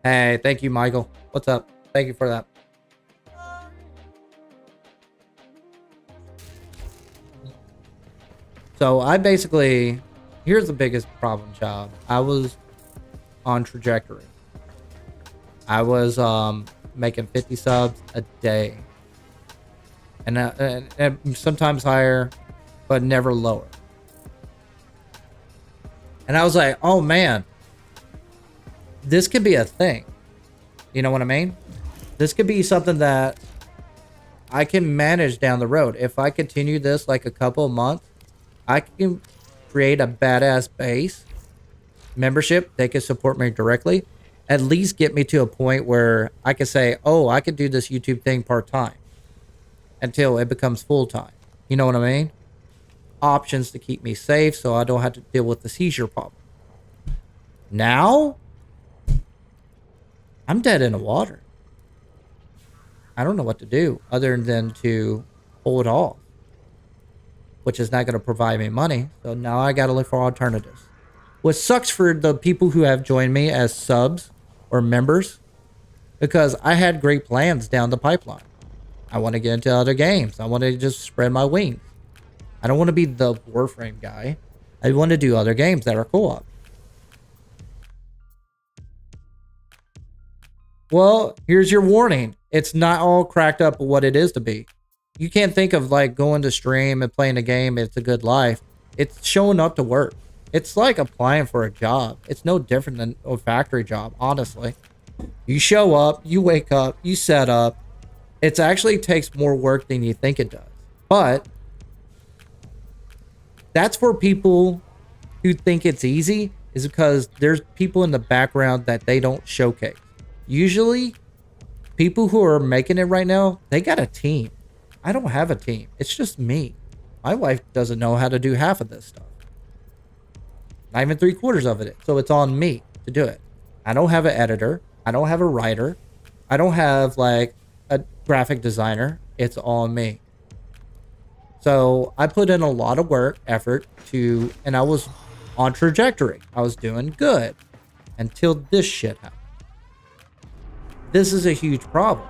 A: Hey, thank you, Michael. What's up? Thank you for that. So I basically, here's the biggest problem, child. I was on trajectory. I was making 50 subs a day. And sometimes higher, but never lower. And I was like, oh man, this could be a thing. You know what I mean? This could be something that I can manage down the road. If I continue this like a couple of months, I can create a badass base membership. They can support me directly. At least get me to a point where I can say, oh, I could do this YouTube thing part-time until it becomes full-time. You know what I mean? Options to keep me safe so I don't have to deal with the seizure problem. Now, I'm dead in the water. I don't know what to do other than to pull it off, which is not going to provide me money. So now I got to look for alternatives. What sucks for the people who have joined me as subs or members, because I had great plans down the pipeline. I want to get into other games. I want to just spread my wings. I don't want to be the Warframe guy. I want to do other games that are co-op. Well, here's your warning. It's not all cracked up what it is to be. You can't think of like going to stream and playing a game. It's a good life. It's showing up to work. It's like applying for a job. It's no different than a factory job, honestly. You show up, you wake up, you set up. It actually takes more work than you think it does. But that's for people who think it's easy, is because there's people in the background that they don't showcase. Usually, people who are making it right now, they got a team. I don't have a team. It's just me. My wife doesn't know how to do half of this stuff. Not even 3/4 of it. So it's on me to do it. I don't have an editor. I don't have a writer. I don't have like a graphic designer. It's all me. So I put in a lot of work, effort to, and I was on trajectory. I was doing good until this shit happened. This is a huge problem.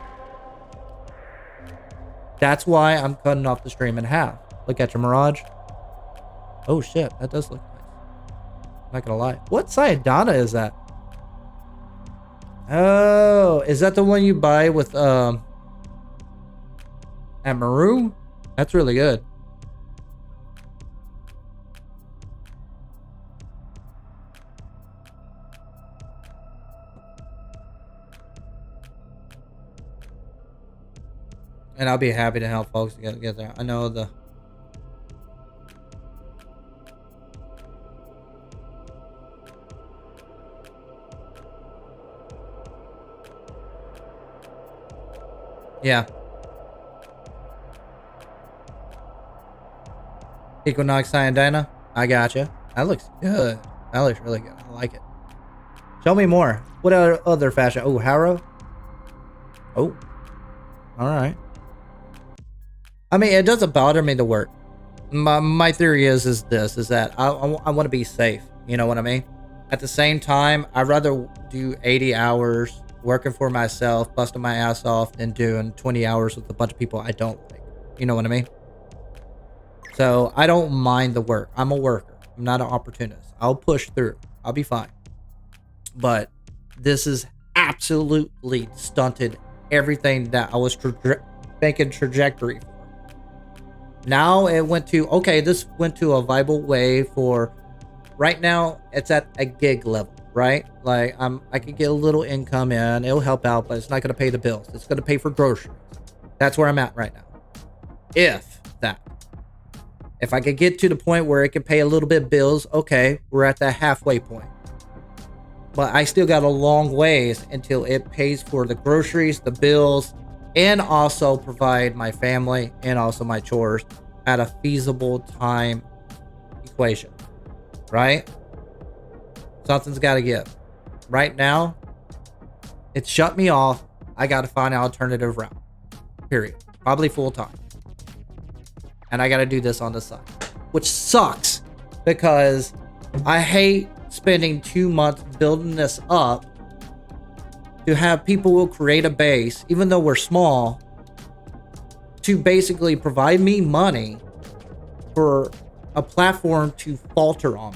A: That's why I'm cutting off the stream in half. Look at your Mirage. Oh shit, that does look nice. I'm not gonna lie. What Sayadana is that? Oh, is that the one you buy with at Maru? That's really good. And I'll be happy to help folks to get there. I know the... Yeah. Equinox Cyandina. I gotcha. That looks good. That looks really good. I like it. Show me more. What other fashion? Oh, Harrow. Oh. Alright. I mean, it doesn't bother me to work. My theory is that I want to be safe. You know what I mean? At the same time, I'd rather do 80 hours working for myself, busting my ass off, than doing 20 hours with a bunch of people I don't like. You know what I mean? So I don't mind the work. I'm a worker. I'm not an opportunist. I'll push through. I'll be fine. But this is absolutely stunted everything that I was making trajectory for. Now it went to, okay, this went to a viable way for, right now it's at a gig level, right? Like I could get a little income in, it'll help out, but it's not going to pay the bills. It's going to pay for groceries. That's where I'm at right now. If I could get to the point where it could pay a little bit bills, okay, we're at the halfway point. But I still got a long ways until it pays for the groceries, the bills, and also provide my family and also my chores at a feasible time equation, right? Something's got to give. Right now, it's shut me off. I got to find an alternative route, period. Probably full time. And I got to do this on the side, which sucks because I hate spending 2 months building this up to have people will create a base, even though we're small, to basically provide me money for a platform to falter on.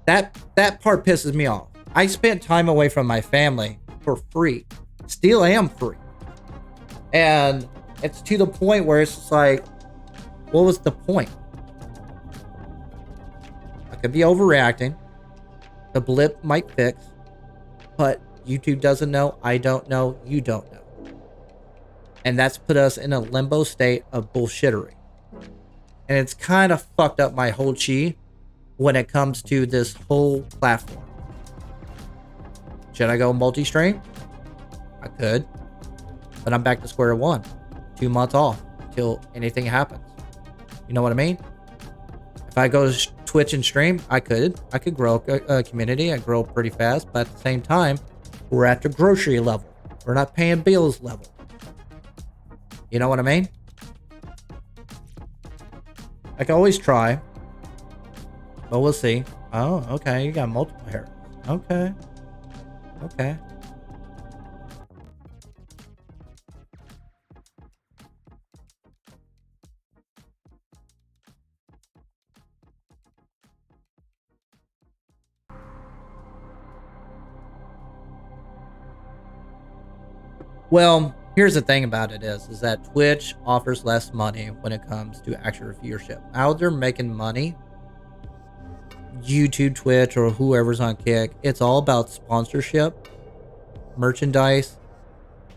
A: That part pisses me off. I spent time away from my family for free. Still am free. And it's to the point where it's just like, what was the point? I could be overreacting. The blip might fix. But YouTube doesn't know, I don't know, you don't know. And that's put us in a limbo state of bullshittery. And it's kind of fucked up my whole chi when it comes to this whole platform. Should I go multi-stream? I could. But I'm back to square one. 2 months off until anything happens. You know what I mean? If I go to Twitch and stream, I could grow a community and grow pretty fast, but at the same time, we're at the grocery level. We're not paying bills level. You know what I mean? I can always try, but we'll see. Oh, okay, you got multiple hairs. Okay. Okay. Well, here's the thing about it is that Twitch offers less money when it comes to actual viewership. How they're making money, YouTube, Twitch, or whoever's on Kick, it's all about sponsorship, merchandise,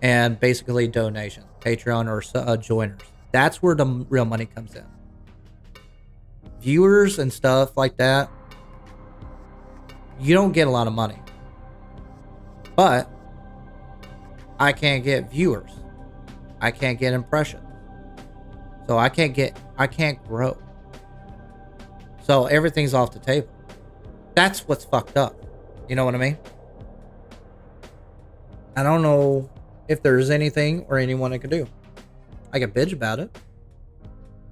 A: and basically donations, Patreon or joiners. That's where the real money comes in. Viewers and stuff like that, you don't get a lot of money. But I can't get viewers. I can't get impressions. So I can't grow. So everything's off the table. That's what's fucked up. You know what I mean? I don't know if there's anything or anyone I could do. I can bitch about it.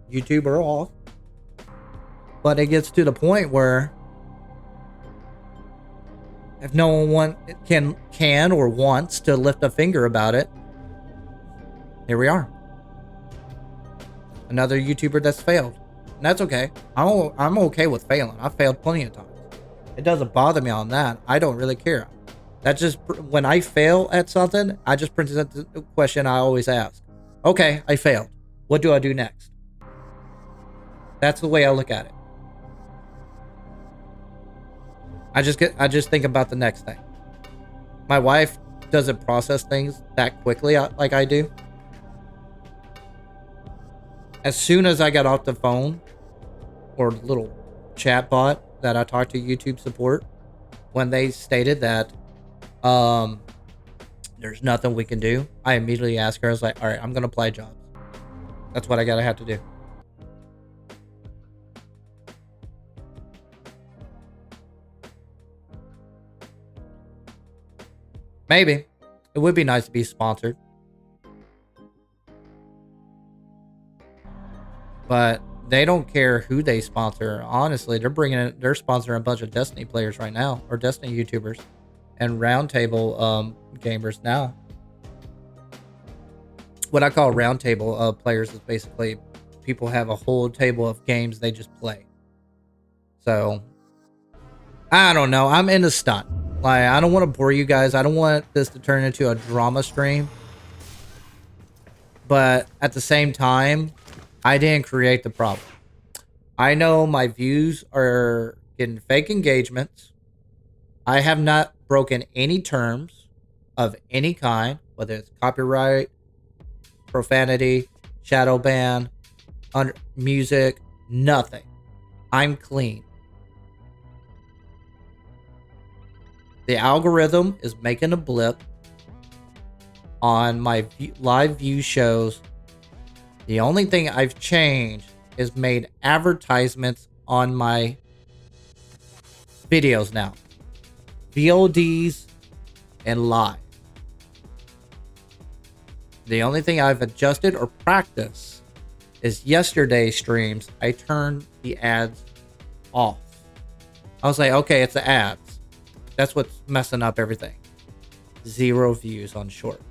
A: YouTube are off. But it gets to the point where if no one can or wants to lift a finger about it, here we are. Another YouTuber that's failed. And that's okay. I'm okay with failing. I've failed plenty of times. It doesn't bother me on that. I don't really care. That's just, when I fail at something, I just present the question I always ask. Okay, I failed. What do I do next? That's the way I look at it. I just think about the next thing. My wife doesn't process things that quickly like I do. As soon as I got off the phone or little chat bot that I talked to YouTube support, when they stated that there's nothing we can do, I immediately asked her, I was like, all right, I'm going to apply jobs. That's what I got to have to do. Maybe. It would be nice to be sponsored. But they don't care who they sponsor. Honestly, they're sponsoring a bunch of Destiny players right now, or Destiny YouTubers and roundtable gamers now. What I call roundtable players is basically people have a whole table of games they just play. So I don't know. I'm in a stunt. Like, I don't want to bore you guys. I don't want this to turn into a drama stream. But at the same time, I didn't create the problem. I know my views are getting fake engagements. I have not broken any terms of any kind, whether it's copyright, profanity, shadow ban, music, nothing. I'm clean. The algorithm is making a blip on my live view shows. The only thing I've changed is made advertisements on my videos now. VODs and live. The only thing I've adjusted or practiced is yesterday's streams. I turned the ads off. I was like, okay, it's the ads. That's what's messing up everything. 0 views on shorts.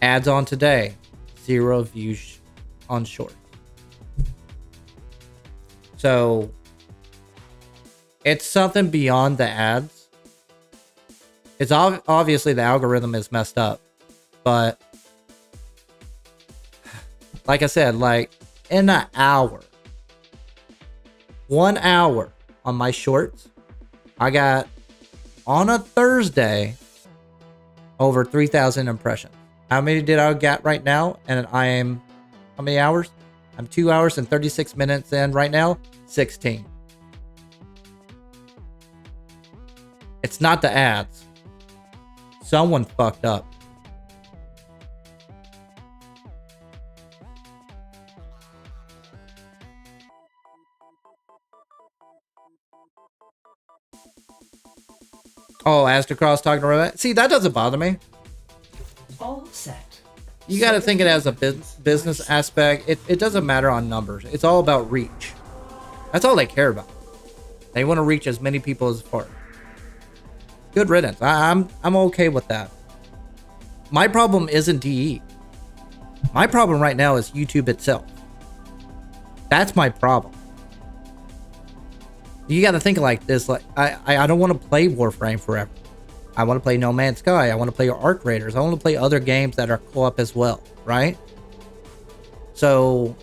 A: Ads on today. 0 views on shorts. So it's something beyond the ads. It's obviously the algorithm is messed up, but like I said, like in an hour, 1 hour on my shorts, I got on a Thursday over 3,000 impressions. How many did I get right now? And I am, how many hours? I'm 2 hours and 36 minutes in right now. 16. It's not the ads. Someone fucked up. Oh, Astrocross talking about it. See, that doesn't bother me.
E: All set.
A: You got to think it as a business aspect. It doesn't matter on numbers. It's all about reach. That's all they care about. They want to reach as many people as far. Good riddance. I'm okay with that. My problem isn't DE. My problem right now is YouTube itself. That's my problem. You got to think like this. Like I don't want to play Warframe forever. I want to play No Man's Sky. I want to play Arc Raiders. I want to play other games that are co-op as well, right? So,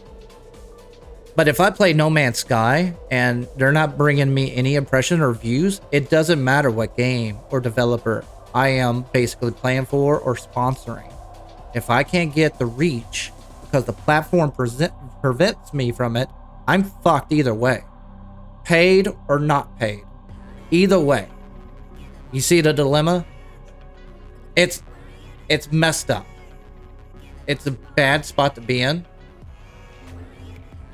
A: but if I play No Man's Sky and they're not bringing me any impression or views, it doesn't matter what game or developer I am basically playing for or sponsoring. If I can't get the reach because the platform prevents me from it, I'm fucked either way. Paid or not paid. Either way. You see the dilemma? It's messed up. It's a bad spot to be in.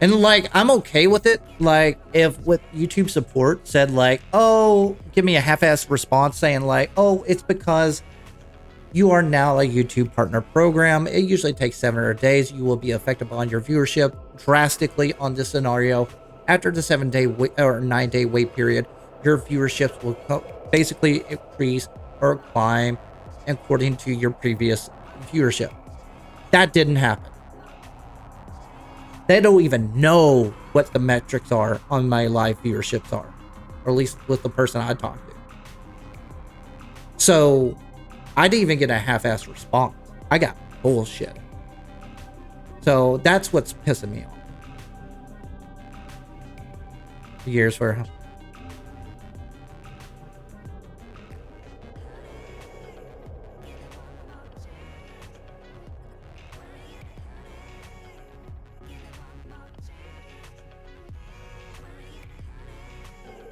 A: And like, I'm okay with it. Like, if with YouTube support said like, oh, give me a half-assed response saying like, oh, it's because you are now a YouTube partner program. It usually takes 7 or 8 days. You will be affected on your viewership drastically on this scenario, after the 7-day or 9-day wait period, your viewerships will basically increase or climb according to your previous viewership. That didn't happen. They don't even know what the metrics are on my live viewerships are, or at least with the person I talked to. So I didn't even get a half-ass response. I got bullshit. So that's what's pissing me off. Years for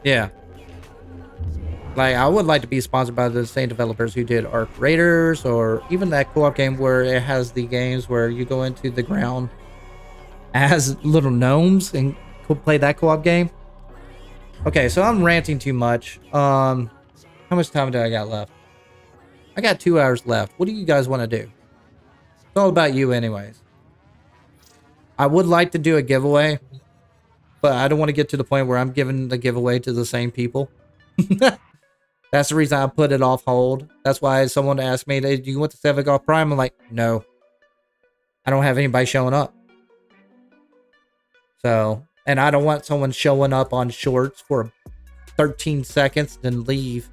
A: yeah. Like, I would like to be sponsored by the same developers who did Arc Raiders, or even that co-op game where it has the games where you go into the ground as little gnomes and play that co-op game. Okay, so I'm ranting too much. How much time do I got left? I got 2 hours left. What do you guys want to do? It's all about you anyways. I would like to do a giveaway, but I don't want to get to the point where I'm giving the giveaway to the same people. That's the reason I put it off hold. That's why someone asked me, do you want the 7 Golf Prime? I'm like, no. I don't have anybody showing up. So, and I don't want someone showing up on shorts for 13 seconds, then leave.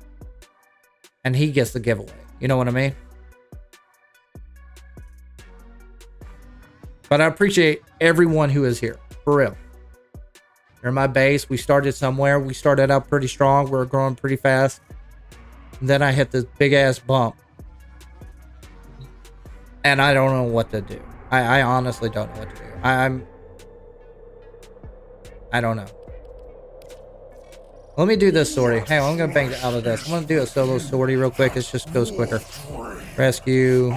A: And he gets the giveaway. You know what I mean? But I appreciate everyone who is here. For real. You're my base. We started somewhere. We started out pretty strong. We're growing pretty fast. And then I hit this big ass bump. And I don't know what to do. I honestly don't know what to do. I don't know. Let me do this sortie. Hey, I'm going to bang out of this. I'm going to do a solo sortie real quick. It just goes quicker. Rescue.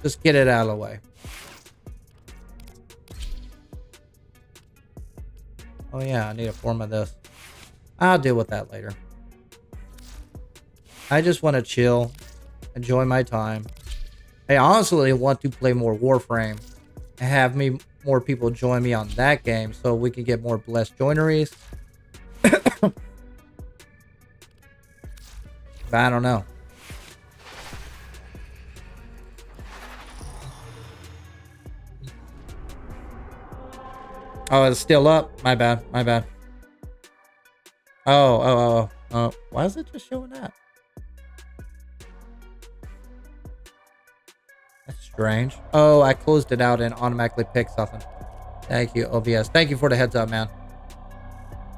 A: Just get it out of the way. Oh yeah, I need a form of this. I'll deal with that later. I just want to chill. Enjoy my time. I honestly want to play more Warframe. And have more people join me on that game so we can get more blessed joineries. But I don't know. Oh, it's still up. My bad. My bad. Oh. Why is it just showing that? That's strange. Oh, I closed it out and automatically picked something. Thank you, OBS. Thank you for the heads up, man.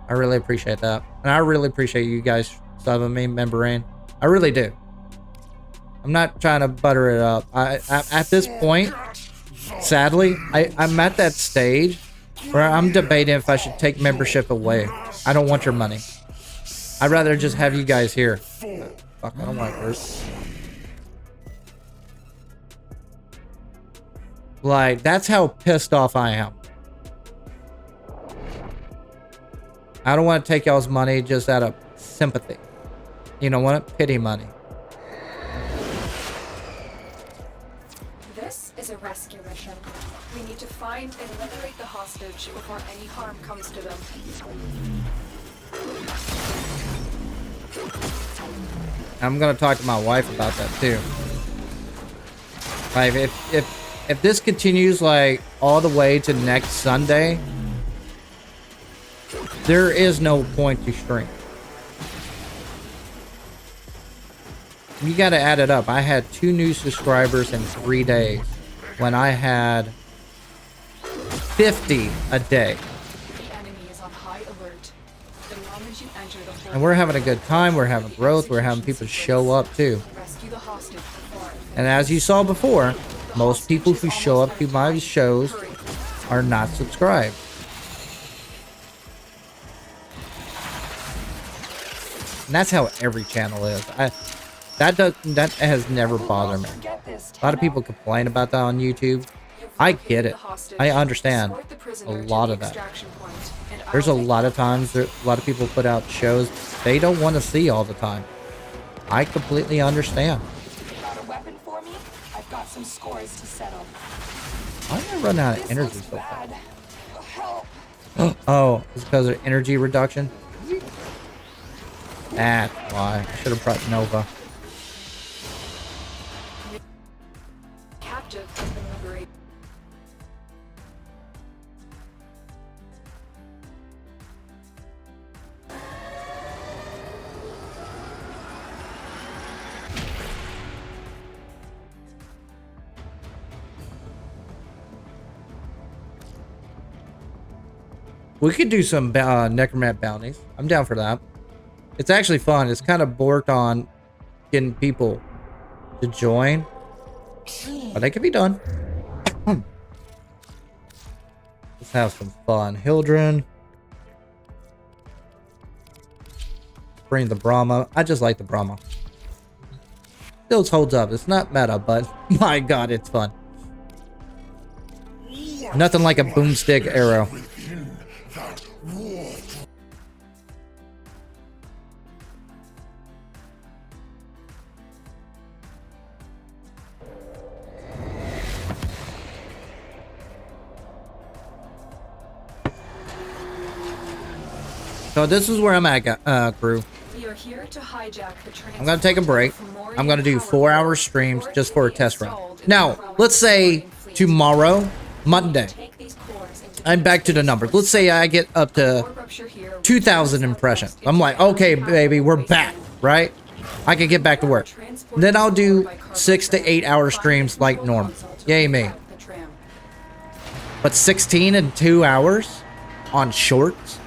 A: I really appreciate that. And I really appreciate you guys subbing me, membrane. I really do. I'm not trying to butter it up. I at this point, sadly, I'm at that stage where I'm debating if I should take membership away. I don't want your money. I'd rather just have you guys here. Fuck, I don't want it first. Like, that's how pissed off I am. I don't want to take y'all's money just out of sympathy. You know what? Pity money.
B: This is a rescue mission. We need to find and liberate the hostage before any harm comes to them.
A: I'm gonna talk to my wife about that too. Like, if this continues like all the way to next Sunday, there is no point to stream. You gotta add it up. I had 2 new subscribers in 3 days when I had 50 a day.
B: The enemy is on high alert. The moment you enter the hole,
A: And we're having a good time. We're having growth. We're having people show up too.
B: rescue the hostage before it
A: And as you saw before, most people who show up to my shows are not subscribed. And that's how every channel is. That has never bothered me. A lot of people complain about that on YouTube. I get it. I understand a lot of that. There's a lot of times that a lot of people put out shows they don't want to see all the time. I completely understand.
F: Got a weapon for me? I've got some scores to settle.
A: Why did I run out of energy so
F: Bad.
A: fast?
F: Help.
A: Oh, it's because of energy reduction? That's why. I should have brought Nova.
B: Captive has been liberated.
A: We could do some necromat bounties. I'm down for that. It's actually fun. It's kind of worked on getting people to join, but they can be done. Let's have some fun. Hildren. Bring the Brahma. I just like the Brahma. Still holds up. It's not meta, but my god, it's fun. Nothing like a boomstick arrow. So this is where I'm at, crew.
B: We are here to hijack the
A: I'm gonna take a break. I'm gonna do 4-hour streams just for a test run. Now, let's say tomorrow, Monday, I'm back to the numbers. Let's say I get up to 2,000 impressions. I'm like, okay, baby, we're back, right? I can get back to work. Then I'll do 6 to 8 hour streams like normal. Yay me. But 16 in 2 hours on shorts?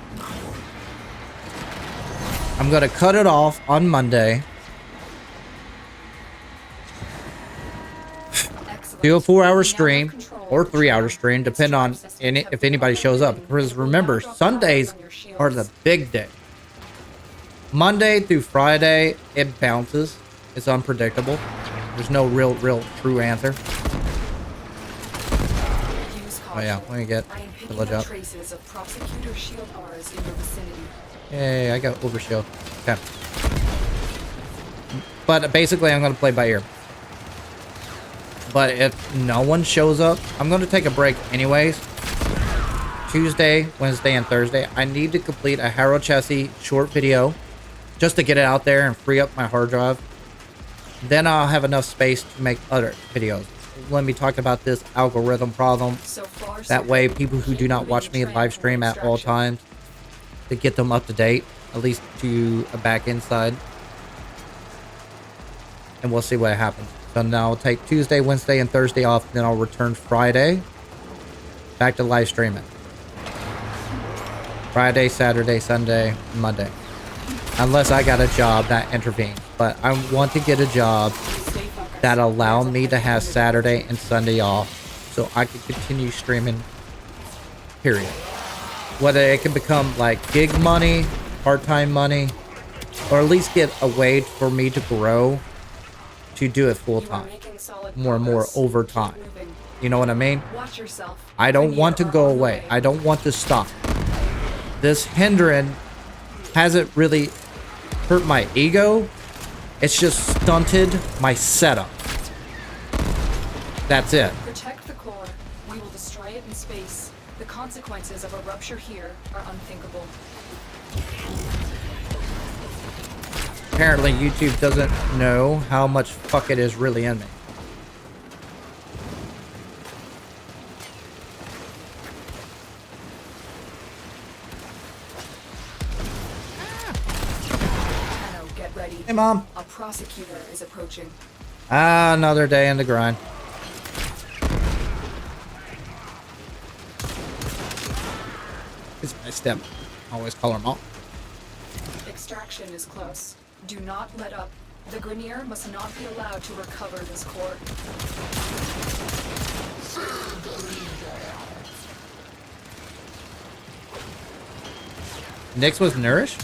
A: I'm gonna cut it off on Monday. Do a 4-hour stream or 3-hour stream, depending on if anybody shows up. Because remember, Sundays are the big day. Monday through Friday, it bounces. It's unpredictable. There's no real true answer. Oh yeah, let me get village up. Hey, I got overshield. Okay. But basically, I'm going to play by ear. But if no one shows up, I'm going to take a break anyways. Tuesday, Wednesday, and Thursday, I need to complete a Harrow Chassis short video just to get it out there and free up my hard drive. Then I'll have enough space to make other videos. Let me talk about this algorithm problem. That way, people who do not watch me live stream at all times, to get them up to date, at least to a back end side. And we'll see what happens. So now I'll take Tuesday, Wednesday, and Thursday off. Then I'll return Friday. Back to live streaming. Friday, Saturday, Sunday, Monday. Unless I got a job that intervenes. But I want to get a job that allow me to have Saturday and Sunday off. So I can continue streaming. Period. Whether it can become like gig money, part-time money, or at least get a way for me to grow to do it full-time. More and more overtime. You know what I mean? I don't want to go away. I don't want to stop. This hindrance hasn't really hurt my ego. It's just stunted my setup. That's it.
B: Protect the core. We will destroy it in space. The consequences of a rupture here are unthinkable.
A: Apparently, YouTube doesn't know how much fuck it is really in me.
B: Hanno, get ready.
A: Hey, Mom.
B: A prosecutor is approaching.
A: Ah, another day in the grind. It's my step. Always call her Mom.
B: Extraction is close. Do not let up. The Grenier must not be allowed to recover this core.
A: Nyx was nourished?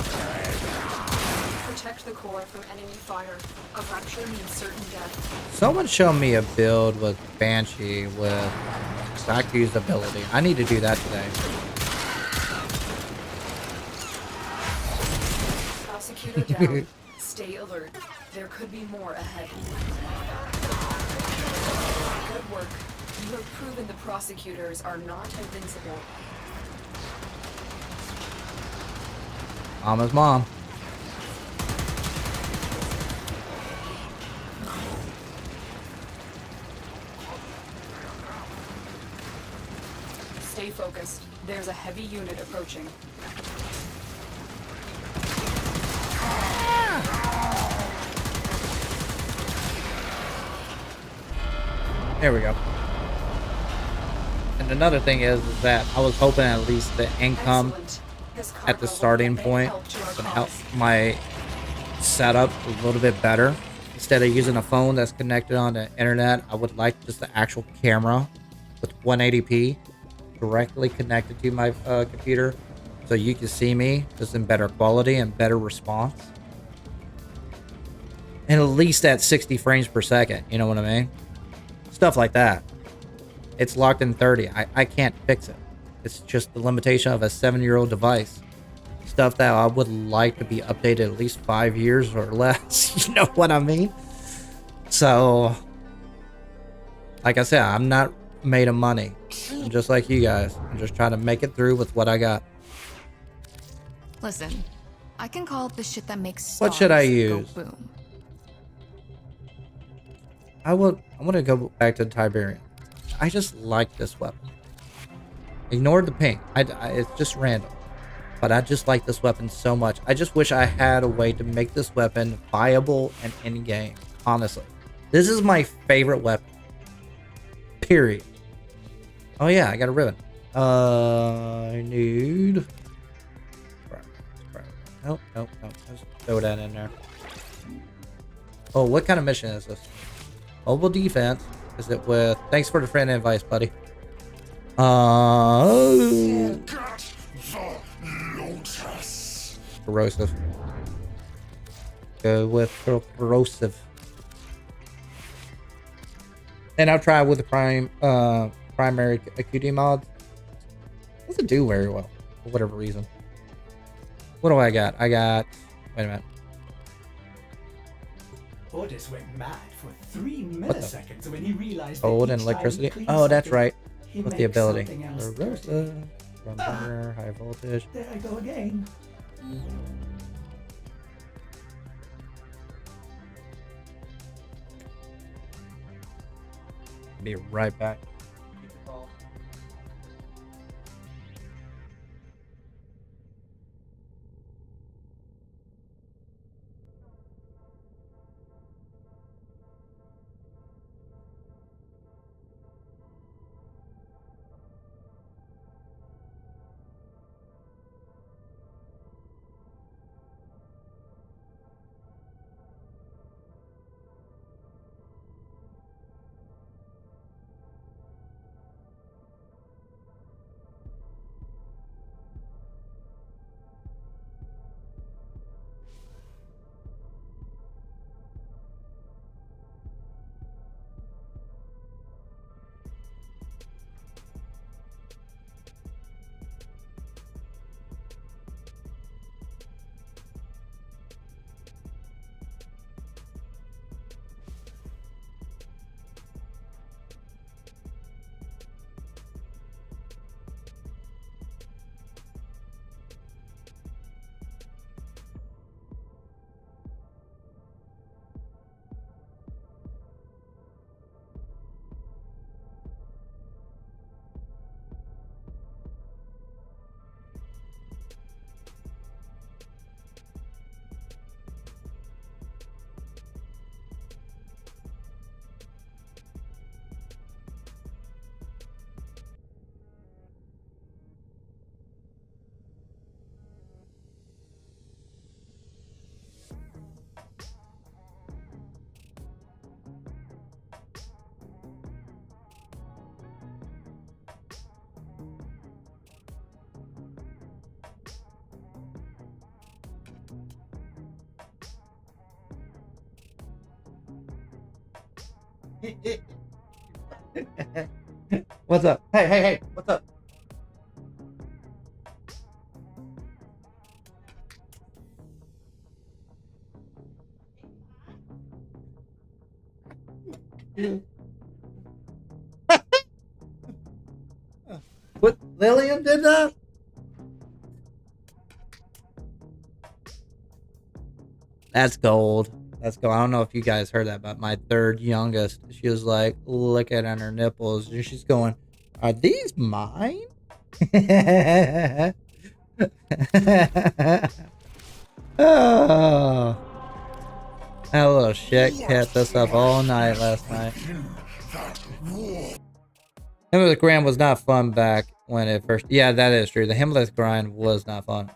B: Protect the core from enemy fire. A rupture means certain death.
A: Someone show me a build with Banshee with Saku's ability. I need to do that today.
B: Prosecutor down. Stay alert. There could be more ahead. Good work. You have proven the prosecutors are not invincible.
A: Mama's mom.
B: Stay focused. There's a heavy unit approaching.
A: There we go. And another thing is that I was hoping at least the income at the starting point would help my setup a little bit better. Instead of using a phone that's connected on the internet, I would like just the actual camera with 180p directly connected to my computer, so you can see me just in better quality and better response. And at least at 60 frames per second, you know what I mean? Stuff like that. It's locked in 30. I can't fix it. It's just the limitation of a 7-year-old device. Stuff that I would like to be updated at least 5 years or less. You know what I mean? So, like I said, I'm not made of money. I'm just like you guys. I'm just trying to make it through with what I got.
C: Listen, I can call the shit that makes stars
A: What should I
C: go
A: use?
C: boom.
A: I want to go back to Tiberium. I just like this weapon. Ignore the pink. It's just random. But I just like this weapon so much. I just wish I had a way to make this weapon viable and in-game. Honestly. This is my favorite weapon. Period. Oh yeah, I got a ribbon. I need... Nope. Just throw that in there. Oh, what kind of mission is this? Mobile defense. Is it with... Thanks for the friend advice, buddy. Corrosive. Go with corrosive. And I'll try with the primary QD mod. Doesn't do very well for whatever reason. What do I got? I got... Wait a minute.
E: Otis went mad for 3 milliseconds when he realized that
A: Cold and
E: each time he
A: electricity.
E: cleans
A: Oh, that's
E: something,
A: right.
E: he
A: With the
E: makes
A: ability.
E: something else
A: Corrosive.
E: dirty.
A: Run burner, high voltage.
E: There I go again.
A: Be right back. What's up? Hey, what's up? What? Lillian did that? That's gold. That's gold. I don't know if you guys heard that, but my third youngest, she was like looking at her nipples and she's going, "Are these mine?" Oh. That little shit kept us up all night last night. Himmel's grind was not fun back when it first. Yeah, that is true. The Himmel's grind was not fun.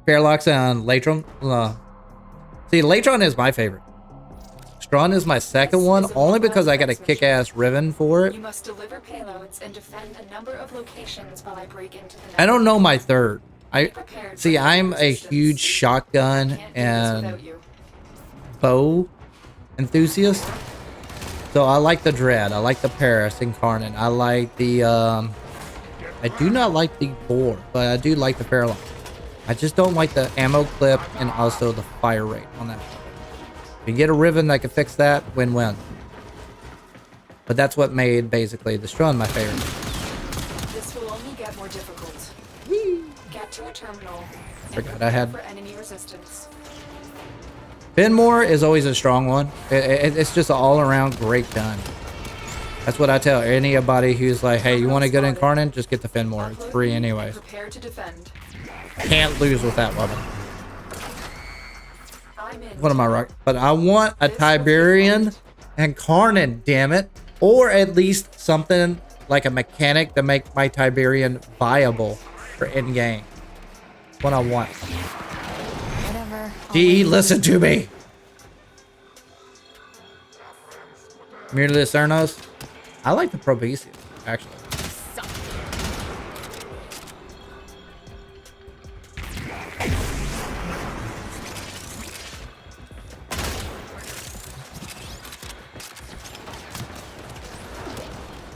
A: Parallax and Latron. See, Latron is my favorite. Strawn is my second one, only because I got a kick-ass Riven for it.
B: You must deliver payloads and defend a number of locations while I break into the
A: I don't know my third. See, I'm a huge shotgun and bow enthusiast. So I like the Dread. I like the Paris Incarnate. I like the I do not like the Boar, but I do like the Parallax. I just don't like the ammo clip and also the fire rate on that. If you get a Riven that can fix that, win-win. But that's what made basically the Strawn my favorite.
B: This will only get more difficult. Get to a terminal.
A: Forgot I had.
B: For enemy resistance.
A: Finmore is always a strong one. It's just an all-around great gun. That's what I tell anybody who's like, "Hey, you want a good Incarnate? Just get the Finmore. It's free anyway."
B: Prepare to defend.
A: Can't lose with that weapon. What am I right? But I want a Tiberian Incarnate, damn it. Or at least something like a mechanic to make my Tiberian viable for in-game. What I want.
C: Whatever.
A: GE, listen to me. Mutilated Cernos. I like the Probesia, actually.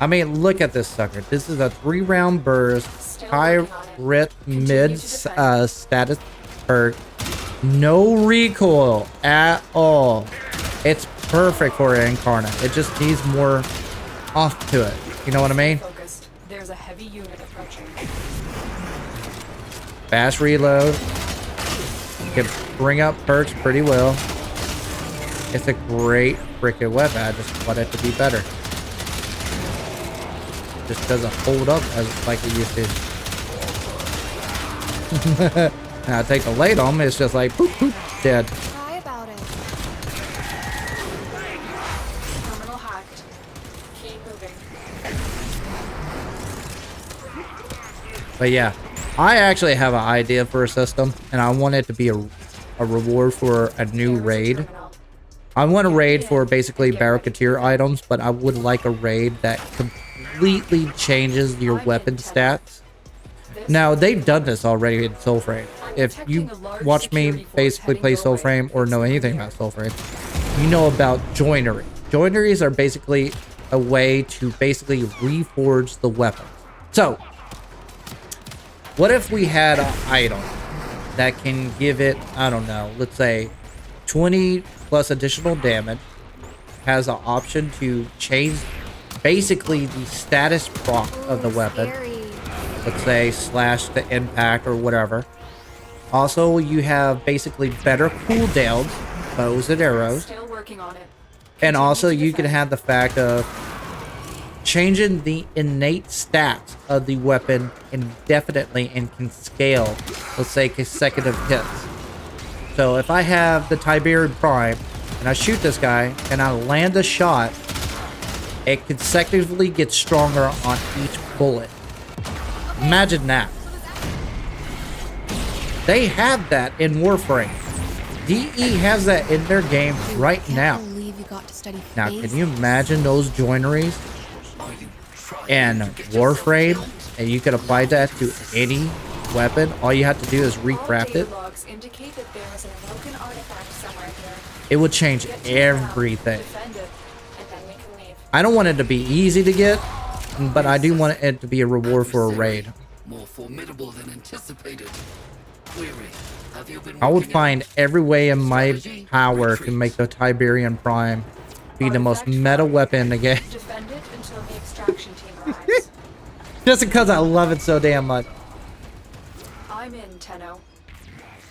A: I mean, look at this sucker. This is a 3-round burst, high rit mid status perk, no recoil at all. It's perfect for an Incarnate. It just needs more off to it. You know what I mean?
B: There's a heavy unit approaching.
A: Fast reload. You can bring up perks pretty well. It's a great freaking weapon. I just want it to be better. Just doesn't hold up as like it used to. Now I take the late on, it's just like poop poop dead.
C: Cry about it.
B: Terminal hacked. Keep moving.
A: But yeah, I actually have an idea for a system, and I want it to be a reward for a new raid. I want a raid for basically Barracuteer items, but I would like a raid that completely changes your weapon stats. Now, they've done this already in Soulframe. If you watch me basically play Soulframe or know anything about Soulframe, you know about joinery. Joineries are basically a way to basically reforge the weapons. So, what if we had an item that can give it, I don't know, let's say 20 plus additional damage, has an option to change basically the status proc of the weapon. Let's say slash to impact or whatever. Also, you have basically better cooldowns, bows and arrows.
B: Still working on it.
A: And also you can have the fact of changing the innate stats of the weapon indefinitely and can scale, let's say, consecutive hits. So if I have the Tiberian Prime and I shoot this guy and I land a shot, it consecutively gets stronger on each bullet. Imagine that. They have that in Warframe. DE has that in their game right now. Now, can you imagine those joineries in Warframe? And you could apply that to any weapon. All you have to do is recraft it. It would change everything. I don't want it to be easy to get, but I do want it to be a reward for a raid.
I: More formidable than anticipated. Query, have you been
A: I would find every way in my power to make the Tiberian Prime be the most meta weapon in the game.
B: Defend it until the extraction team arrives.
A: Just because I love it so damn much.
B: I'm in, Tenno.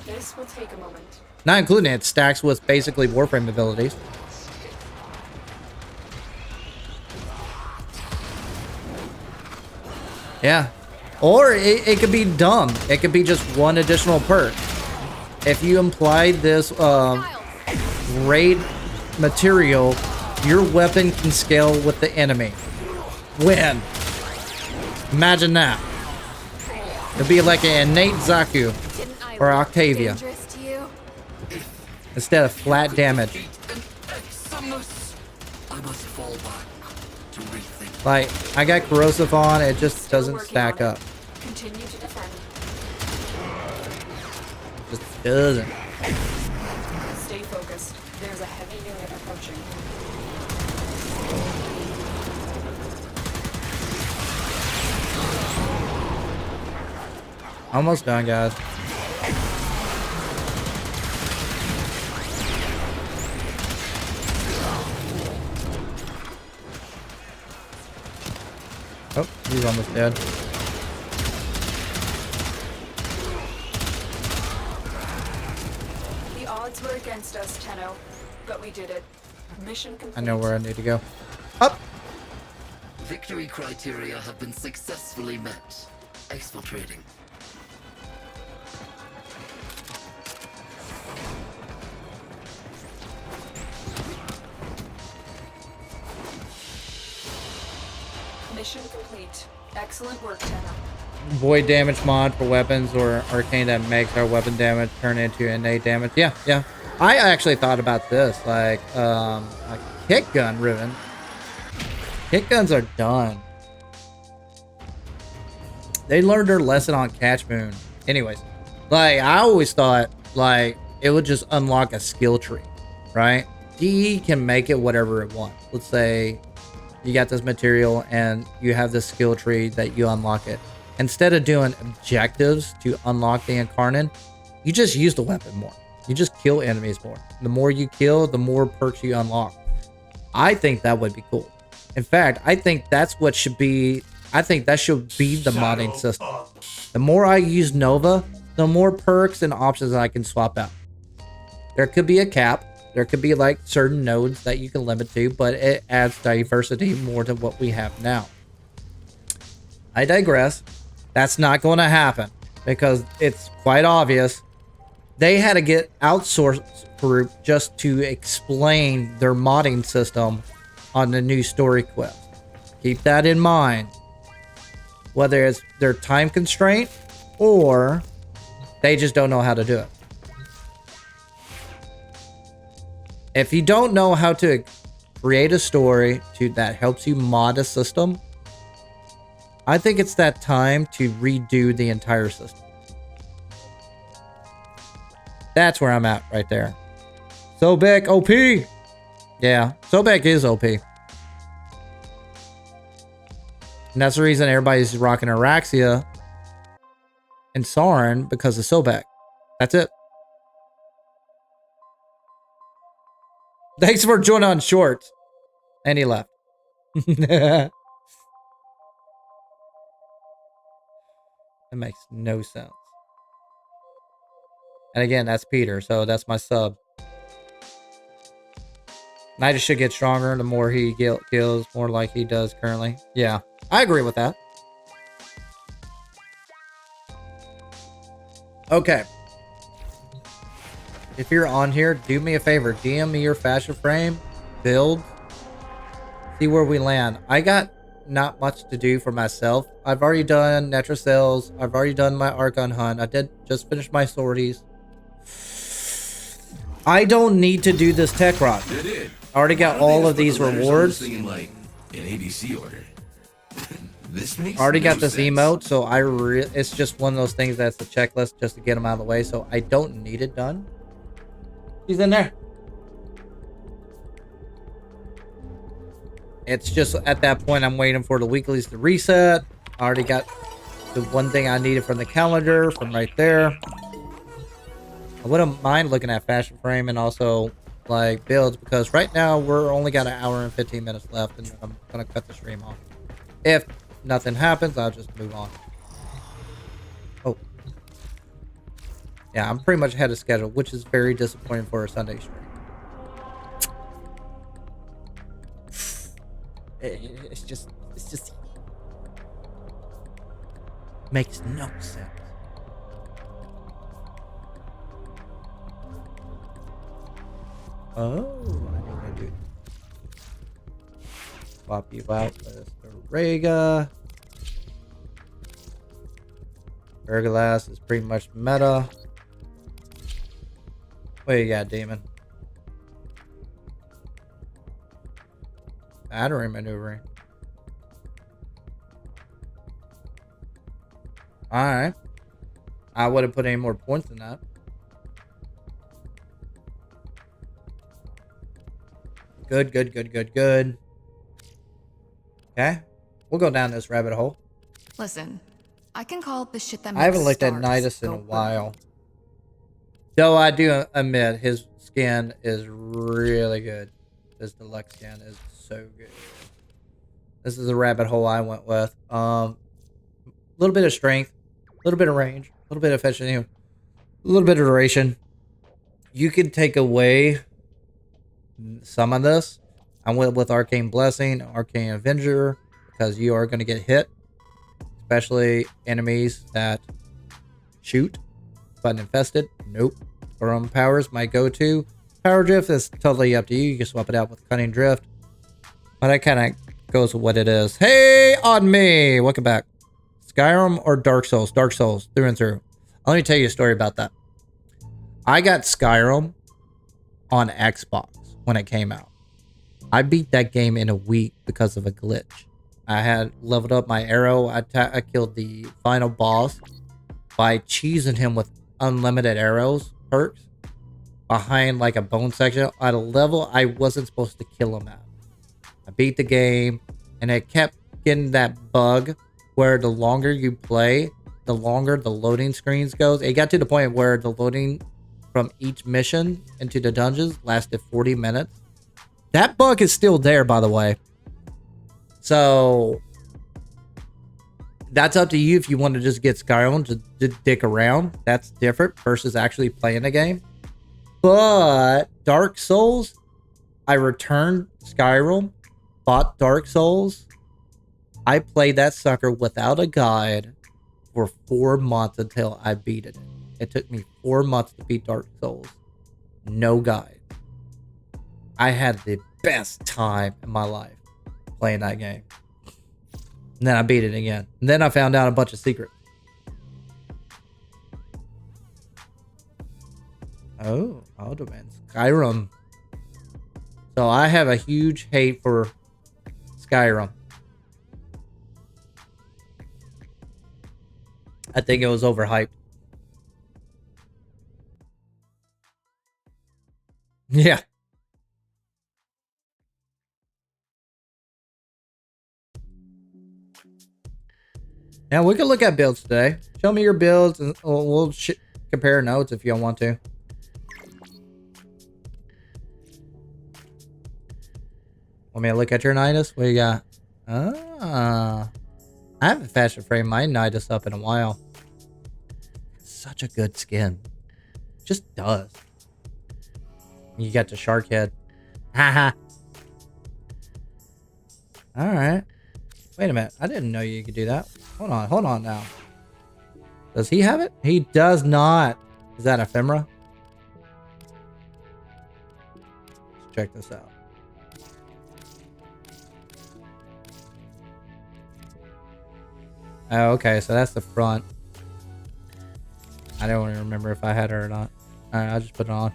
B: This will take a moment.
A: Not including it stacks with basically Warframe abilities. Yeah. Or it could be dumb. It could be just one additional perk. If you implied this raid material, your weapon can scale with the enemy. Win. Imagine that. It'd be like an innate Zaku or Octavia. Instead of flat damage. Like, I got corrosive on, it just doesn't stack up.
B: Continue to defend.
A: Just doesn't.
B: Stay focused. There's a heavy unit approaching.
A: Almost done, guys. Oh, he's almost dead.
B: The odds were against us, Tenno, but we did it. Mission complete.
A: I know where I need to go. Up!
I: Victory criteria have been successfully met. Exfiltrating.
B: Mission complete. Excellent work, Tenno.
A: Void damage mod for weapons or arcane that makes our weapon damage turn into innate damage. Yeah, yeah. I actually thought about this, like a kick gun ribbon. Kick guns are done. They learned their lesson on Catch Moon. Anyways, like I always thought like it would just unlock a skill tree, right? DE can make it whatever it wants. Let's say you got this material and you have this skill tree that you unlock it. Instead of doing objectives to unlock the Incarnate, you just use the weapon more. You just kill enemies more. The more you kill, the more perks you unlock. I think that would be cool. In fact, I think that's what should be. I think that should be the modding system. The more I use Nova, the more perks and options I can swap out. There could be a cap. There could be like certain nodes that you can limit to, but it adds diversity more than what we have now. I digress. That's not going to happen because it's quite obvious. They had to get outsourced group just to explain their modding system on the new story quest. Keep that in mind. Whether it's their time constraint or they just don't know how to do it. If you don't know how to create a story that helps you mod a system, I think it's that time to redo the entire system. That's where I'm at right there. Sobek OP. Yeah, Sobek is OP. And that's the reason everybody's rocking Araxia and Sauron because of Sobek. That's it. Thanks for joining on short. And he left. That makes no sense. And again, that's Peter, so that's my sub. Nidus should get stronger the more he kills, more like he does currently. Yeah, I agree with that. Okay. If you're on here, do me a favor. DM me your fashion frame, build, see where we land. I got not much to do for myself. I've already done Netra sales. I've already done my Archon hunt. I did just finish my sorties. I don't need to do this tech rock. I already got all of these rewards.
K: Like an ABC order. This makes
A: already got this
K: sense.
A: emote, so it's just one of those things that's a checklist just to get them out of the way, so I don't need it done. He's in there. It's just at that point I'm waiting for the weeklies to reset. I already got the one thing I needed from the calendar from right there. I wouldn't mind looking at fashion frame and also like builds, because right now we're only got an hour and 15 minutes left, and then I'm gonna cut the stream off. If nothing happens, I'll just move on. Oh, yeah, I'm pretty much ahead of schedule, which is very disappointing for a Sunday stream. It's just makes no sense. Oh, I know what I do. Swap you out with the Rega. Ergolas is pretty much meta. What you got, Demon? Battery maneuvering. Alright. I wouldn't put any more points in that. Good. Okay. We'll go down this rabbit hole.
C: Listen, I can call it the shit that makes
A: I haven't looked at
C: stars
A: Nidus in
C: go
A: a
C: boom.
A: while. Though I do admit his skin is really good. His deluxe skin is so good. This is the rabbit hole I went with. A little bit of strength, a little bit of range, a little bit of efficiency, a little bit of duration. You can take away some of this. I went with Arcane Blessing, Arcane Avenger, because you are going to get hit, especially enemies that shoot. Button infested, nope. Storm Powers, my go-to. Power Drift is totally up to you. You can swap it out with Cunning Drift, but that kind of goes with what it is. Hey, on me, welcome back. Skyrim or Dark Souls? Dark Souls, through and through. Let me tell you a story about that. I got Skyrim on Xbox when it came out. I beat that game in a week because of a glitch. I had leveled up my arrow. I killed the final boss by cheesing him with unlimited arrows perks behind like a bone section at a level I wasn't supposed to kill him at. I beat the game, and it kept getting that bug where the longer you play, the longer the loading screens goes. It got to the point where the loading from each mission into the dungeons lasted 40 minutes. That bug is still there, by the way. So that's up to you if you want to just get Skyrim to dick around. That's different versus actually playing the game. But Dark Souls, I returned Skyrim, bought Dark Souls. I played that sucker without a guide for 4 months until I beat it. It took me 4 months to beat Dark Souls. No guide. I had the best time in my life playing that game. And then I beat it again. And then I found out a bunch of secrets. Oh, Alderman. Skyrim. So I have a huge hate for Skyrim. I think it was overhyped. Yeah. Now we can look at builds today. Show me your builds, and we'll compare notes if you want to. Want me to look at your Nidus? What you got? Ah, I haven't fashion framed my Nidus up in a while. Such a good skin. Just does. You got the shark head. Haha. All right. Wait a minute. I didn't know you could do that. Hold on now. Does he have it? He does not. Is that ephemera? Let's check this out. Oh, okay, so that's the front. I don't even remember if I had it or not. Alright, I'll just put it on.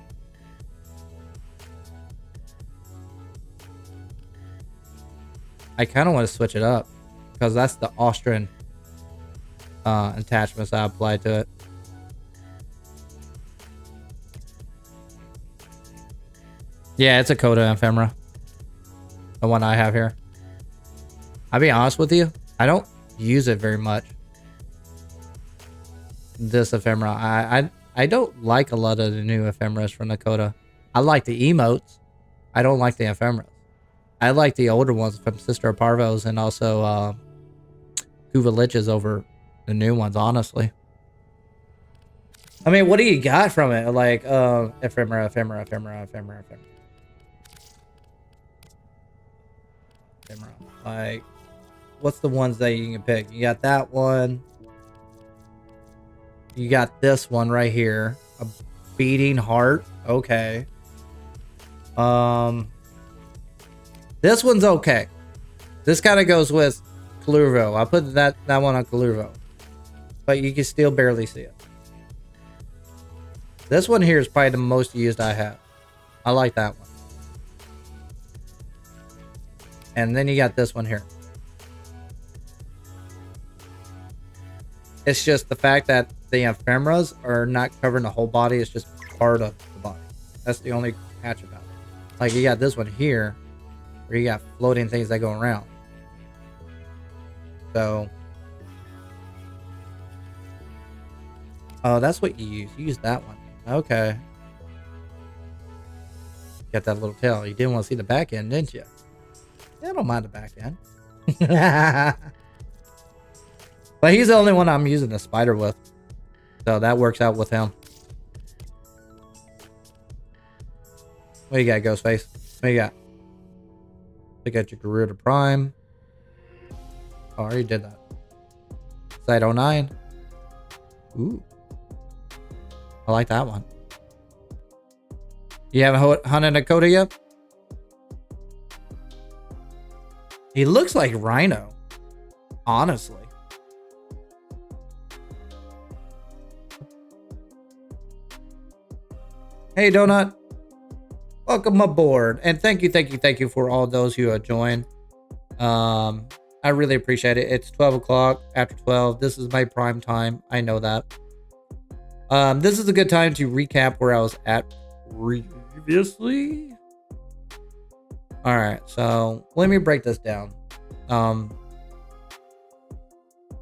A: I kind of want to switch it up because that's the Austrian attachments I applied to it. Yeah, it's a Coda ephemera. The one I have here. I'll be honest with you, I don't use it very much. This ephemera. I don't like a lot of the new ephemeras from the Coda. I like the emotes. I don't like the ephemeras. I like the older ones from Sister of Parvos and also Kuva Liches over the new ones, honestly. I mean, what do you got from it? Like, ephemera. Like, what's the ones that you can pick? You got that one. You got this one right here. A beating heart. Okay. This one's okay. This kind of goes with Kalurvo. I put that one on Kalurvo. But you can still barely see it. This one here is probably the most used I have. I like that one. And then you got this one here. It's just the fact that the ephemeras are not covering the whole body. It's just part of the body. That's the only catch about it. Like, you got this one here, where you got floating things that go around. So, oh, that's what you use. You use that one. Okay. Got that little tail. You didn't want to see the back end, didn't you? Yeah, I don't mind the back end. But he's the only one I'm using the spider with. So that works out with him. What you got, Ghostface? What you got? You got your Garuda Prime. Oh, I already did that. Site 09. Ooh. I like that one. You haven't hunted a Coda yet? He looks like Rhino. Honestly. Hey, Donut. Welcome aboard. And thank you for all those who have joined. I really appreciate it. It's 12 o'clock after 12. This is my prime time. I know that. This is a good time to recap where I was at previously. All right, so let me break this down.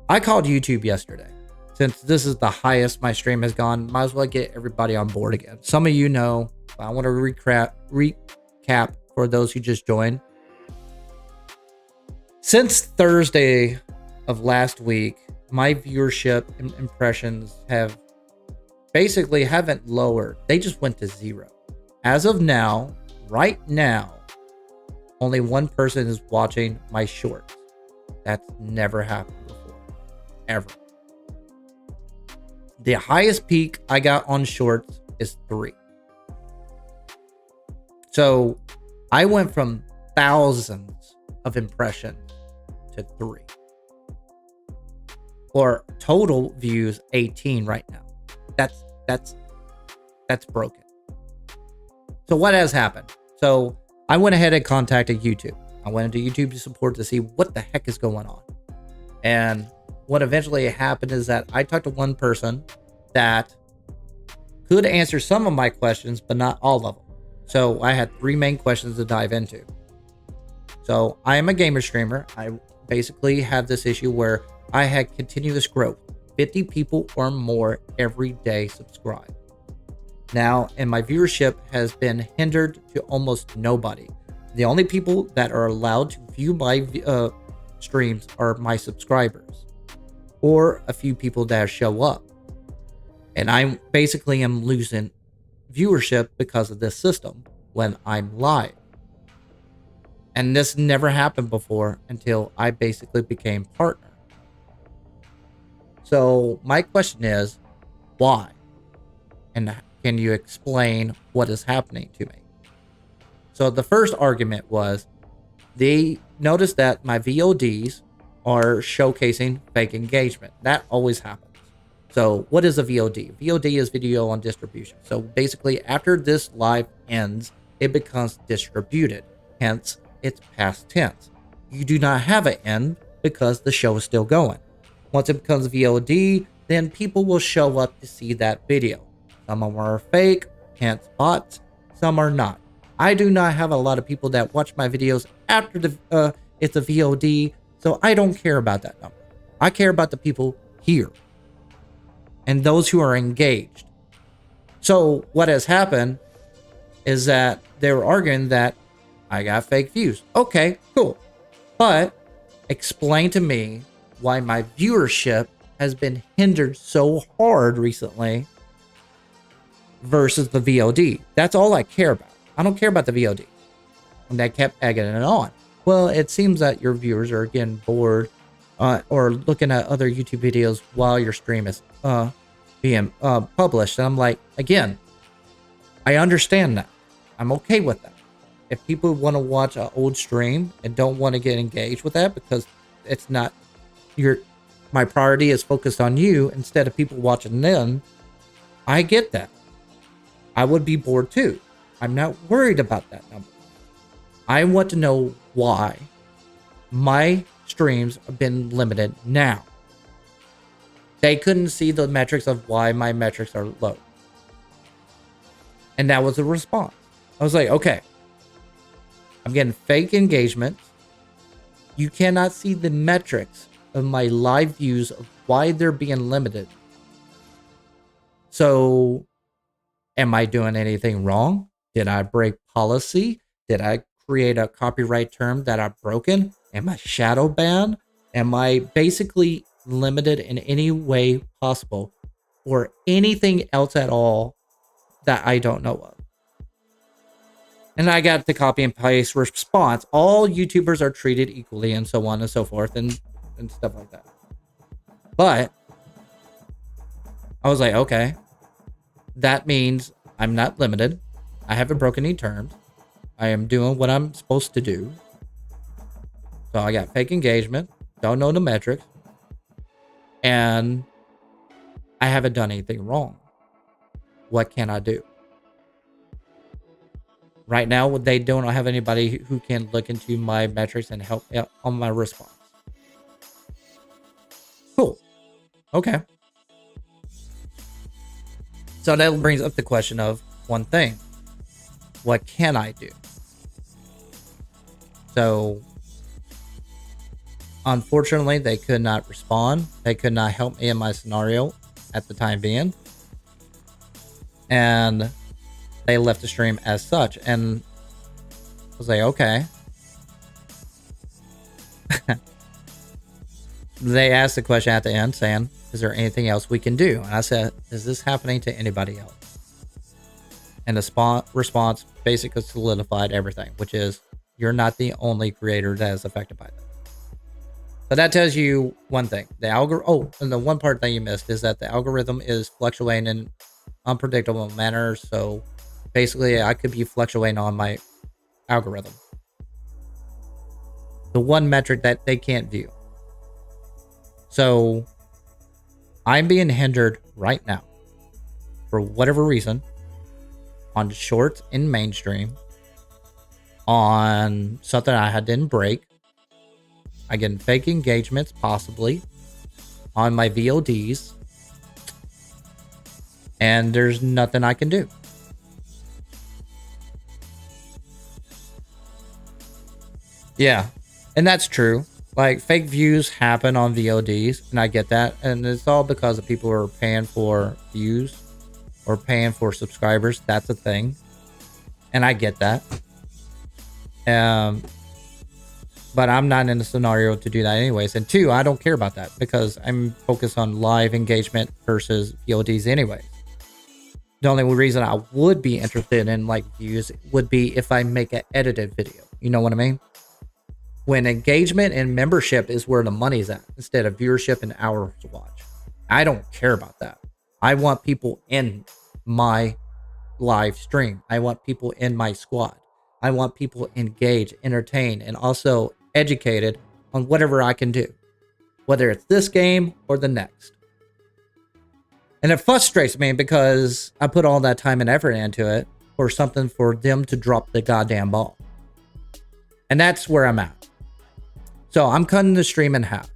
A: I called YouTube yesterday. Since this is the highest my stream has gone, might as well get everybody on board again. Some of you know, but I want to recap for those who just joined. Since Thursday of last week, my viewership and impressions have basically haven't lowered. They just went to 0. As of now, right now, only one person is watching my shorts. That's never happened before. Ever. The highest peak I got on shorts is 3. So I went from thousands of impressions to 3. Or total views 18 right now. That's broken. So what has happened? So I went ahead and contacted YouTube. I went into YouTube support to see what the heck is going on. And what eventually happened is that I talked to one person that could answer some of my questions, but not all of them. So I had 3 main questions to dive into. So I am a gamer streamer. I basically have this issue where I had continuous growth. 50 people or more every day subscribe. Now, and my viewership has been hindered to almost nobody. The only people that are allowed to view my streams are my subscribers or a few people that show up. And I basically am losing viewership because of this system when I'm live. And this never happened before until I basically became partner. So my question is, why? And can you explain what is happening to me? So the first argument was they noticed that my VODs are showcasing fake engagement. That always happens. So what is a VOD? VOD is video on distribution. So basically after this live ends, it becomes distributed. Hence, it's past tense. You do not have an end because the show is still going. Once it becomes VOD, then people will show up to see that video. Some of them are fake, hence bots. Some are not. I do not have a lot of people that watch my videos after it's a VOD, so I don't care about that number. I care about the people here and those who are engaged. So what has happened is that they were arguing that I got fake views. Okay, cool. But explain to me why my viewership has been hindered so hard recently versus the VOD. That's all I care about. I don't care about the VOD. And they kept egging it on. Well, it seems that your viewers are getting bored or looking at other YouTube videos while your stream is being published. And I'm like, again, I understand that. I'm okay with that. If people want to watch an old stream and don't want to get engaged with that because it's not my priority is focused on you instead of people watching them, I get that. I would be bored too. I'm not worried about that number. I want to know why my streams have been limited now. They couldn't see the metrics of why my metrics are low. And that was the response. I was like, okay, I'm getting fake engagement. You cannot see the metrics of my live views of why they're being limited. So, am I doing anything wrong? Did I break policy? Did I create a copyright term that I've broken? Am I shadow banned? Am I basically limited in any way possible or anything else at all that I don't know of? And I got the copy and paste response. All YouTubers are treated equally and so on and so forth and stuff like that. But I was like, okay, that means I'm not limited. I haven't broken any terms. I am doing what I'm supposed to do. So I got fake engagement. Don't know the metrics. And I haven't done anything wrong. What can I do? Right now, they don't have anybody who can look into my metrics and help on my response. Cool. Okay. So that brings up the question of one thing. What can I do? So, unfortunately, they could not respond. They could not help me in my scenario at the time being. And they left the stream as such. And I was like, okay. They asked the question at the end saying, is there anything else we can do? And I said, is this happening to anybody else? And the response basically solidified everything, which is you're not the only creator that is affected by that. So that tells you one thing. The and the one part that you missed is that the algorithm is fluctuating in unpredictable manner. So basically, I could be fluctuating on my algorithm. The one metric that they can't view. So I'm being hindered right now for whatever reason on shorts in mainstream, on something I didn't break. I get fake engagements, possibly, on my VODs. And there's nothing I can do. Yeah, and that's true. Like, fake views happen on VODs, and I get that. And it's all because of people who are paying for views or paying for subscribers. That's a thing. And I get that. But I'm not in a scenario to do that anyways. And two, I don't care about that because I'm focused on live engagement versus VODs anyway. The only reason I would be interested in like views would be if I make an edited video. You know what I mean? When engagement and membership is where the money's at instead of viewership and hours to watch. I don't care about that. I want people in my live stream. I want people in my squad. I want people engaged, entertained, and also educated on whatever I can do, whether it's this game or the next. And it frustrates me because I put all that time and effort into it for something for them to drop the goddamn ball. And that's where I'm at. So I'm cutting the stream in half.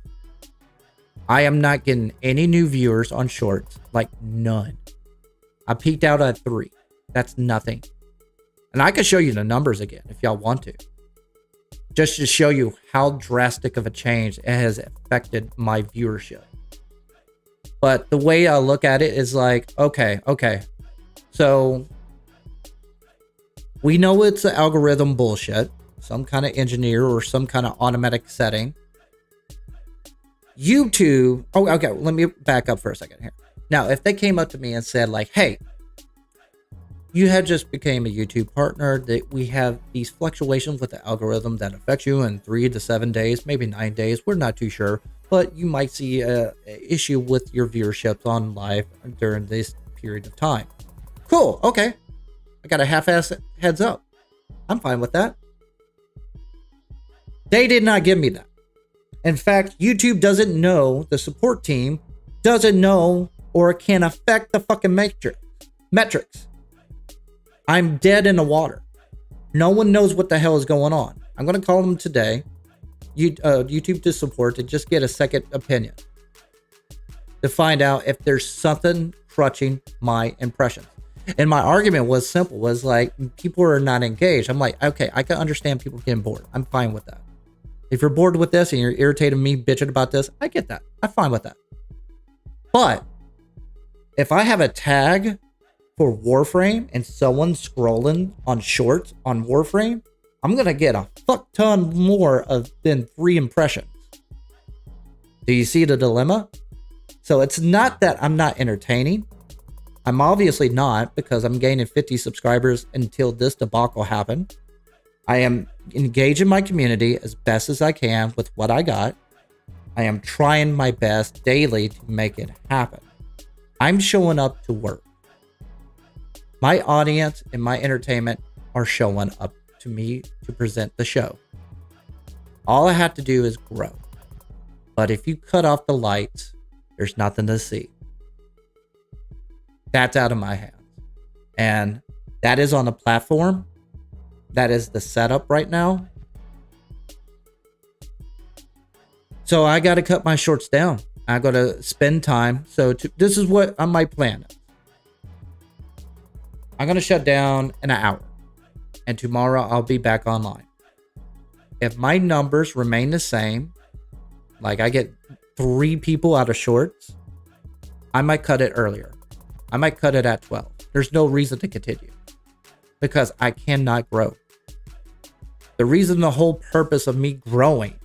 A: I am not getting any new viewers on shorts, like none. I peaked out at 3. That's nothing. And I could show you the numbers again if y'all want to. Just to show you how drastic of a change it has affected my viewership. But the way I look at it is like, okay. So We know it's an algorithm bullshit, some kind of engineer or some kind of automatic setting. YouTube, oh, okay, let me back up for a second here. Now, if they came up to me and said like, hey, you had just became a YouTube partner, that we have these fluctuations with the algorithm that affect you in 3 to 7 days, maybe 9 days. We're not too sure, but you might see a issue with your viewership on live during this period of time. Cool. Okay. I got a half-ass heads up. I'm fine with that. They did not give me that. In fact, YouTube doesn't know, the support team doesn't know or can affect the fucking metrics. I'm dead in the water. No one knows what the hell is going on. I'm going to call them today, YouTube to support, to just get a second opinion, to find out if there's something crutching my impressions. And my argument was simple, was like, people are not engaged. I'm like, okay, I can understand people getting bored. I'm fine with that. If you're bored with this and you're irritating me bitching about this, I get that. I'm fine with that. But if I have a tag for Warframe and someone scrolling on shorts on Warframe, I'm going to get a fuck ton more than 3 impressions. Do you see the dilemma? So it's not that I'm not entertaining. I'm obviously not, because I'm gaining 50 subscribers until this debacle happened. I am engaging my community as best as I can with what I got. I am trying my best daily to make it happen. I'm showing up to work. My audience and my entertainment are showing up to me to present the show. All I have to do is grow. But if you cut off the lights, there's nothing to see. That's out of my hands. And that is on the platform. That is the setup right now. So I got to cut my shorts down. I got to spend time. So this is what my plan is. I'm going to shut down in an hour. And tomorrow I'll be back online. If my numbers remain the same, like I get 3 people out of shorts, I might cut it earlier. I might cut it at 12. There's no reason to continue, because I cannot grow. The reason, the whole purpose of me growing,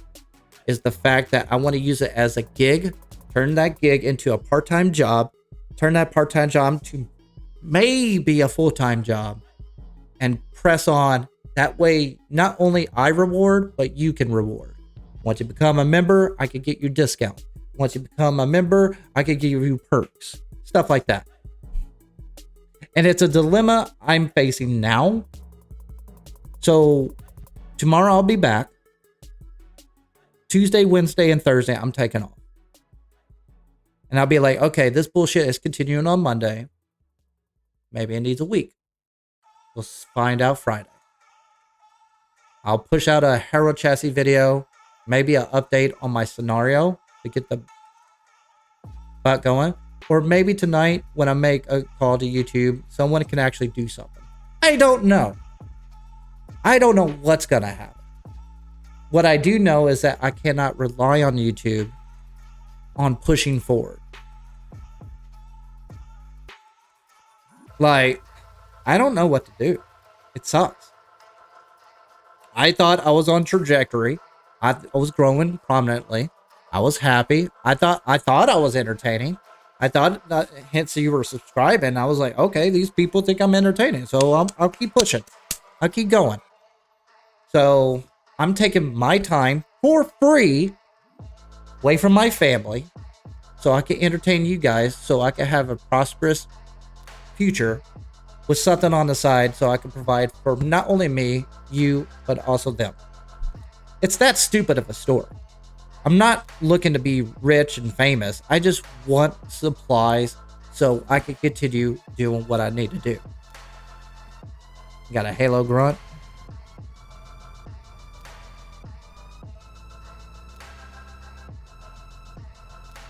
A: is the fact that I want to use it as a gig, turn that gig into a part-time job, turn that part-time job to maybe a full-time job, and press on. That way, not only I reward, but you can reward. Once you become a member, I could get you discount. Once you become a member, I could give you perks, stuff like that. And it's a dilemma I'm facing now. So tomorrow I'll be back. Tuesday, Wednesday, and Thursday, I'm taking off. And I'll be like, okay, this bullshit is continuing on Monday. Maybe it needs a week. We'll find out Friday. I'll push out a Hero Chassis video, maybe an update on my scenario to get the butt going. Or maybe tonight, when I make a call to YouTube, someone can actually do something. I don't know. I don't know what's going to happen. What I do know is that I cannot rely on YouTube on pushing forward. Like, I don't know what to do. It sucks. I thought I was on trajectory. I was growing prominently. I was happy. I thought I was entertaining. I thought that, hence you were subscribing. I was like, okay, these people think I'm entertaining, so I'll keep pushing. I'll keep going. So I'm taking my time for free away from my family so I can entertain you guys, so I can have a prosperous future with something on the side so I can provide for not only me, you, but also them. It's that stupid of a story. I'm not looking to be rich and famous. I just want supplies so I can continue doing what I need to do. Got a Halo grunt.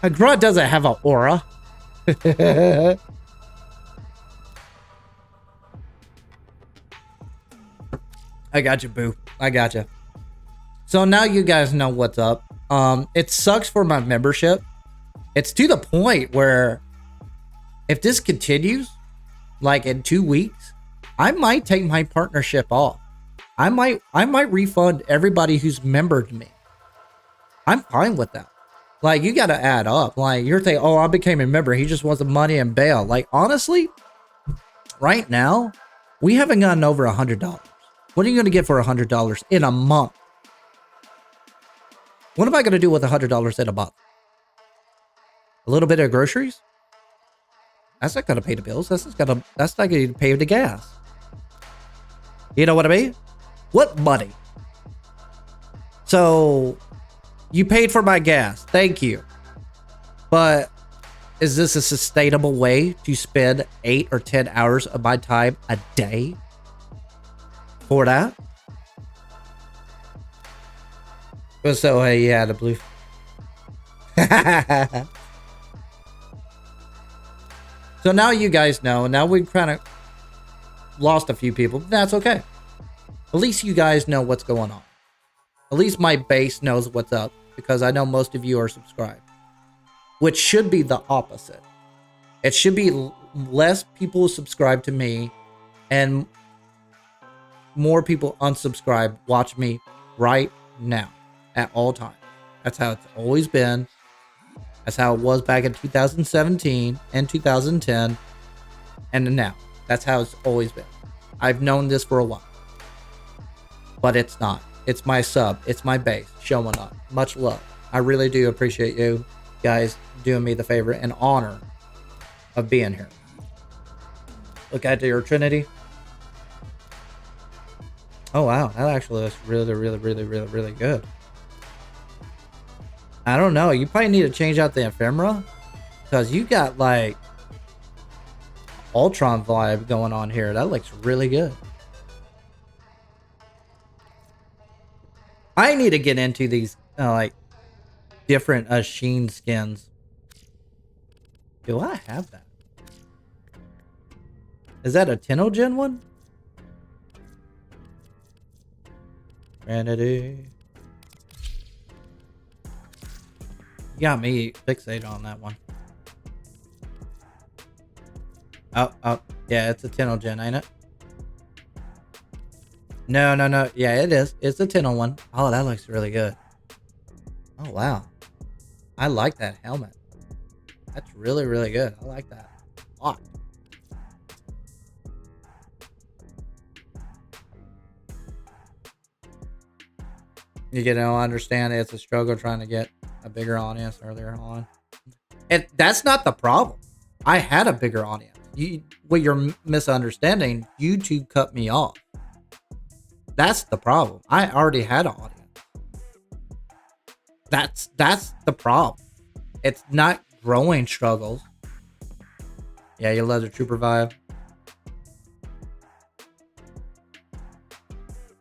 A: A grunt doesn't have an aura. I got you, boo. I got you. So now you guys know what's up. It sucks for my membership. It's to the point where if this continues, like in 2 weeks, I might take my partnership off. I might refund everybody who's membered me. I'm fine with that. Like, you got to add up. Like, you're saying, oh, I became a member. He just wants the money and bail. Like, honestly, right now, we haven't gotten over $100. What are you going to get for $100 in a month? What am I going to do with $100 in a month? A little bit of groceries? That's not going to pay the bills. That's not going to pay the gas. You know what I mean? What money? So, you paid for my gas. Thank you. But is this a sustainable way to spend 8 or 10 hours of my time a day for that? So, yeah, the blue. So now you guys know. Now we've kind of lost a few people. That's okay. At least you guys know what's going on. At least my base knows what's up, because I know most of you are subscribed. Which should be the opposite. It should be less people subscribe to me and more people unsubscribe watch me right now at all times. That's how it's always been. That's how it was back in 2017 and 2010 and now. That's how it's always been. I've known this for a while. But it's not. It's my sub. It's my base showing up. Much love. I really do appreciate you guys doing me the favor and honor of being here. Look at your Trinity. Oh, wow. That actually looks really, really, really, really, really good. I don't know. You probably need to change out the ephemera, because you got like Ultron vibe going on here. That looks really good. I need to get into these like different sheen skins. Do I have that? Is that a Tenogen one? Trinity. You got me fixated on that one. Oh, yeah, it's a Tenogen, ain't it? No. Yeah, it is. It's a Tenno one. Oh, that looks really good. Oh, wow. I like that helmet. That's really, really good. I like that a lot. You know, I understand it's a struggle trying to get a bigger audience earlier on. And that's not the problem. I had a bigger audience. What you're misunderstanding, YouTube cut me off. That's the problem. I already had an audience. That's the problem. It's not growing struggles. Yeah, you love the Trooper vibe.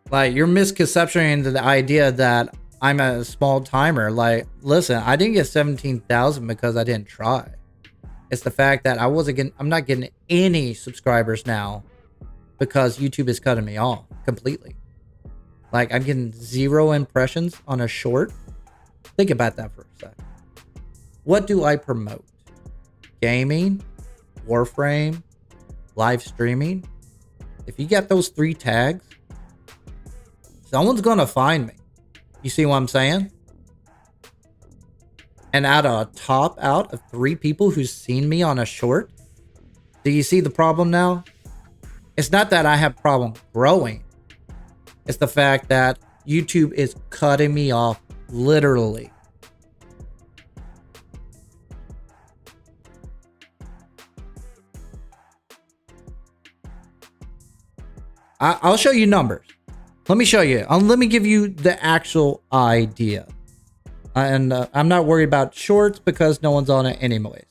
A: Like, you're misconceptioning the idea that I'm a small timer. Like, listen, I didn't get 17,000 because I didn't try. It's the fact that I'm not getting any subscribers now because YouTube is cutting me off completely. Like, I'm getting 0 impressions on a short. Think about that for a second. What do I promote? Gaming, Warframe, live streaming. If you get those 3 tags, someone's gonna find me. You see what I'm saying? And out of 3 people who's seen me on a short, do you see the problem now? It's not that I have problem growing. It's the fact that YouTube is cutting me off literally. I'll show you numbers. Let me show you. Let me give you the actual idea. And I'm not worried about shorts because no one's on it anyways.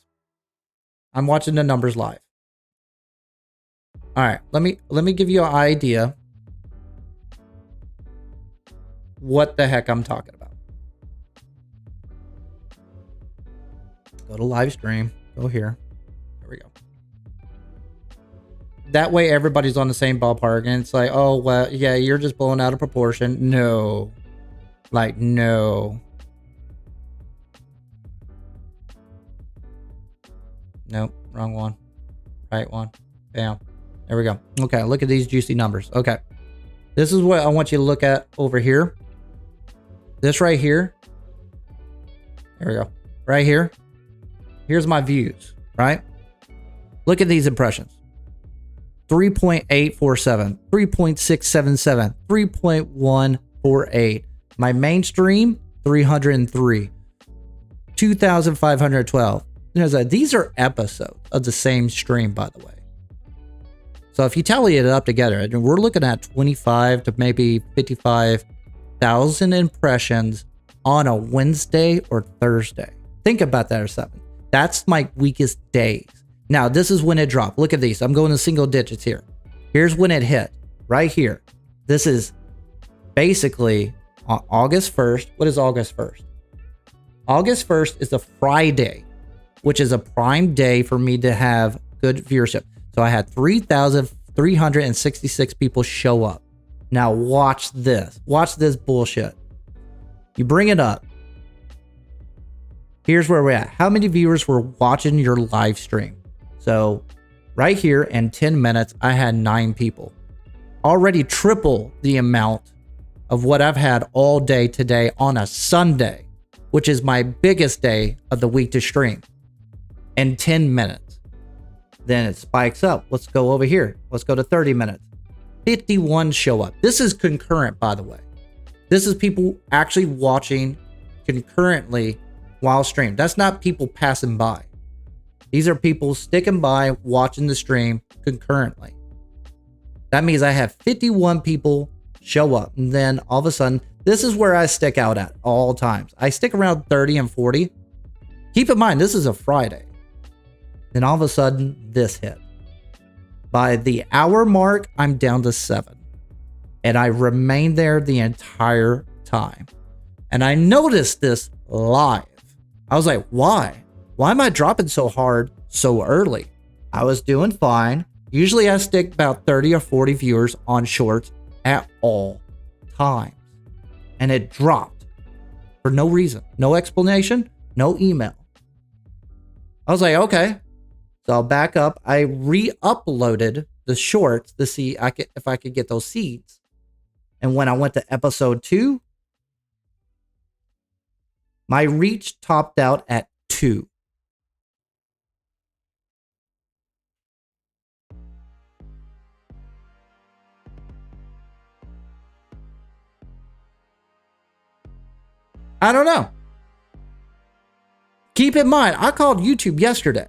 A: I'm watching the numbers live. All right, let me give you an idea what the heck I'm talking about. Go to live stream. Go here. There we go. That way everybody's on the same ballpark, and it's like, oh, well, yeah, you're just blowing out of proportion. No. Like, no. Nope, wrong one. Right one. Bam. There we go. Okay, look at these juicy numbers. Okay. This is what I want you to look at over here. This right here. There we go. Right here. Here's my views, right? Look at these impressions. 3.847, 3.677, 3.148. My mainstream, 303. 2,512. These are episodes of the same stream, by the way. So if you tally it up together, we're looking at 25 to maybe 55,000 impressions on a Wednesday or Thursday. Think about that or something. That's my weakest days. Now, this is when it dropped. Look at these. I'm going to single digits here. Here's when it hit. Right here. This is basically on August 1st. What is August 1st? August 1st is a Friday, which is a prime day for me to have good viewership. So I had 3,366 people show up. Now watch this. Watch this bullshit. You bring it up. Here's where we're at. How many viewers were watching your live stream? So right here in 10 minutes, I had 9 people. Already triple the amount of what I've had all day today on a Sunday, which is my biggest day of the week to stream. In 10 minutes. Then it spikes up. Let's go over here. Let's go to 30 minutes. 51 show up. This is concurrent, by the way. This is people actually watching concurrently while stream. That's not people passing by. These are people sticking by, watching the stream concurrently. That means I have 51 people show up. And then all of a sudden, this is where I stick out at all times. I stick around 30 and 40. Keep in mind, this is a Friday. Then all of a sudden, this hit. By the hour mark, I'm down to 7. And I remained there the entire time. And I noticed this live. I was like, why? Why am I dropping so hard so early? I was doing fine. Usually I stick about 30 or 40 viewers on shorts at all times. And it dropped for no reason. No explanation, no email. I was like, okay. So I'll back up. I re-uploaded the shorts to see if I could get those seeds. And when I went to episode 2, my reach topped out at 2. I don't know. Keep in mind, I called YouTube yesterday.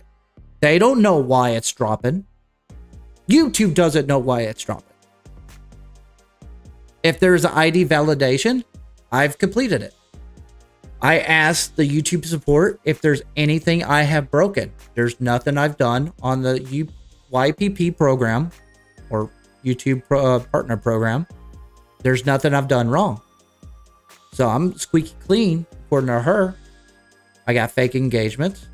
A: They don't know why it's dropping. YouTube doesn't know why it's dropping. If there's an ID validation, I've completed it. I asked the YouTube support if there's anything I have broken. There's nothing I've done on the YPP program or YouTube partner program. There's nothing I've done wrong. So I'm squeaky clean, according to her. I got fake engagements.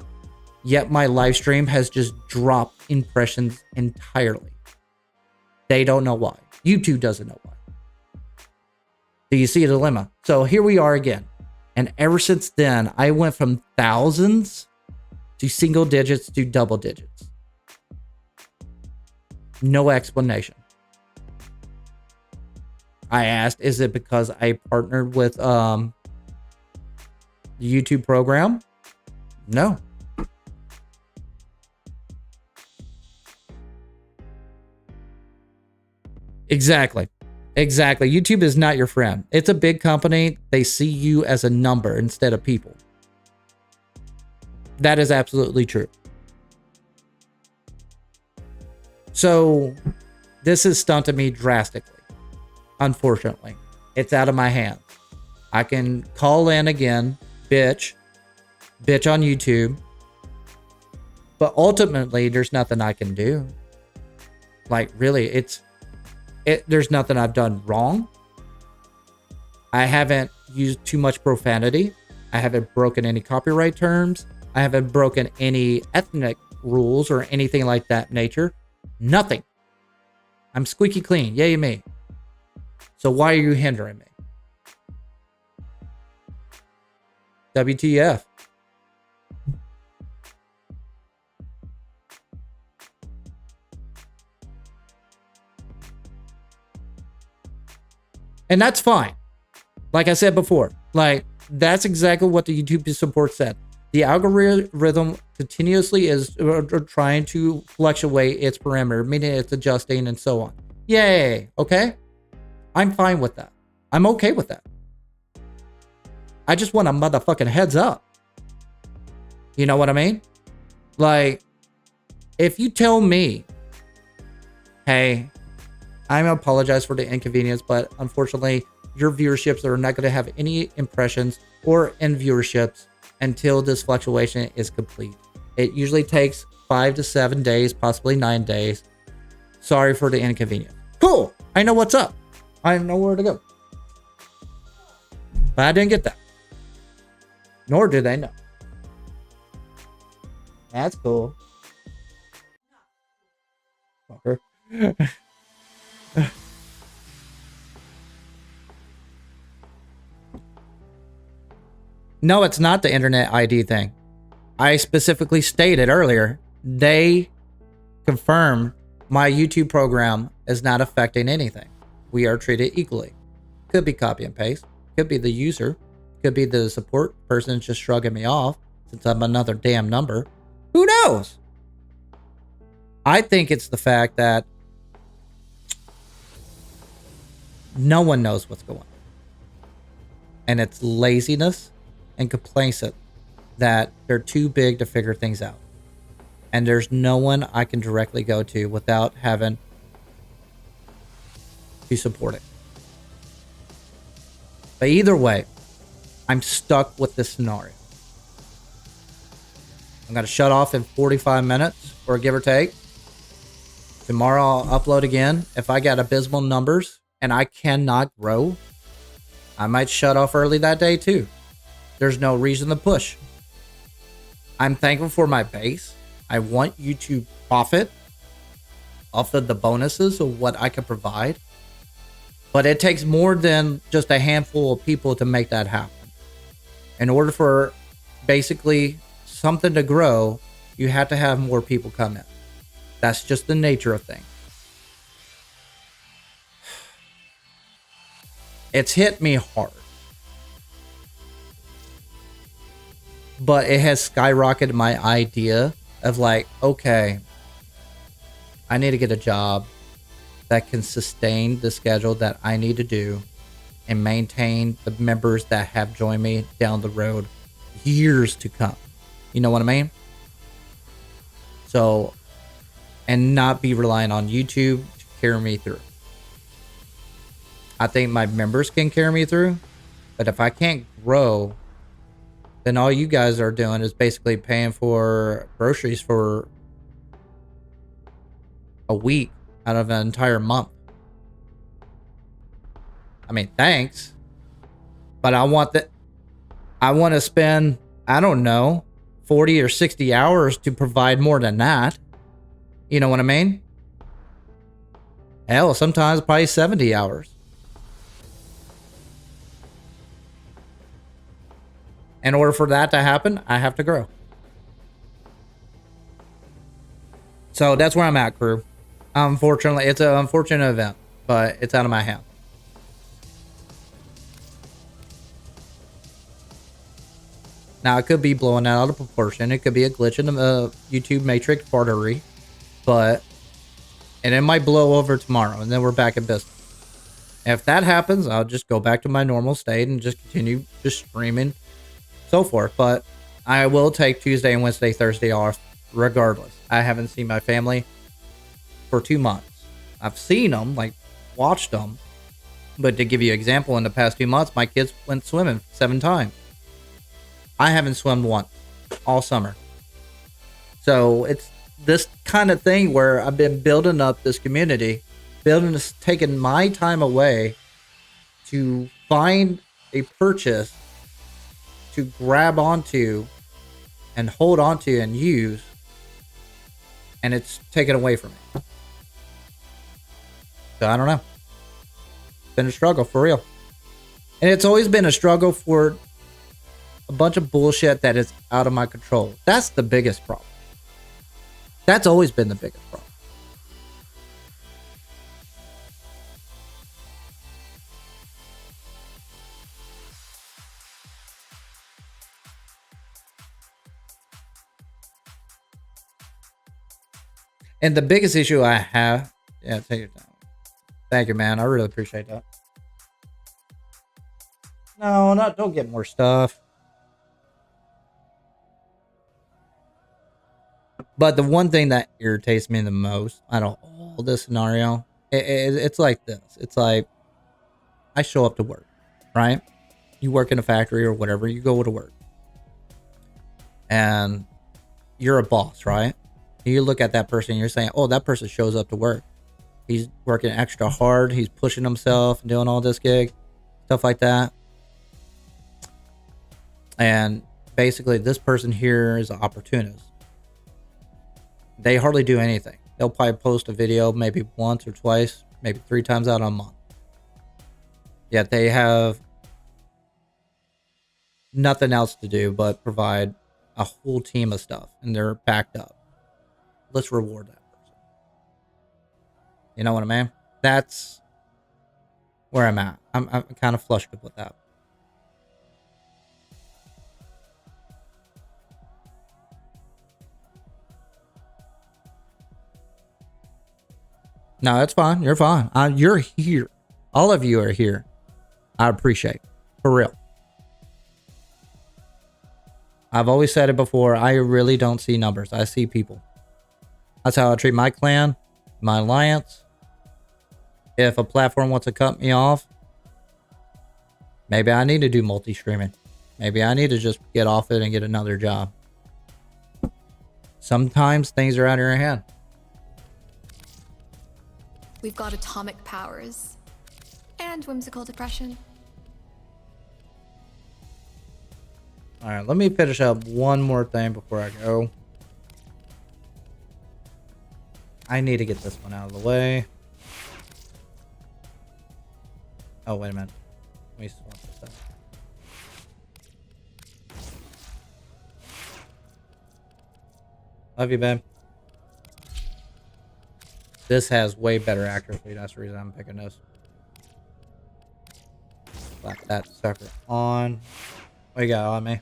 A: Yet my live stream has just dropped impressions entirely. They don't know why. YouTube doesn't know why. Do you see a dilemma? So here we are again. And ever since then, I went from thousands to single digits to double digits. No explanation. I asked, is it because I partnered with the YouTube program? No. Exactly. YouTube is not your friend. It's a big company. They see you as a number instead of people. That is absolutely true. So this has stunted me drastically. Unfortunately, it's out of my hands. I can call in again, bitch on YouTube. But ultimately, there's nothing I can do. Like, really, there's nothing I've done wrong. I haven't used too much profanity. I haven't broken any copyright terms. I haven't broken any ethnic rules or anything like that nature. Nothing. I'm squeaky clean. Yay me. So why are you hindering me? WTF. And that's fine. Like I said before, like that's exactly what the YouTube support said. The algorithm continuously is trying to fluctuate its parameter, meaning it's adjusting and so on. Yay, okay? I'm fine with that. I'm okay with that. I just want a motherfucking heads up. You know what I mean? Like, if you tell me, hey, I apologize for the inconvenience, but unfortunately, your viewerships are not going to have any impressions or end viewerships until this fluctuation is complete. It usually takes 5 to 7 days, possibly 9 days. Sorry for the inconvenience. Cool. I know what's up. I know where to go. But I didn't get that. Nor do they know. That's cool. Fucker. No, it's not the internet ID thing. I specifically stated earlier, they confirmed my YouTube program is not affecting anything. We are treated equally. Could be copy and paste. Could be the user. Could be the support person just shrugging me off since I'm another damn number. Who knows? I think it's the fact that no one knows what's going on. And it's laziness and complacent that they're too big to figure things out. And there's no one I can directly go to without having to support it. But either way, I'm stuck with this scenario. I'm going to shut off in 45 minutes or give or take. Tomorrow I'll upload again. If I got abysmal numbers and I cannot grow, I might shut off early that day too. There's no reason to push. I'm thankful for my base. I want you to profit off of the bonuses of what I can provide. But it takes more than just a handful of people to make that happen. In order for basically something to grow, you have to have more people come in. That's just the nature of things. It's hit me hard. But it has skyrocketed my idea of like, okay, I need to get a job that can sustain the schedule that I need to do and maintain the members that have joined me down the road years to come. You know what I mean? So, and not be relying on YouTube to carry me through. I think my members can carry me through, but if I can't grow, then all you guys are doing is basically paying for groceries for a week out of an entire month. I mean, thanks. But I want to spend, I don't know, 40 or 60 hours to provide more than that. You know what I mean? Hell, sometimes probably 70 hours. In order for that to happen, I have to grow. So that's where I'm at, crew. Unfortunately, it's an unfortunate event, but it's out of my hand. Now, it could be blowing out of proportion. It could be a glitch in the YouTube matrix artery, and it might blow over tomorrow, and then we're back in business. If that happens, I'll just go back to my normal state and just continue just streaming, so forth. But I will take Tuesday and Wednesday, Thursday off regardless. I haven't seen my family for 2 months. I've seen them, like watched them, but to give you an example, in the past 2 months, my kids went swimming 7 times. I haven't swum once all summer. So it's this kind of thing where I've been building up this community, taking my time away to find a purchase to grab onto and hold onto and use, and it's taken away from me. So I don't know. It's been a struggle for real. And it's always been a struggle for a bunch of bullshit that is out of my control. That's the biggest problem. That's always been the biggest problem. And the biggest issue I have, yeah, take your time. Thank you, man. I really appreciate that. No, not don't get more stuff. But the one thing that irritates me the most out of all this scenario, it's like this. It's like I show up to work, right? You work in a factory or whatever. You go to work, and you're a boss, right? You look at that person, and you're saying, "Oh, that person shows up to work. He's working extra hard. He's pushing himself and doing all this gig, stuff like that." And basically, this person here is an opportunist. They hardly do anything. They'll probably post a video maybe once or twice, maybe 3 times out a month. Yet they have nothing else to do but provide a whole team of stuff, and they're backed up. Let's reward that person. You know what I mean? That's where I'm at. I'm kind of flustered with that. No, it's fine. You're fine. You're here. All of you are here. I appreciate it. For real. I've always said it before. I really don't see numbers. I see people. That's how I treat my clan, my alliance. If a platform wants to cut me off, maybe I need to do multi-streaming. Maybe I need to just get off it and get another job. Sometimes things are out of your hand.
C: We've got atomic powers and whimsical depression.
A: All right, let me finish up one more thing before I go. I need to get this one out of the way. Oh, wait a minute. Let me swap this out. Love you, babe. This has way better accuracy. That's the reason I'm picking this. Slap that sucker on. What you got on me?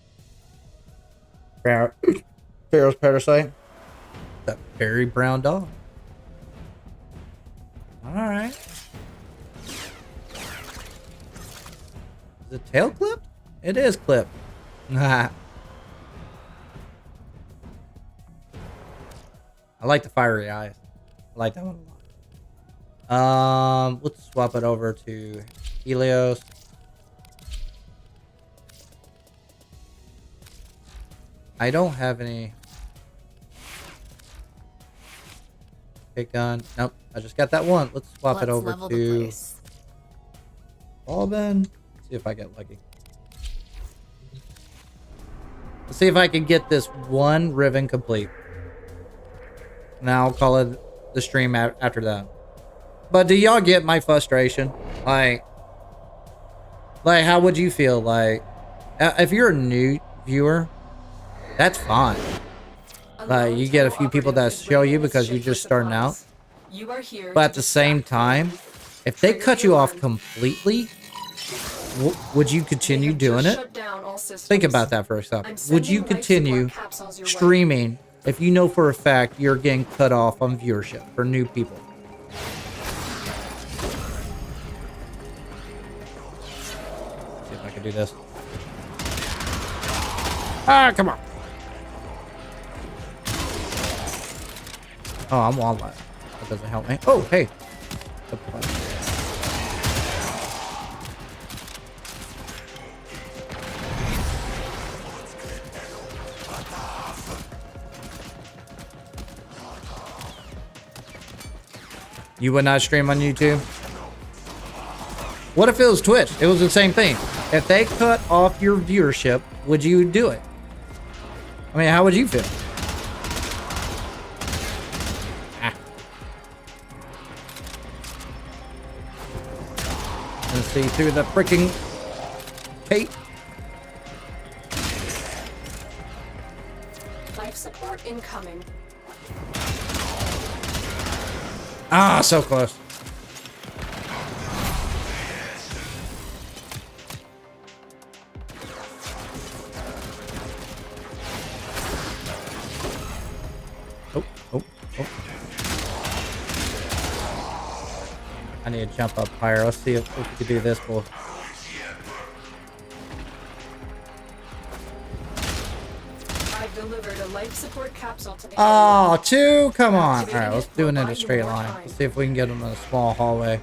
A: Pharaoh's Parasite. That very brown dog. Alright. Is the tail clipped? It is clipped. I like the fiery eyes. I like that one a lot. Let's swap it over to Helios. I don't have any big gun. Nope, I just got that one. Let's swap it over to Alban. See if I get lucky. Let's see if I can get this one ribbon complete. Now I'll call it the stream after that. But do y'all get my frustration? Like how would you feel? Like, if you're a new viewer, that's fine. Like, you get a few people that show you because you're just starting out. But at the same time, if they cut you off completely, would you continue doing it? Think about that for a second. Would you continue streaming if you know for a fact you're getting cut off on viewership for new people? See if I can do this. Ah, come on. Oh, I'm wildlife. That doesn't help me. Oh, hey. You would not stream on YouTube? What if it was Twitch? It was the same thing. If they cut off your viewership, would you do it? I mean, how would you feel? Let's see through the freaking tape.
B: Life support incoming.
A: Ah, so close. Oh. I need to jump up higher. Let's see if we can do this. Cool.
B: I've delivered a life support capsule to the
A: Oh, 2? Come on.
B: Activating
A: Alright, let's
B: it
A: do
B: will
A: it in
B: buy
A: a
B: you
A: straight
B: more
A: line.
B: time.
A: Let's see if we can get them in a small hallway.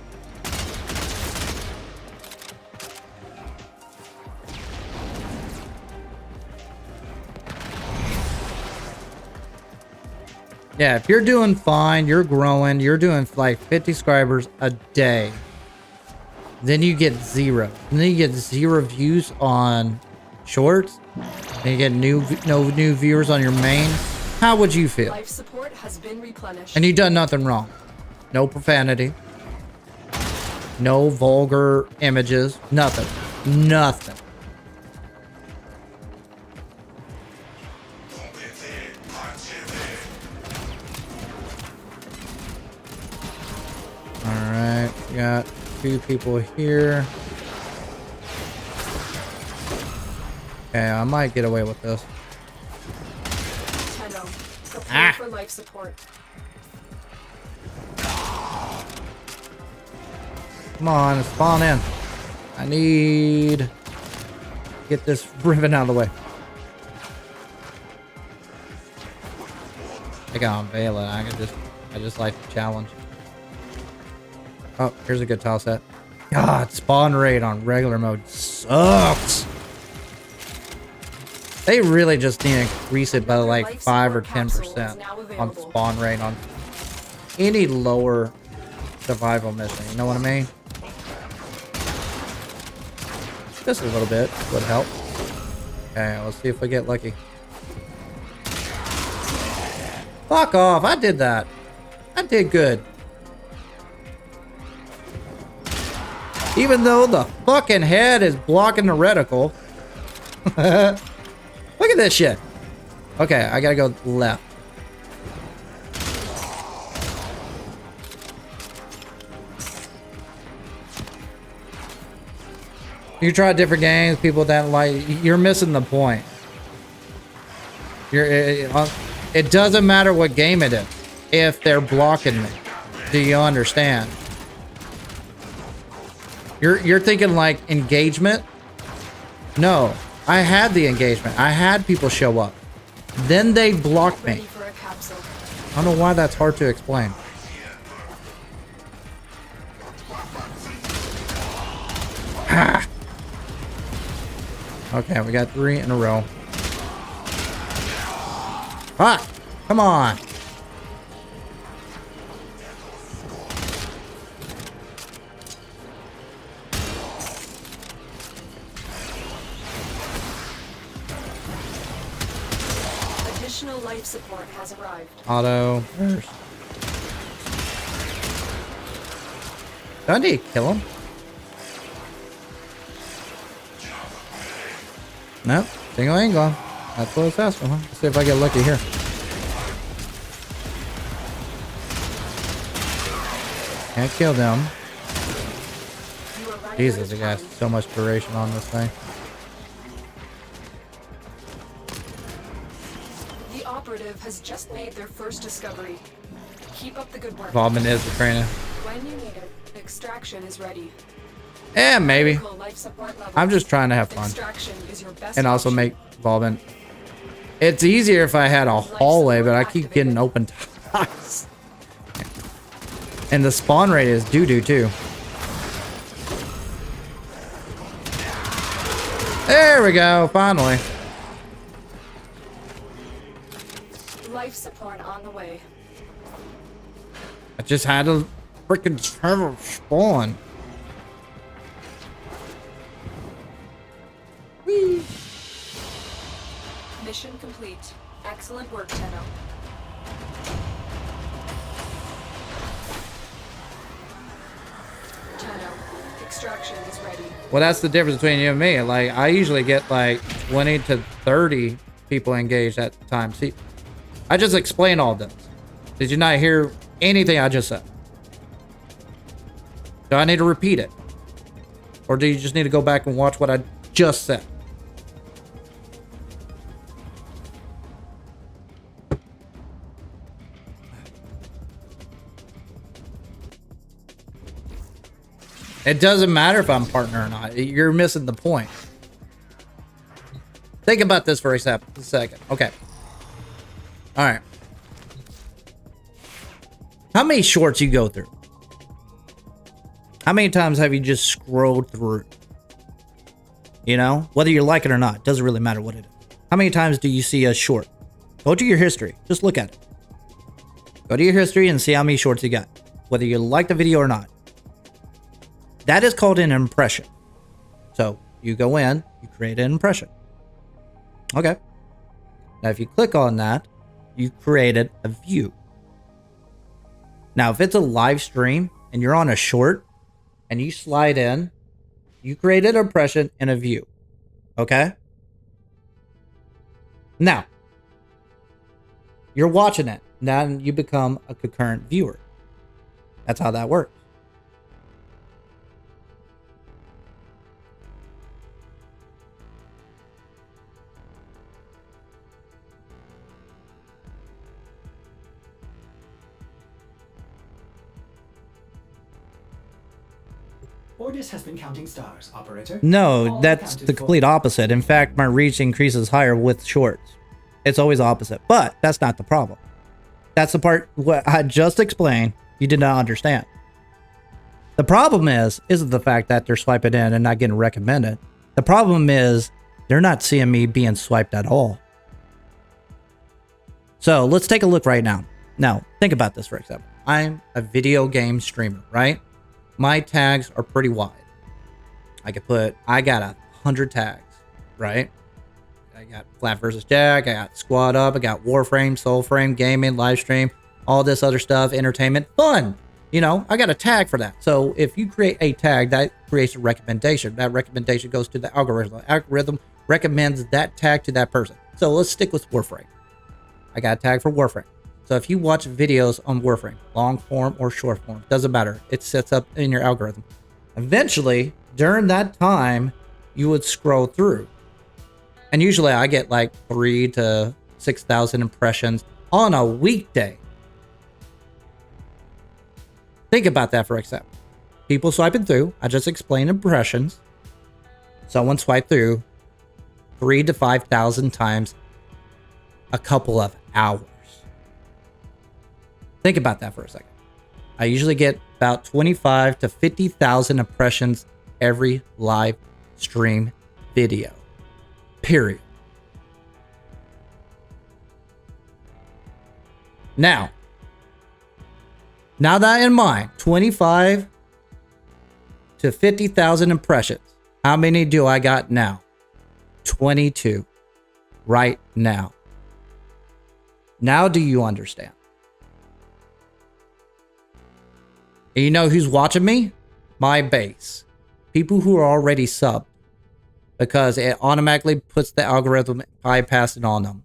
A: Yeah, if you're doing fine, you're growing, you're doing like 50 subscribers a day, then you get 0. And then you get 0 views on shorts, and you get no new viewers on your main. How would you feel?
B: Life support has been replenished.
A: And you done nothing wrong. No profanity. No vulgar images. Nothing. Nothing. Alright, we got 2 people here. Okay, I might get away with this.
B: Tenno, prepare for life support.
A: Come on, spawn in. I need to get this ribbon out of the way. I can unveil it. I just like the challenge. Oh, here's a good tile set. God, spawn rate on regular mode sucks. They really just need to increase it by like 5 or 10% on spawn rate on any lower survival mission. You know what I mean? Just a little bit would help. Okay, let's see if we get lucky. Fuck off! I did that. I did good. Even though the fucking head is blocking the reticle. Look at this shit. Okay, I gotta go left. You try different games, people that like, you're missing the point. It doesn't matter what game it is if they're blocking me. Do you understand? You're thinking like engagement? No, I had the engagement. I had people show up. Then they blocked me. I don't know why that's hard to explain. Ah. Okay, we got 3 in a row. Fuck! Come on!
B: Additional life support has arrived.
A: Auto. First. Do I need to kill him? Nope. Single angle. That's what it's asking, huh? Let's see if I get lucky here. Can't kill them. Jesus, I got so much duration on this thing.
B: The operative has just made their first discovery. Keep up the good work.
A: Involvement is the training.
B: When you need it, extraction is ready.
A: Yeah, maybe.
B: Life support levels.
A: I'm just trying to have fun.
B: Extraction is your best
A: And also
B: option.
A: make involvement. It's easier if I had a hallway, but I keep getting open ties. And the spawn rate is doo-doo too. There we go, finally.
B: Life support on the way.
A: I just had to freaking spawn. Whee.
B: Mission complete. Excellent work, Tenno. Tenno, extraction is ready.
A: Well, that's the difference between you and me. Like, I usually get like 20 to 30 people engaged at the time. See, I just explained all this. Did you not hear anything I just said? Do I need to repeat it? Or do you just need to go back and watch what I just said? It doesn't matter if I'm partner or not. You're missing the point. Think about this for a second. Okay. All right. How many shorts you go through? How many times have you just scrolled through? You know, whether you like it or not, doesn't really matter what it is. How many times do you see a short? Go to your history. Just look at it. Go to your history and see how many shorts you got, whether you like the video or not. That is called an impression. So you go in, you create an impression. Okay. Now, if you click on that, you created a view. Now, if it's a live stream and you're on a short and you slide in, you created an impression and a view. Okay. Now, you're watching it. Now you become a concurrent viewer. That's how that works.
E: Ordis has been counting stars, operator.
A: No, that's the complete opposite. In fact, my reach increases higher with shorts. It's always opposite, but that's not the problem. That's the part what I just explained you did not understand. The problem isn't the fact that they're swiping in and not getting recommended. The problem is they're not seeing me being swiped at all. So let's take a look right now. Now, think about this for example. I'm a video game streamer, right? My tags are pretty wide. I got 100 tags, right? I got flapvsjack, I got squad up, I got Warframe, Soulframe, gaming, live stream, all this other stuff, entertainment, fun. You know, I got a tag for that. So if you create a tag, that creates a recommendation. That recommendation goes to the algorithm. The algorithm recommends that tag to that person. So let's stick with Warframe. I got a tag for Warframe. So if you watch videos on Warframe, long form or short form, doesn't matter. It sets up in your algorithm. Eventually, during that time, you would scroll through. And usually I get like 3,000 to 6,000 impressions on a weekday. Think about that for example. People swiping through. I just explained impressions. Someone swiped through 3,000 to 5,000 times a couple of hours. Think about that for a second. I usually get about 25 to 50,000 impressions every live stream video. Period. Now that in mind, 25 to 50,000 impressions. How many do I got now? 22 right now. Now do you understand? And you know who's watching me? My base. People who are already subbed. Because it automatically puts the algorithm bypassing on them.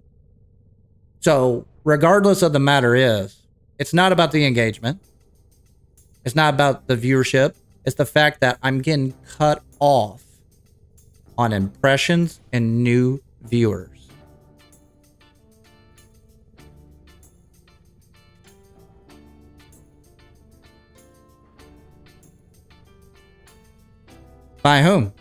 A: So, regardless of the matter is, it's not about the engagement. It's not about the viewership. It's the fact that I'm getting cut off on impressions and new viewers. By whom?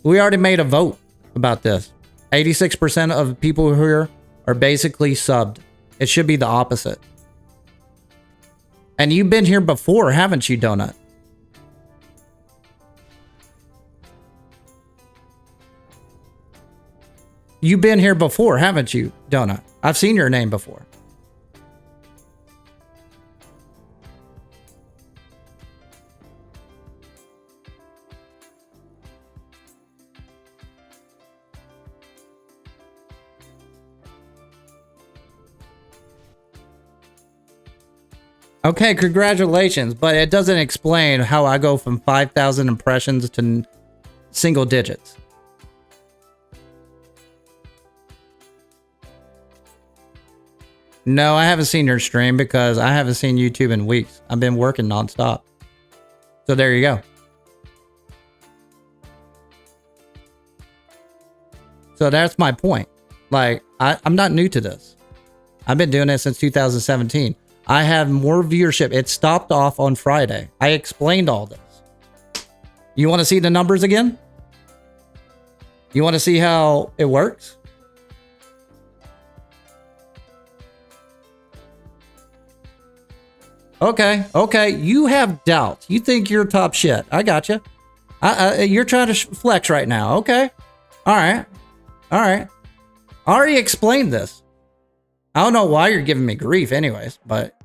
A: We already made a vote about this. 86% of people here are basically subbed. It should be the opposite. And you've been here before, haven't you, Donut? You've been here before, haven't you, Donut? I've seen your name before. Okay, congratulations, but it doesn't explain how I go from 5,000 impressions to single digits. No, I haven't seen your stream because I haven't seen YouTube in weeks. I've been working nonstop. So there you go. So that's my point. Like, I'm not new to this. I've been doing it since 2017. I have more viewership. It stopped off on Friday. I explained all this. You want to see the numbers again? You want to see how it works? Okay, okay. You have doubts. You think you're top shit. I got you. You're trying to flex right now. Okay. All right. All right. I already explained this. I don't know why you're giving me grief anyways, but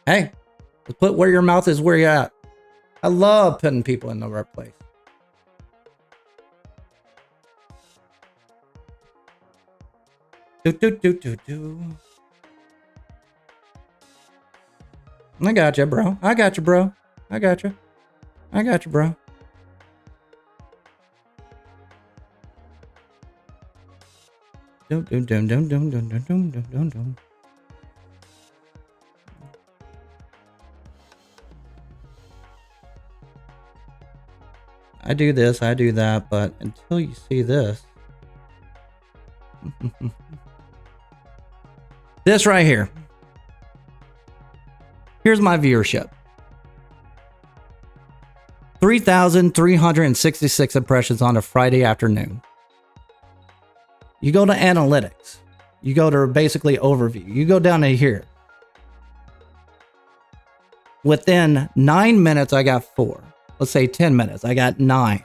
A: hey, put where your mouth is where you're at. I love putting people in the right place. I got you, bro. I got you, bro. I got you. I got you, bro. Dum dum dum dum dum dum dum dum dum dum. I do this, I do that, but until you see this. This right here. Here's my viewership. 3,366 impressions on a Friday afternoon. You go to analytics. You go to basically overview. You go down to here. Within 9 minutes, I got 4. Let's say 10 minutes, I got 9.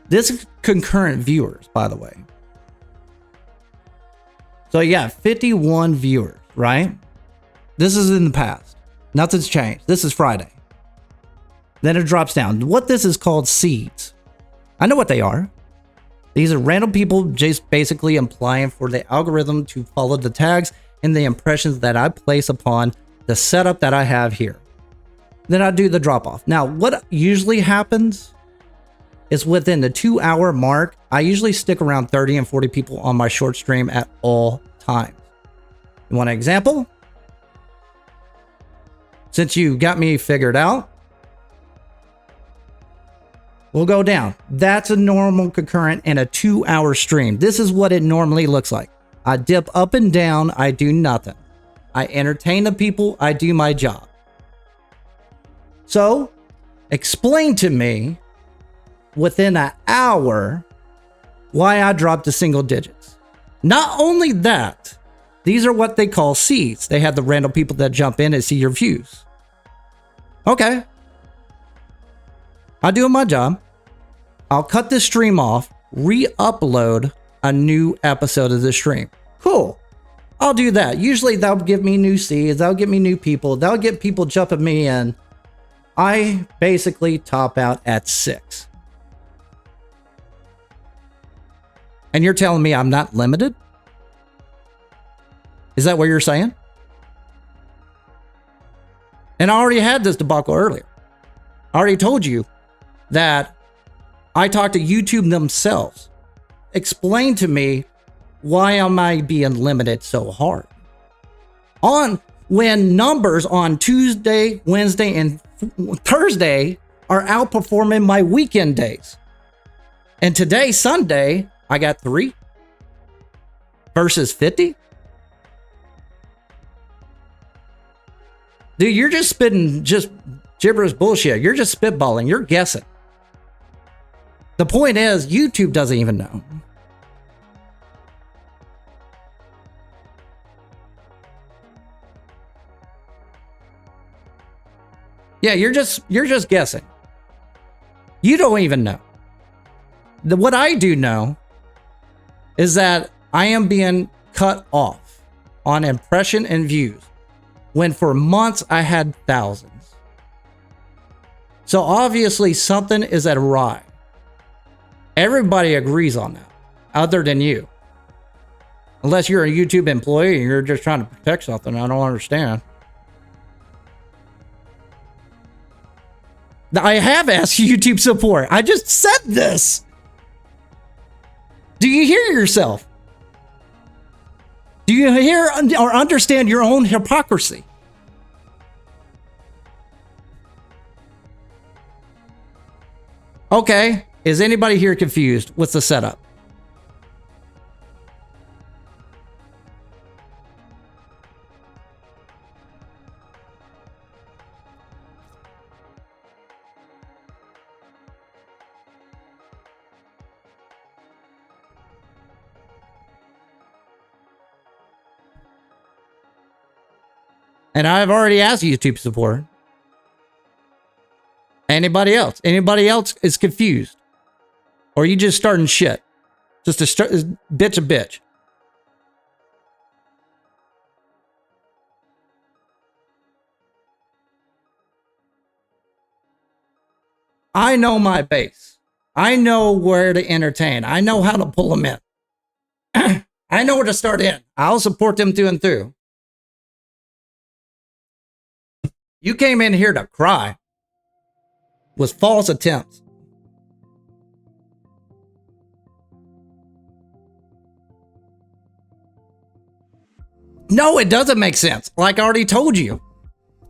A: This is concurrent viewers, by the way. So you got 51 viewers, right? This is in the past. Nothing's changed. This is Friday. Then it drops down. What this is called seeds. I know what they are. These are random people just basically implying for the algorithm to follow the tags and the impressions that I place upon the setup that I have here. Then I do the drop off. Now, what usually happens is within the 2-hour mark, I usually stick around 30 and 40 people on my short stream at all times. You want an example? Since you got me figured out, we'll go down. That's a normal concurrent in a 2-hour stream. This is what it normally looks like. I dip up and down. I do nothing. I entertain the people. I do my job. So, explain to me within an hour why I dropped to single digits. Not only that, these are what they call seeds. They have the random people that jump in and see your views. Okay. I'm doing my job. I'll cut this stream off, re-upload a new episode of the stream. Cool. I'll do that. Usually that'll give me new seeds. That'll get me new people. That'll get people jumping me in. I basically top out at 6. And you're telling me I'm not limited? Is that what you're saying? And I already had this debacle earlier. I already told you that I talked to YouTube themselves. Explain to me why am I being limited so hard? When numbers on Tuesday, Wednesday, and Thursday are outperforming my weekend days. And today, Sunday, I got 3 versus 50. Dude, you're just spitting just gibberish bullshit. You're just spitballing. You're guessing. The point is, YouTube doesn't even know. Yeah, you're just guessing. You don't even know. What I do know is that I am being cut off on impression and views when for months I had thousands. So obviously something is at awry. Everybody agrees on that, other than you. Unless you're a YouTube employee and you're just trying to protect something, I don't understand. I have asked YouTube support. I just said this. Do you hear yourself? Do you hear or understand your own hypocrisy? Okay. Is anybody here confused with the setup? And I've already asked YouTube support. Anybody else? Anybody else is confused? Or are you just starting shit? Just a bitch a bitch. I know my base. I know where to entertain. I know how to pull them in. I know where to start in. I'll support them through and through. You came in here to cry with false attempts. No, it doesn't make sense. Like I already told you.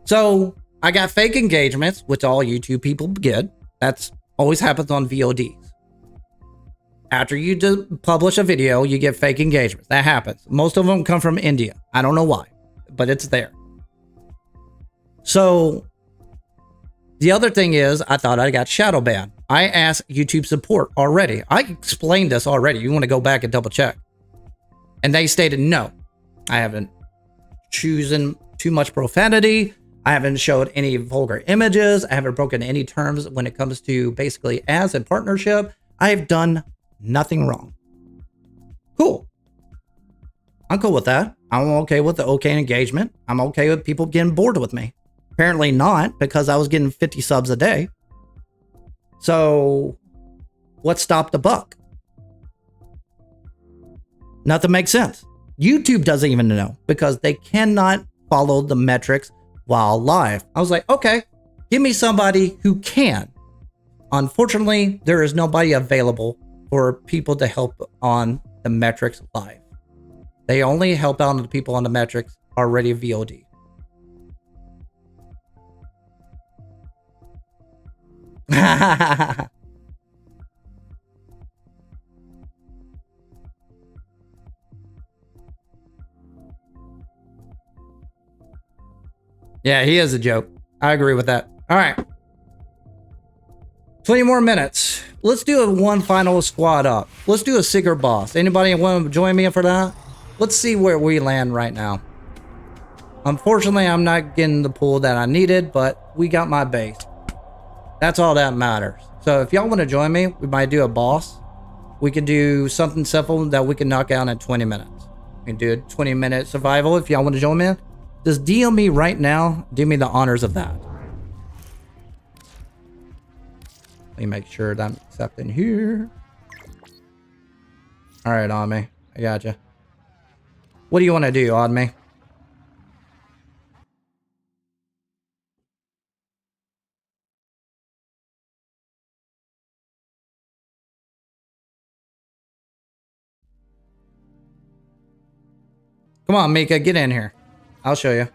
A: So I got fake engagements, which all YouTube people get. That's always happens on VODs. After you publish a video, you get fake engagements. That happens. Most of them come from India. I don't know why, but it's there. So the other thing is, I thought I got shadow banned. I asked YouTube support already. I explained this already. You want to go back and double check. And they stated no. I haven't chosen too much profanity. I haven't showed any vulgar images. I haven't broken any terms when it comes to basically ads and partnership. I have done nothing wrong. Cool. I'm cool with that. I'm okay with the okay engagement. I'm okay with people getting bored with me. Apparently not, because I was getting 50 subs a day. So what stopped the buck? Nothing makes sense. YouTube doesn't even know because they cannot follow the metrics while live. I was like, okay, give me somebody who can. Unfortunately, there is nobody available for people to help on the metrics live. They only help out on the people on the metrics already VOD. Yeah, he is a joke. I agree with that. All right. 20 more minutes. Let's do one final squad up. Let's do a secret boss. Anybody want to join me for that? Let's see where we land right now. Unfortunately, I'm not getting the pull that I needed, but we got my base. That's all that matters. So if y'all want to join me, we might do a boss. We can do something simple that we can knock out in 20 minutes. We can do a 20-minute survival if y'all want to join me. Just DM me right now. Do me the honors of that. Let me make sure that I'm accepting here. All right, on me. I got you. What do you want to do, on me? Come on, Mika, get in here. I'll show you.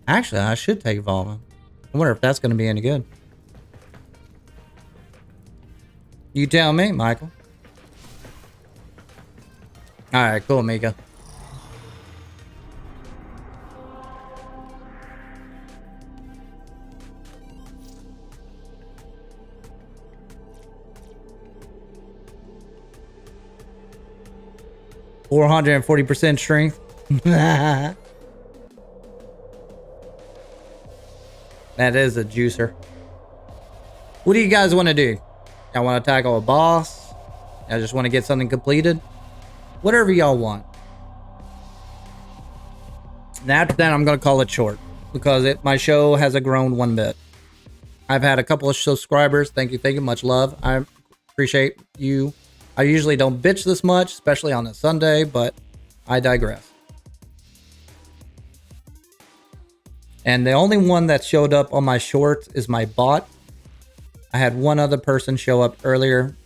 A: Actually, I should take Evolving. I wonder if that's going to be any good. You tell me, Michael. Alright, cool, Mika. %440 strength. That is a juicer. What do you guys want to do? Y'all want to tackle a boss? I just want to get something completed. Whatever y'all want. And after that, I'm going to call it short because my show hasn't grown one bit. I've had a couple of subscribers. Thank you. Much love. I appreciate you. I usually don't bitch this much, especially on a Sunday, but I digress. And the only one that showed up on my shorts is my bot. I had one other person show up earlier.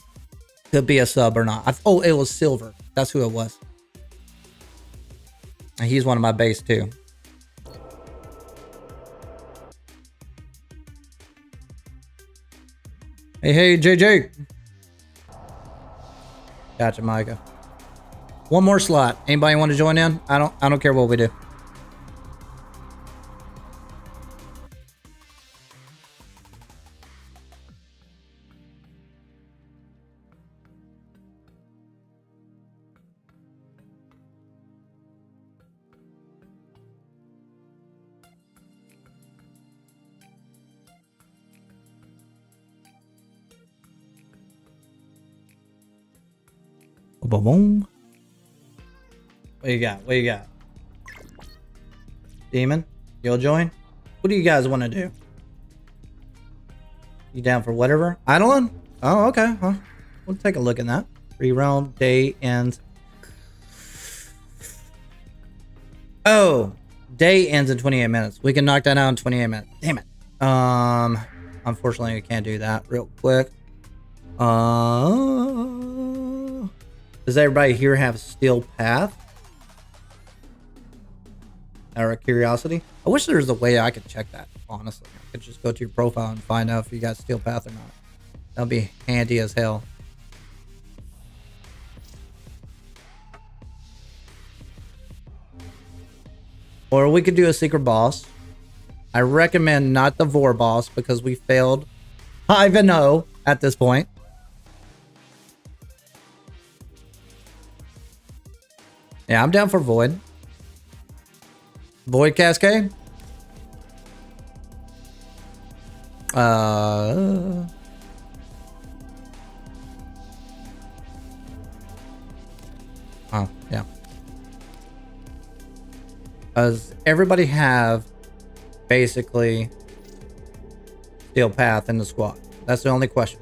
A: Could be a sub or not. Oh, it was Silver. That's who it was. And he's one of my base too. Hey, JJ. Gotcha, Micah. One more slot. Anybody want to join in? I don't care what we do. Boom. What you got? What you got? Demon, you'll join? What do you guys want to do? You down for whatever? Eidolon? Oh, okay. Well, we'll take a look at that. Free round, day ends. Oh, day ends in 28 minutes. We can knock that out in 28 minutes. Damn it. Unfortunately, we can't do that real quick. Does everybody here have a steel path? Out of curiosity? I wish there was a way I could check that, honestly. I could just go to your profile and find out if you got steel path or not. That'd be handy as hell. Or we could do a secret boss. I recommend not the Vor boss because we failed 5-0 at this point. Yeah, I'm down for Void. Void Cascade? Oh, yeah. Does everybody have basically steel path in the squad? That's the only question.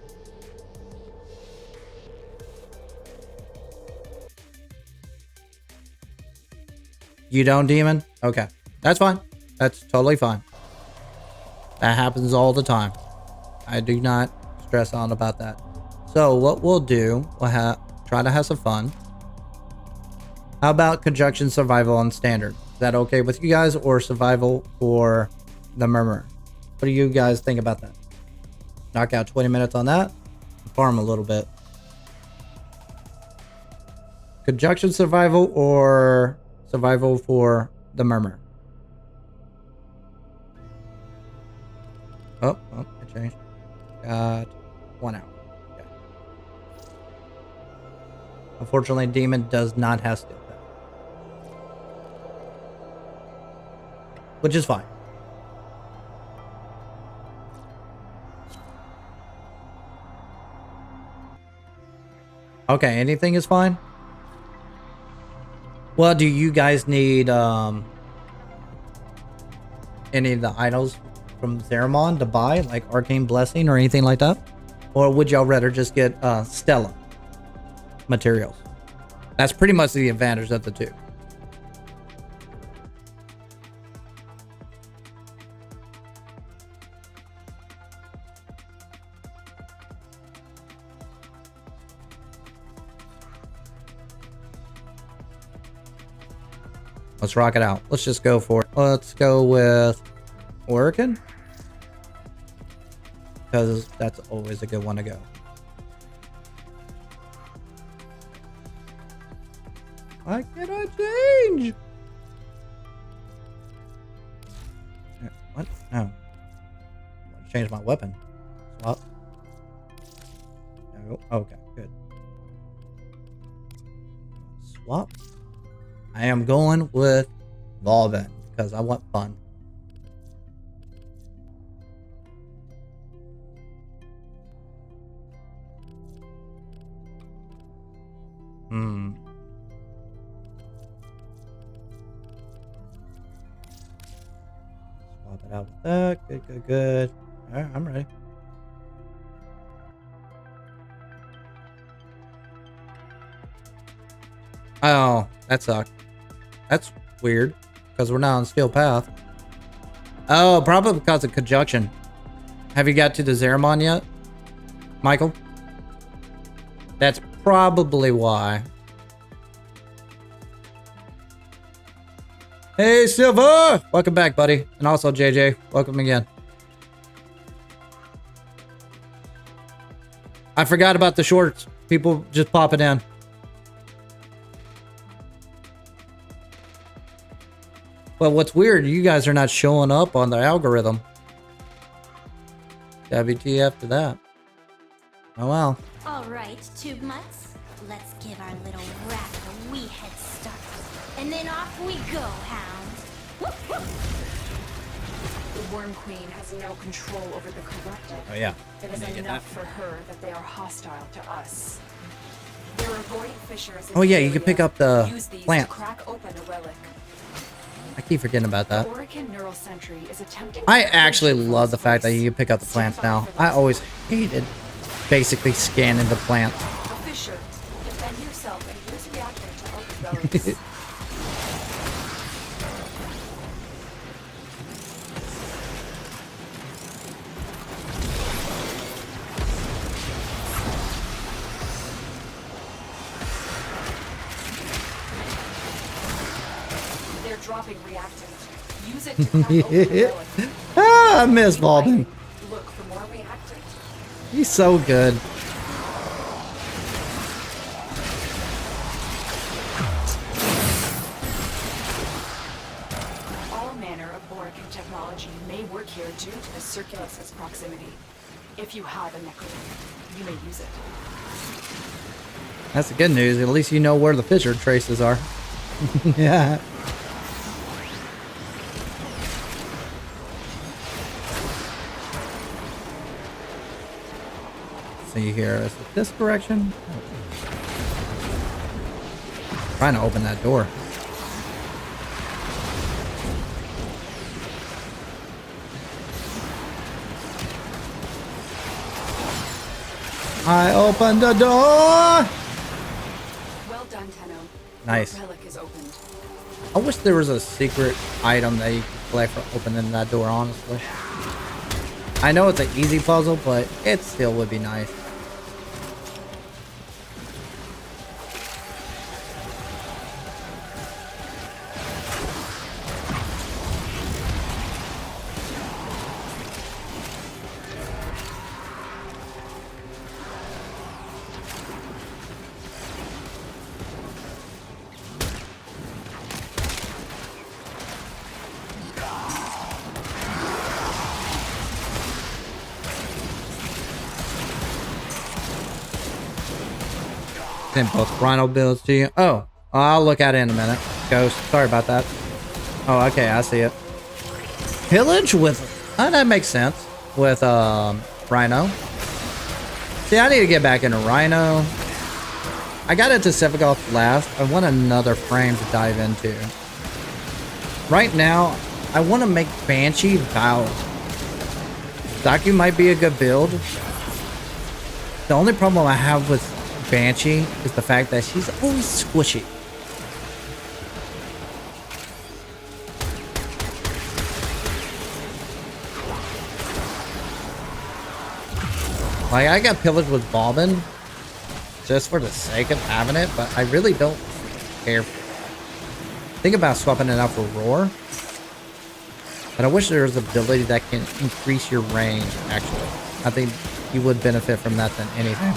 A: You don't, Demon? Okay. That's fine. That's totally fine. That happens all the time. I do not stress on about that. So what we'll do, we'll try to have some fun. How about conjunction survival on standard? Is that okay with you guys, or survival for the murmur? What do you guys think about that? Knock out 20 minutes on that. Farm a little bit. Conjunction survival or survival for the murmur? Oh, I changed. Got 1 hour. Okay. Unfortunately, Demon does not have steel path, which is fine. Okay, anything is fine. Well, do you guys need any of the idols from Zeramon to buy, like Arcane Blessing or anything like that? Or would y'all rather just get Stella materials? That's pretty much the advantage of the two. Let's rock it out. Let's just go for it. Let's go with Oregon, because that's always a good one to go. Why can't I change? What? No. I want to change my weapon. Swap. No. Okay, good. Swap. I am going with Volvin because I want fun. Swap it out with that. Good, good, good. All right, I'm ready. Oh, that sucked. That's weird, because we're not on steel path. Oh, probably because of conjunction. Have you got to the Zeramon yet, Michael? That's probably why. Hey, Silva! Welcome back, buddy. And also, JJ, welcome again. I forgot about the shorts. People just popping in. But what's weird, you guys are not showing up on the algorithm. WTF to that. Oh well.
L: Alright, tube mutts. Let's give our little rat a wee head start. And then off we go, hound. Whoop, whoop.
B: The Worm Queen has no control over the corrupted.
A: Oh yeah.
B: It is enough for her that they are hostile to us. There are void fissures in
A: Oh yeah,
B: the
A: you can
B: area.
A: pick up the
B: Use these
A: plant.
B: to crack open a relic.
A: I keep forgetting about that.
B: Orican Neural Sentry is attempting
A: I
B: to
A: actually
B: push
A: love the fact that
B: force.
A: you can pick up the plants now. I always hated basically scanning the plants.
B: A fissure. Defend yourself and use reactor to open relics. They're dropping reactant. Use it to crack open the relic.
A: Ah, I miss Valden.
B: Look for more reactant.
A: He's so good.
B: All manner of Orican technology may work here due to the Circulus's proximity. If you have a necromancer, you may use it.
A: That's the good news. At least you know where the fissure traces are. Yeah. See here, is it this direction? Trying to open that door. I opened the door.
B: Well done, Tenno.
A: Nice.
B: Your relic is opened.
A: I wish there was a secret item that you could collect for opening that door, honestly. I know it's an easy puzzle, but it still would be nice. Send both Rhino builds to you. Oh, I'll look at it in a minute. Ghost, sorry about that. Oh, okay, I see it. Pillage with... Oh, that makes sense. With, Rhino. See, I need to get back into Rhino. I got into Sevagoth last. I want another frame to dive into. Right now, I want to make Banshee Valve. Daku might be a good build. The only problem I have with Banshee is the fact that she's always squishy. Like, I got pillaged with Bobbin just for the sake of having it, but I really don't care. Think about swapping it out for Roar. But I wish there was an ability that can increase your range, actually. I think you would benefit from that than anything.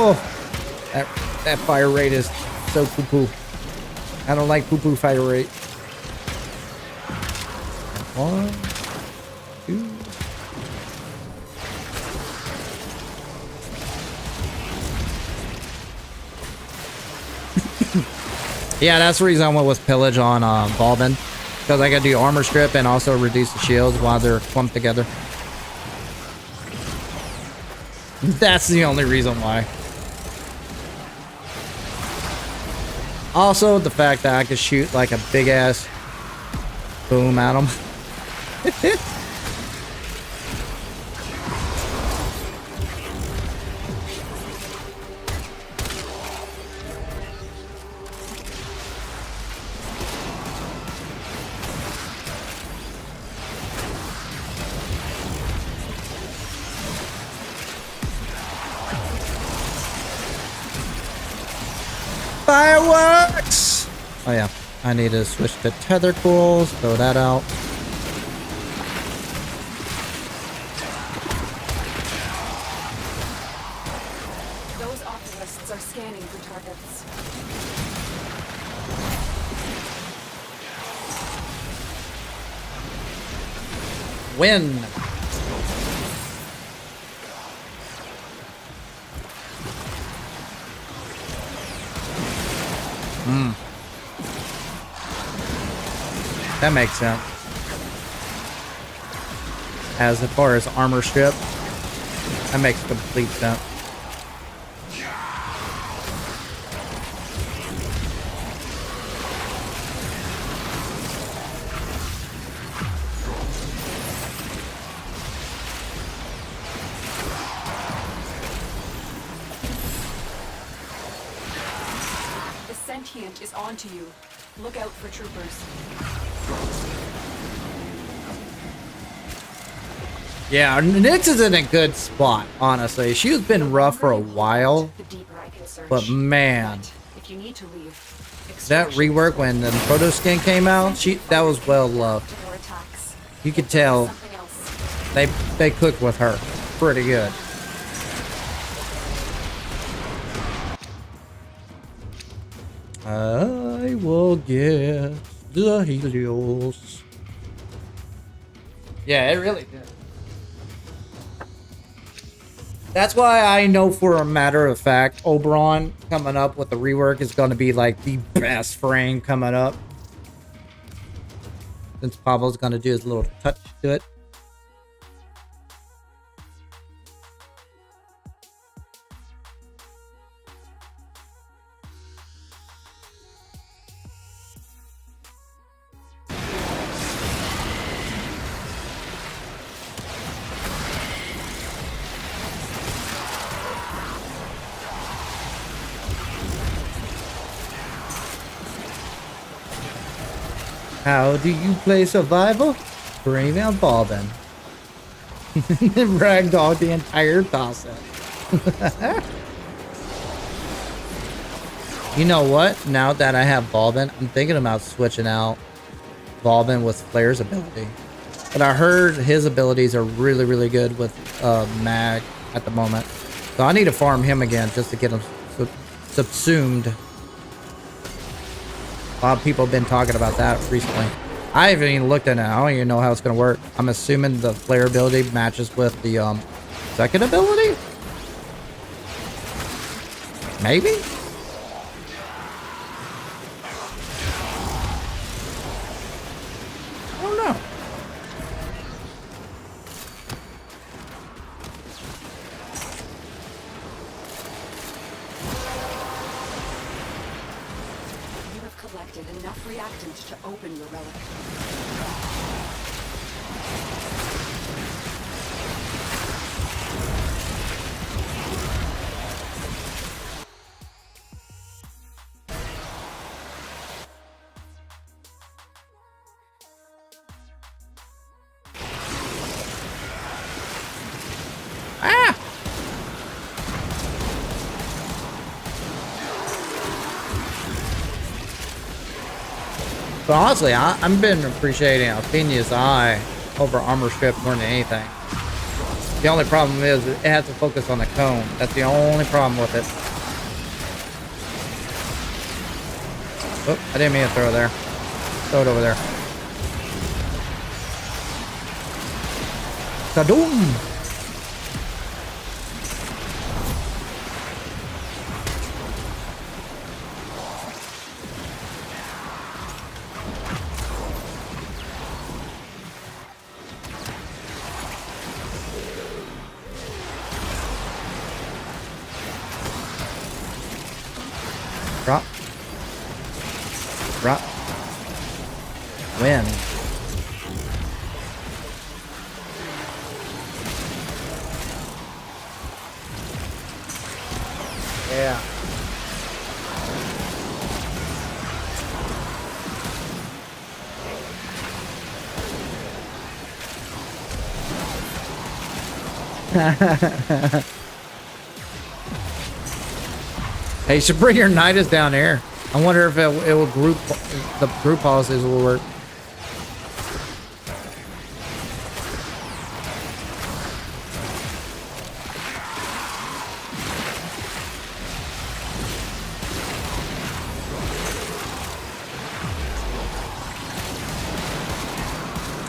A: Oh, that fire rate is so poo-poo. I don't like poo-poo fire rate. 1, 2. Yeah, that's the reason I went with Pillage on Balbin. Because I gotta do armor strip and also reduce the shields while they're clumped together. That's the only reason why. Also, the fact that I could shoot like a big ass boom at them. Fireworks! Oh yeah, I need to switch to tether cools, throw that out.
B: Those optimists are scanning for
A: Win. That makes sense. As far as armor strip, that makes complete sense.
B: The sentient is onto you. Look out for troopers.
A: Yeah, Nyx is in a good spot, honestly. She's been rough for a while, but man,
B: If you need to leave,
A: that rework when the proto skin came out, that was well loved. You could tell they cooked with her pretty good. I will get the Helios. Yeah, it really did. That's why I know for a matter of fact, Oberon coming up with the rework is going to be like the best frame coming up. Since Pablo's going to do his little touch to it. How do you play survival? Bring out Bobbin. Ragdoll the entire toss-up. You know what? Now that I have Bobbin, I'm thinking about switching out Bobbin with Flair's ability. But I heard his abilities are really, really good with Mag at the moment. So I need to farm him again just to get him subsumed. A lot of people have been talking about that recently. I haven't even looked at it. I don't even know how it's going to work. I'm assuming the flare ability matches with the second ability? Maybe? I don't know.
B: Enough reactants to open your relic.
A: But honestly, I've been appreciating Alpenia's eye over armor strip more than anything. The only problem is it has to focus on the cone. That's the only problem with it. Oh, I didn't mean to throw it there. Throw it over there. Kadoom! Drop. Drop. Win. Yeah. Hey, you should bring your Nidus down here. I wonder if it will group, the group policies will work.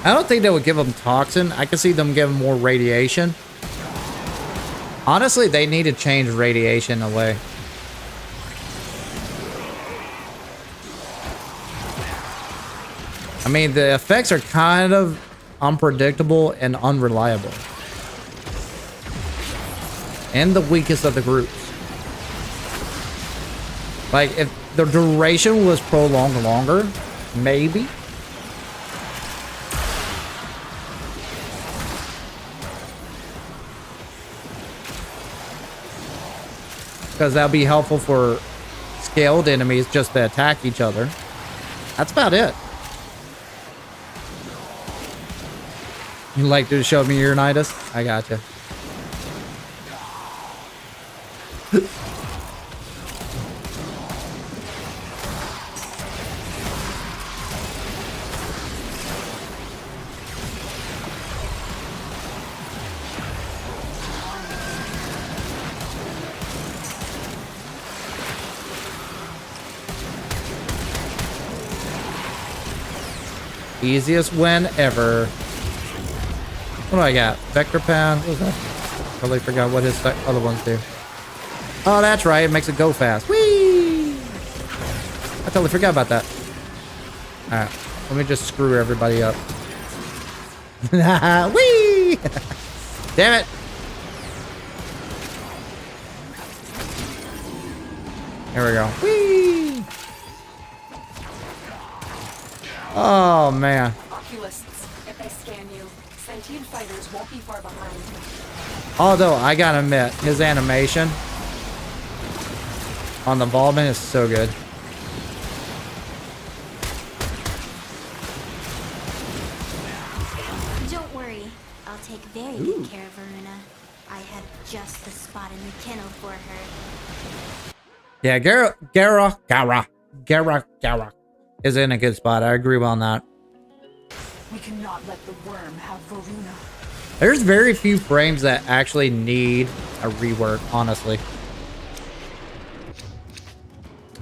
A: I don't think they would give them toxin. I could see them giving more radiation. Honestly, they need to change radiation away. I mean, the effects are kind of unpredictable and unreliable. And the weakest of the groups. Like, if the duration was prolonged longer, maybe. Because that'll be helpful for scaled enemies just to attack each other. That's about it. You like to show me your Nidus? I gotcha. Easiest win ever. What do I got? Vector Pound? What was that? Totally forgot what his other ones do. Oh, that's right. It makes it go fast. Whee! I totally forgot about that. Alright. Let me just screw everybody up. Whee! Damn it! Here we go. Whee! Oh, man.
B: Oculists, if they scan you, sentient fighters won't be far behind.
A: Although, I gotta admit, his animation on the Volman is so good.
L: Don't worry, I'll take very good care of Varuna. I have just the spot in the kennel for her.
A: Yeah, Gara is in a good spot. I agree on that.
B: We cannot let the worm have Varuna.
A: There's very few frames that actually need a rework, honestly.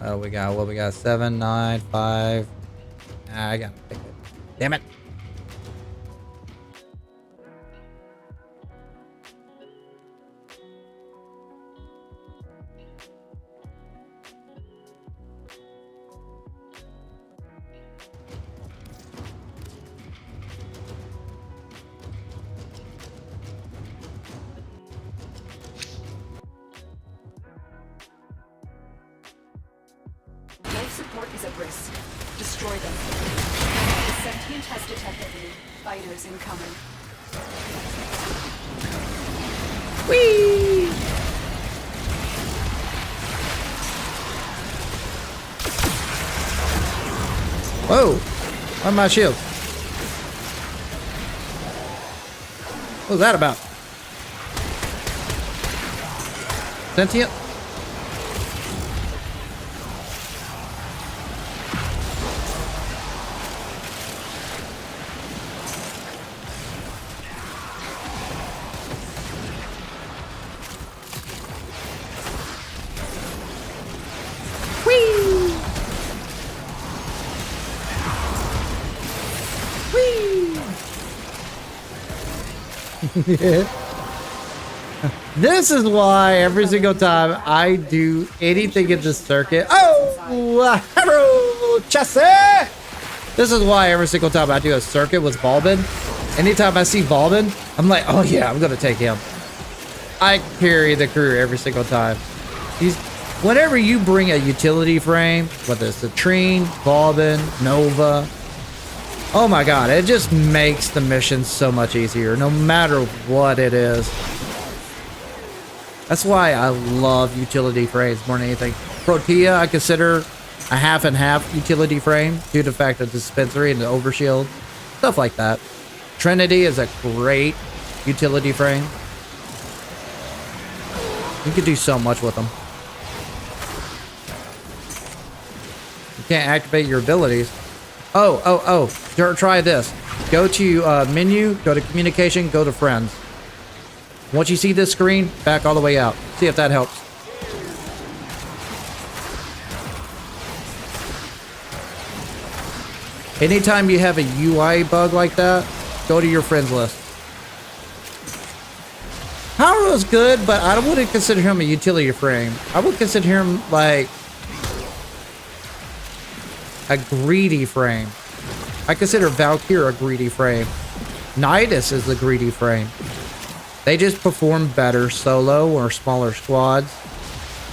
A: Oh, we got what we got? 7, 9, 5. I gotta pick it. Damn it.
B: Life support is at risk. Destroy them. The sentient has detected me. Fighters incoming.
A: Whee! Whoa! On my shield. What was that about? Sentient? This is why every single time I do anything in this circuit. Oh, hello, Chessie! This is why every single time I do a circuit with Volbin, anytime I see Volbin, I'm like, oh yeah, I'm gonna take him. I carry the crew every single time. Whenever you bring a utility frame, whether it's the Trine, Volbin, Nova, oh my god, it just makes the mission so much easier, no matter what it is. That's why I love utility frames more than anything. Protea, I consider a half and half utility frame due to the fact of the dispensary and the overshield, stuff like that. Trinity is a great utility frame. You can do so much with them. You can't activate your abilities. Oh. Try this. Go to menu, go to communication, go to friends. Once you see this screen, back all the way out. See if that helps. Anytime you have a UI bug like that, go to your friends list. Power was good, but I wouldn't consider him a utility frame. I would consider him like a greedy frame. I consider Valkyrie a greedy frame. Nidus is the greedy frame. They just perform better solo or smaller squads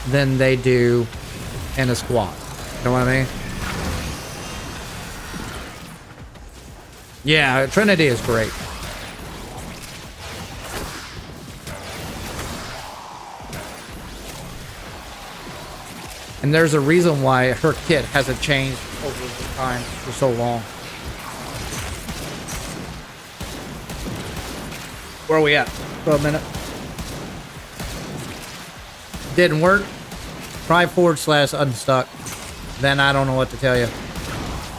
A: than they do in a squad. You know what I mean? Yeah, Trinity is great. And there's a reason why her kit hasn't changed over the time for so long. Where are we at? For a minute. Didn't work. Try /unstuck. Then I don't know what to tell you.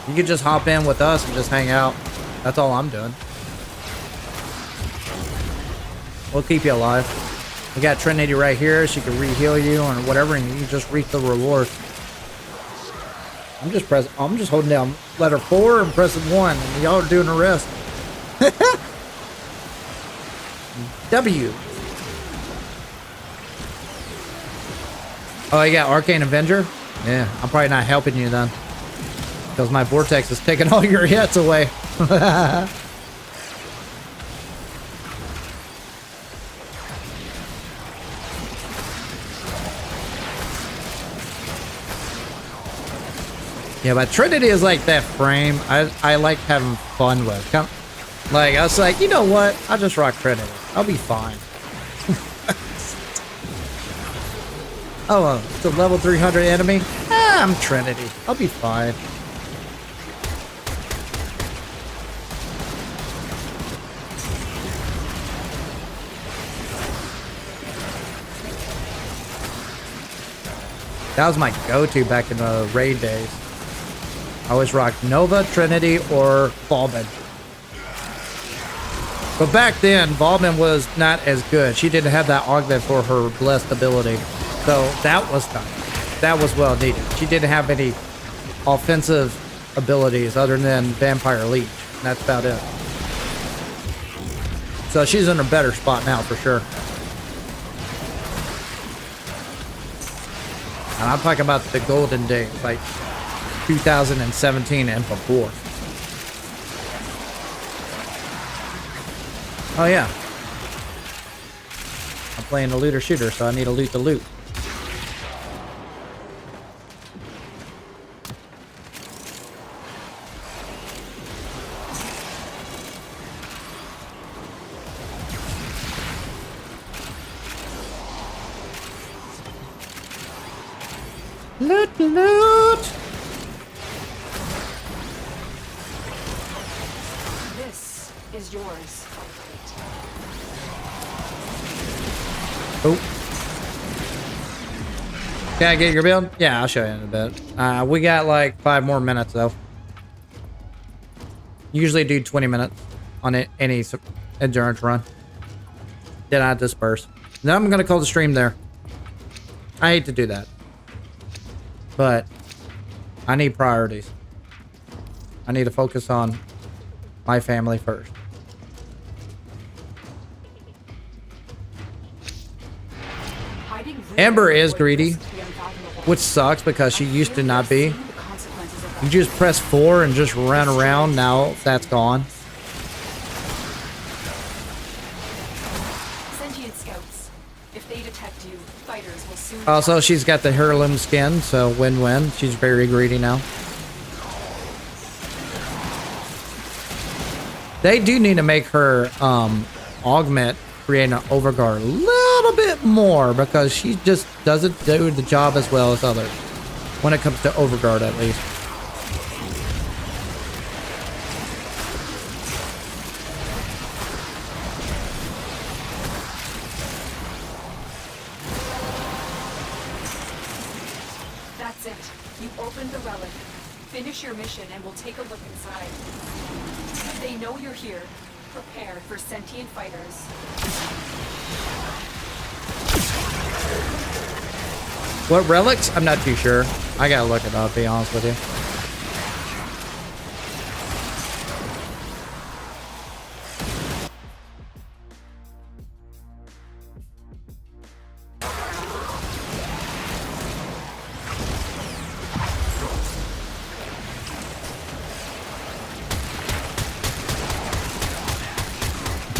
A: You can just hop in with us and just hang out. That's all I'm doing. We'll keep you alive. We got Trinity right here. She can re-heal you or whatever, and you can just reap the reward. I'm just holding down letter 4 and pressing 1, and y'all are doing the rest. W. Oh, you got Arcane Avenger? Yeah, I'm probably not helping you then. Because my vortex is taking all your hits away. Yeah, but Trinity is like that frame I like having fun with. Like, I was like, you know what? I'll just rock Trinity. I'll be fine. Oh, it's a level 300 enemy? Ah, I'm Trinity. I'll be fine. That was my go-to back in the raid days. I always rocked Nova, Trinity, or Volman. But back then, Volman was not as good. She didn't have that augment for her blessed ability. So that was nice. That was well needed. She didn't have any offensive abilities other than Vampire Leech. And that's about it. So she's in a better spot now for sure. And I'm talking about the golden days, like 2017 and before. Oh yeah. I'm playing a looter shooter, so I need to loot the loot. Loot, loot!
B: This is yours.
A: Oh. Can I get your build? Yeah, I'll show you in a bit. We got like 5 more minutes though. Usually do 20 minutes on any endurance run. Then I disperse. Then I'm gonna call the stream there. I hate to do that, but I need priorities. I need to focus on my family first. Amber is greedy, which sucks because she used to not be. You just press 4 and just run around. Now that's gone.
B: Sentient scouts. If they detect you, fighters will soon.
A: Also, she's got the heirloom skin, so win-win. She's very greedy now. They do need to make her augment create an overguard a little bit more because she just doesn't do the job as well as others when it comes to overguard, at least.
B: That's it. You opened the relic. Finish your mission and we'll take a look inside. They know you're here. Prepare for sentient fighters.
A: What relics? I'm not too sure. I gotta look it up, to be honest with you.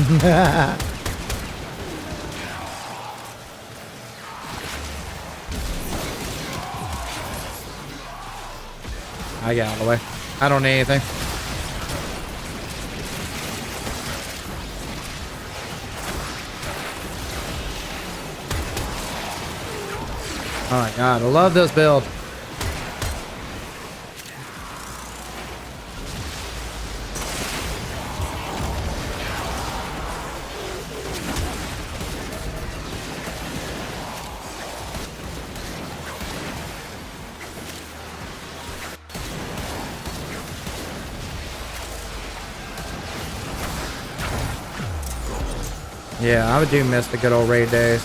A: I get out of the way. I don't need anything. Oh my god, I love this build. Yeah, I do miss the good old raid days.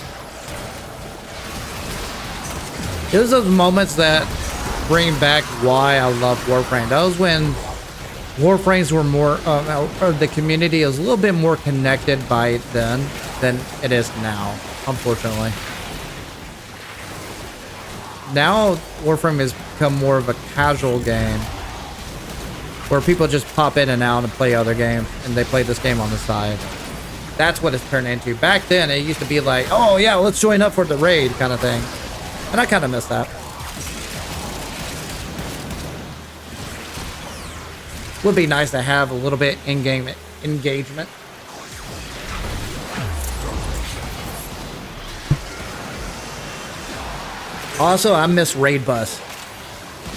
A: It was those moments that bring back why I love Warframe. That was when Warframes were more, or the community is a little bit more connected by then than it is now, unfortunately. Now Warframe has become more of a casual game where people just pop in and out and play other games, and they play this game on the side. That's what it's turned into. Back then, it used to be like, oh yeah, let's join up for the raid kind of thing. And I kind of miss that. Would be nice to have a little bit in-game engagement. Also, I miss Raid Bus.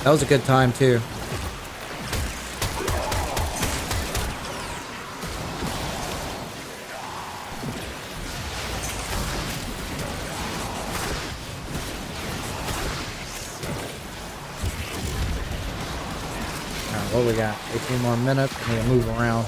A: That was a good time too. What we got? 18 more minutes. I need to move around.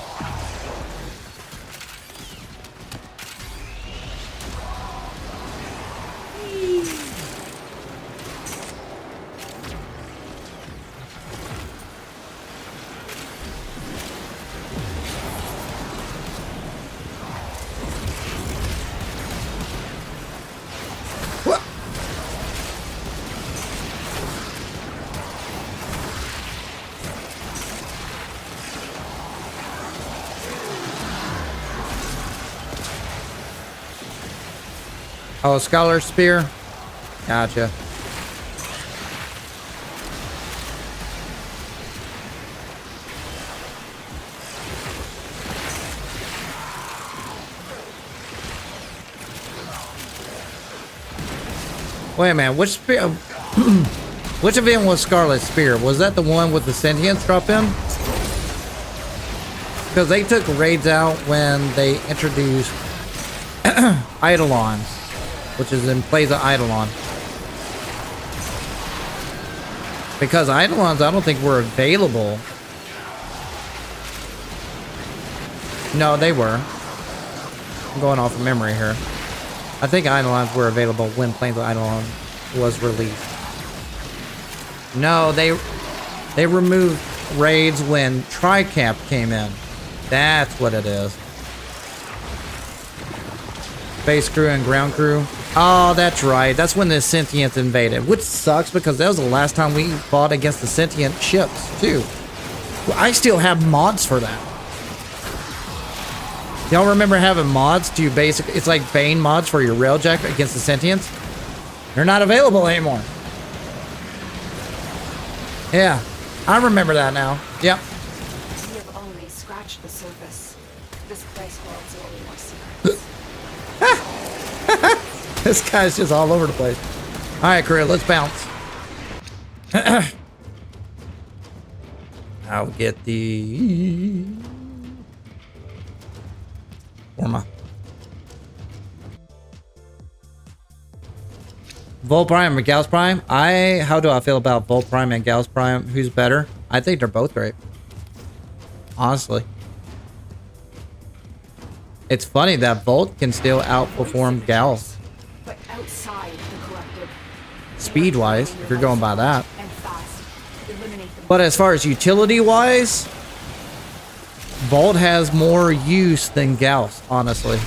A: Oh, Scholar Spear? Gotcha. Wait a minute, which spear? Which event was Scarlet Spear? Was that the one with the sentience drop in? Because they took raids out when they introduced Eidolons, which is in plays of Eidolon. Because Eidolons, I don't think were available. No, they were. I'm going off of memory here. I think Eidolons were available when Plains of Eidolon was released. No, they removed raids when Tricamp came in. That's what it is. Base crew and ground crew. Oh, that's right. That's when the sentients invaded, which sucks because that was the last time we fought against the sentient ships too. I still have mods for that. Y'all remember having mods to basically, it's like Bane mods for your railjack against the sentients? They're not available anymore. Yeah, I remember that now. Yep.
B: We have only scratched the surface. This place holds only more secrets.
A: This guy's just all over the place. All right, crew, let's bounce. I'll get the Forma. Volt Prime or Gauss Prime? How do I feel about Volt Prime and Gauss Prime? Who's better? I think they're both great. Honestly. It's funny that Volt can still outperform Gauss.
B: But outside the collective,
A: Speed-wise, if you're going by that.
B: and fast, eliminate them.
A: But as far as utility-wise, Volt has more use than Gauss, honestly.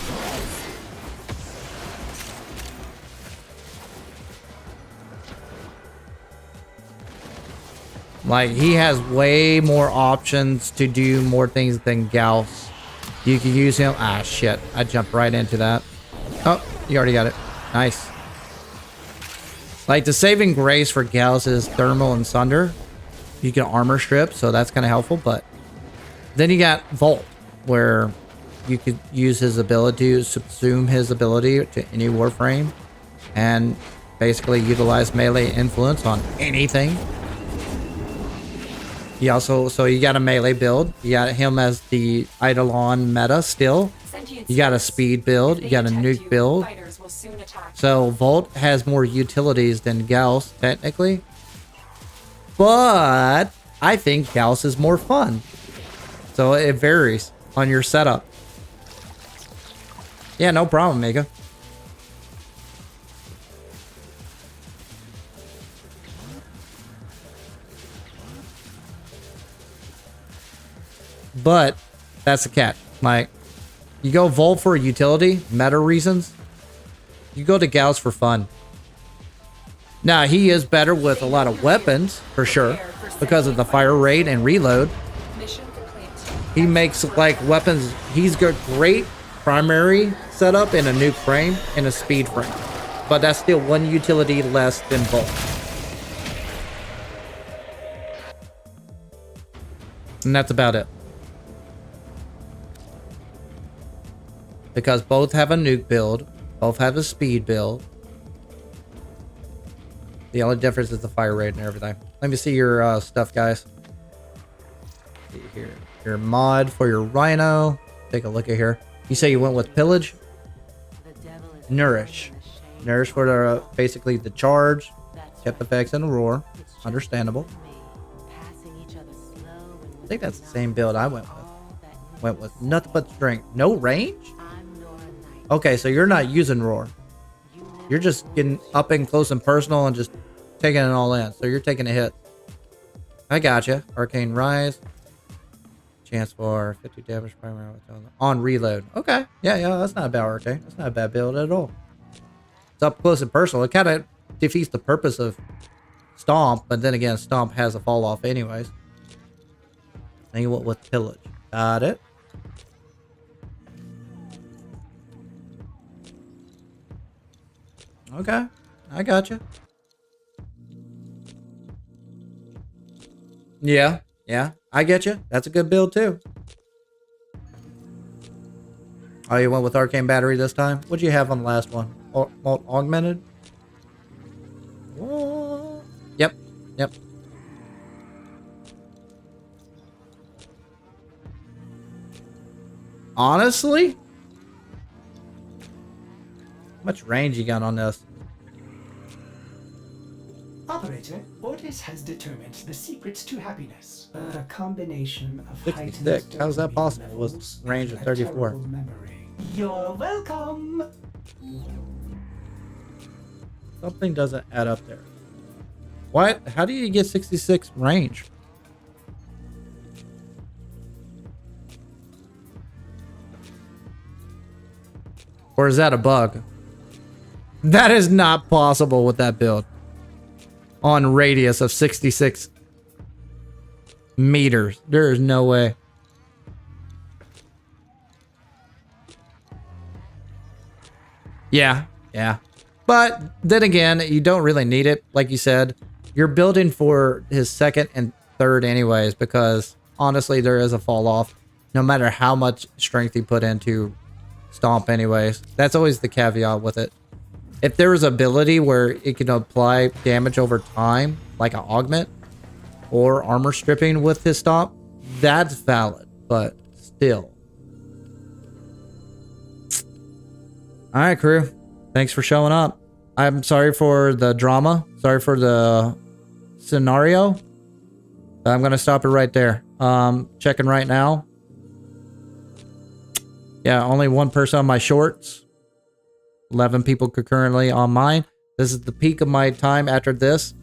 A: Like, he has way more options to do more things than Gauss You can use him. Ah, shit. I jumped right into that. Oh, you already got it. Nice. Like, the saving grace for Gauss is thermal and sunder. You can armor strip, so that's kind of helpful. But then you got Volt, where you could use his ability to subsume his ability to any Warframe and basically utilize melee influence on anything. He also, so you got a melee build. You got him as the Eidolon meta still. You got a speed build. You got a nuke build. So Volt has more utilities than Gauss, technically. But I think Gauss is more fun. So it varies on your setup. Yeah, no problem, Mega. But that's the catch. Like, you go Volt for utility, meta reasons. You go to Gauss for fun. Now, he is better with a lot of weapons, for sure, because of the fire rate and reload. He makes, like, weapons. He's got great primary setup in a nuke frame and a speed frame. But that's still one utility less than Volt. And that's about it. Because both have a nuke build, both have a speed build. The only difference is the fire rate and everything. Let me see your stuff, guys. See here, your mod for your Rhino. Take a look at here. You say you went with Pillage? Nourish. Nourish for the, basically the charge. Kept effects and the roar. Understandable. I think that's the same build I went with. Went with nothing but strength. No range? Okay, so you're not using roar. You're just getting up and close and personal and just taking it all in. So you're taking a hit. I gotcha. Arcane Rise. Chance for 50 damage primary on reload. Okay. Yeah, that's not a bad arcane. That's not a bad build at all. It's up close and personal. It kind of defeats the purpose of Stomp, but then again, Stomp has a fall off anyways. Then you went with Pillage. Got it. Okay, I got you. Yeah, I get you. That's a good build too. Oh, you went with Arcane Battery this time? What'd you have on the last one? Augmented? What? Yep. Honestly? How much range you got on this?
E: Operator, Otis has determined the secrets to happiness. A combination of
A: 66. How's that possible with range of 34?
E: You're welcome.
A: Something doesn't add up there. What? How do you get 66 range? Or is that a bug? That is not possible with that build. On radius of 66 meters. There is no way. Yeah. But then again, you don't really need it. Like you said, you're building for his second and third anyways, because honestly, there is a fall off no matter how much strength you put into Stomp anyways. That's always the caveat with it. If there is ability where it can apply damage over time, like an augment or armor stripping with his Stomp, that's valid, but still. All right, crew. Thanks for showing up. I'm sorry for the drama. Sorry for the scenario. I'm going to stop it right there. Checking right now. Yeah, only one person on my shorts. 11 people concurrently on mine. This is the peak of my time after this.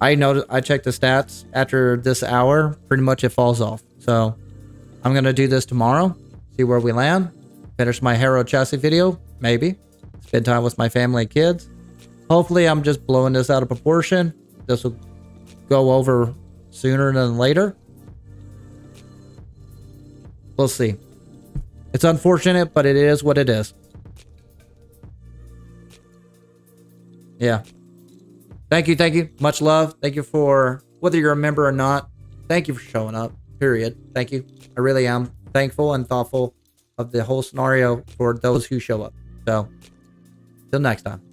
A: I checked the stats. After this hour, pretty much it falls off. So I'm going to do this tomorrow. See where we land. Finish my Hero Chassis video. Maybe. Spend time with my family and kids. Hopefully I'm just blowing this out of proportion. This will go over sooner than later. We'll see. It's unfortunate, but it is what it is. Yeah. Thank you. Thank you. Much love. Thank you for, whether you're a member or not, thank you for showing up. Period. Thank you. I really am thankful and thoughtful of the whole scenario for those who show up. So, till next time.